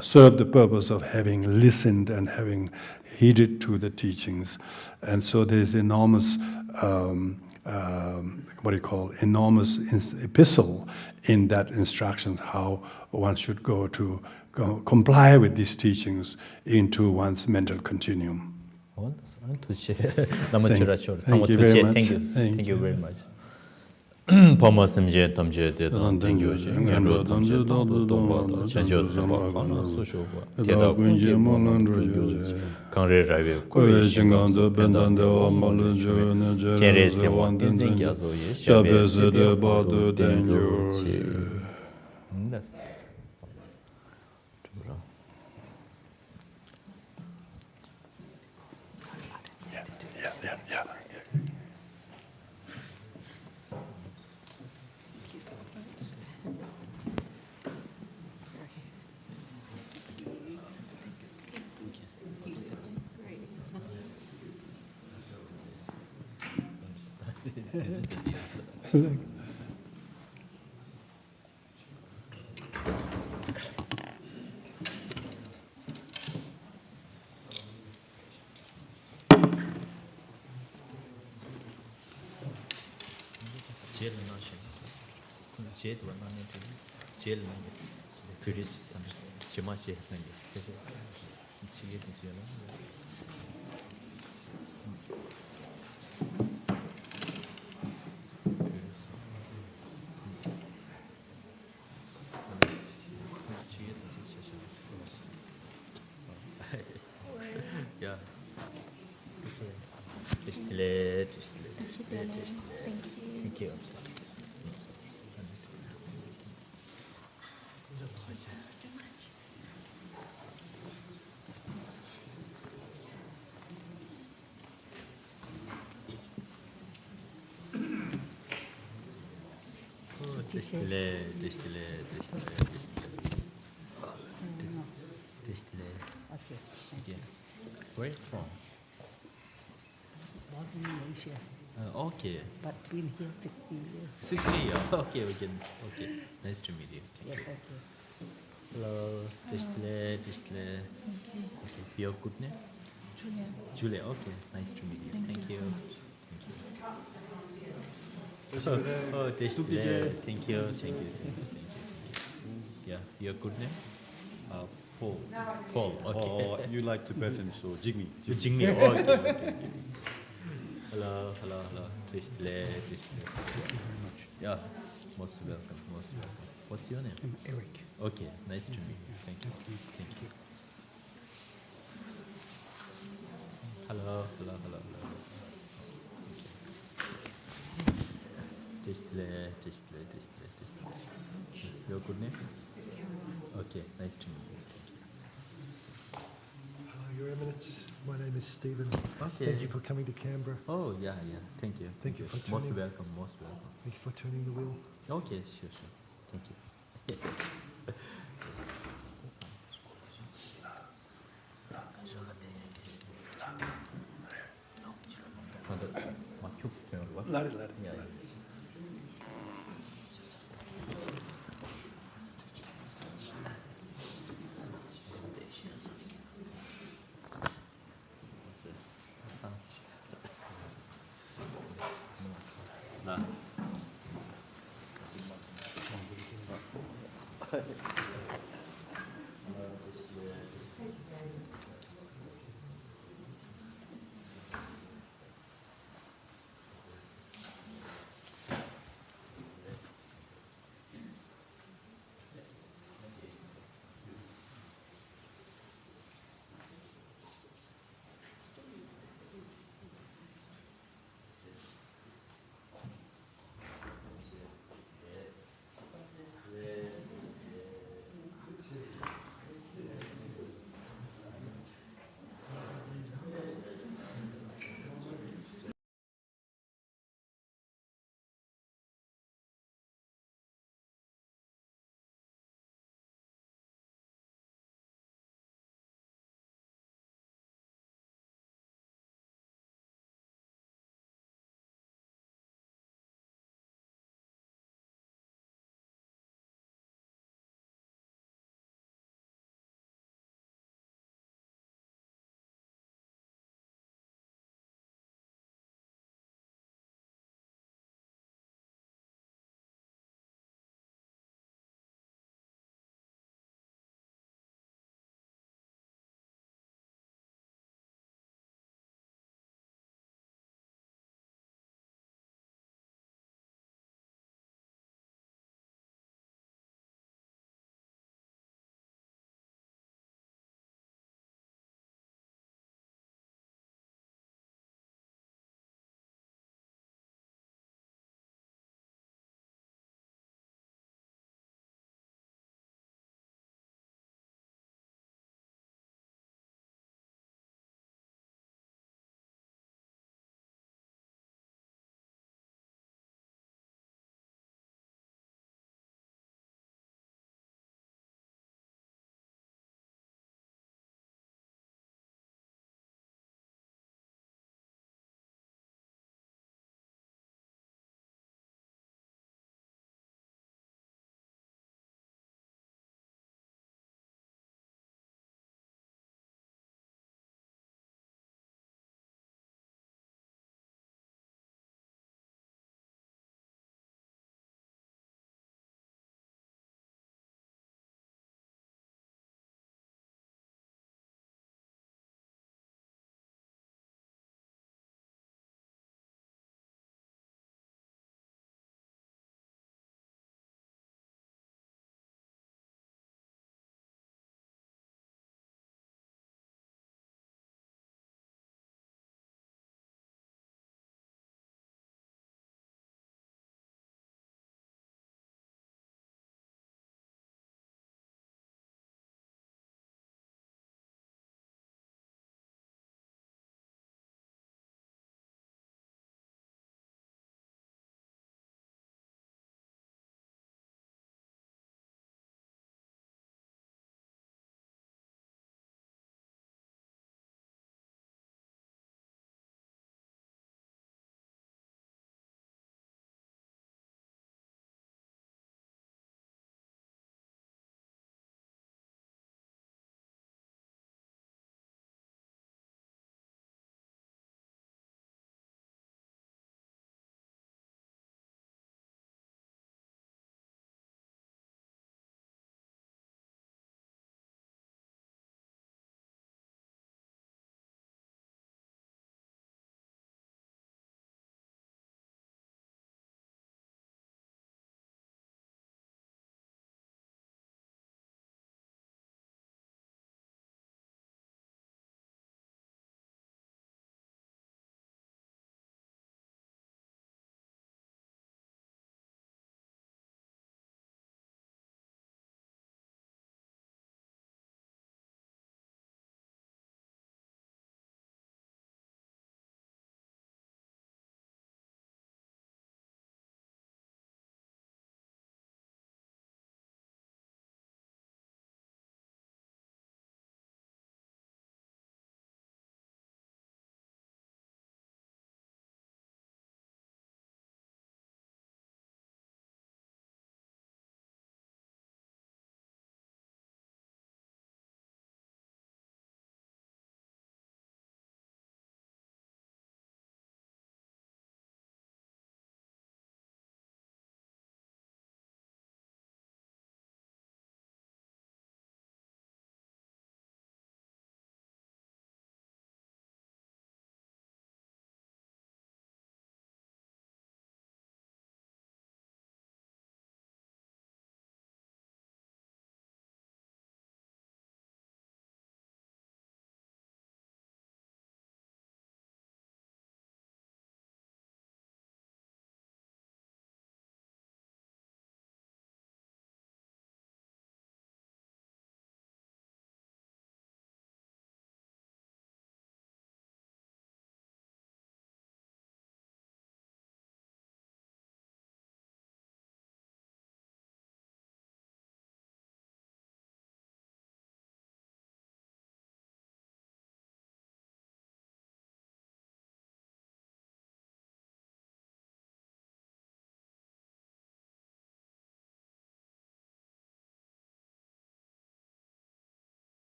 serve the purpose of having listened and having heeded to the teachings. And so there's enormous, enormous epistle in that instruction, how one should go to comply with these teachings into one's mental continuum. Thank you very much. Thank you very much. Pomasimje tamje de dan tengyo je ngendo tamje do do chanjo seba kana sosho ba teda kunje molandro je kanre rawe ko jingan do bendan de amal je ne je jere se wan tenzin gyazo ye shabe se de ba do tengyo je ndas Yeah. 제일 나시 제일 원하는 게 제일 많이 그리스 제마시 하는 게 그래서 지게 되잖아. Yeah. Just delay, just delay, just delay, just delay. Thank you. Just delay, just delay, just delay, just delay. Just delay. Okay. Yeah. Where from? Born in Malaysia, Okay. but been here 60 years. 60 years. Okay, we can. Okay. Nice to meet you. Yeah, Thank you. thank you. Hello. Just delay, just delay. Okay. Your good name? Julia. Julia. Okay. Nice to meet you. Thank you so much. Thank you. Oh, just delay. Thank you. Thank you. Thank you. Yeah. Your good name? Paul. Paul. Okay. Or you like Tibetan, so Jigme. Jingmi. Okay. Okay. Hello. Hello. Hello. Just delay. Just delay. Thank you very much. Yeah. Most welcome. Most welcome. What's your name? I'm Eric. Okay. Nice to meet you. Thank you. Thank you. Hello. Hello. Hello. Hello. Just delay. Just delay. Just delay. Just delay. Your good name? Okay. Nice to meet you. Hello, Your Eminence. My name is Stephen. Okay. Thank you for coming to Canberra. Oh, yeah, yeah. Thank you. Thank you for Most turning- welcome, most welcome. Thank you for turning the wheel. Okay, sure, sure. Thank you. Let it.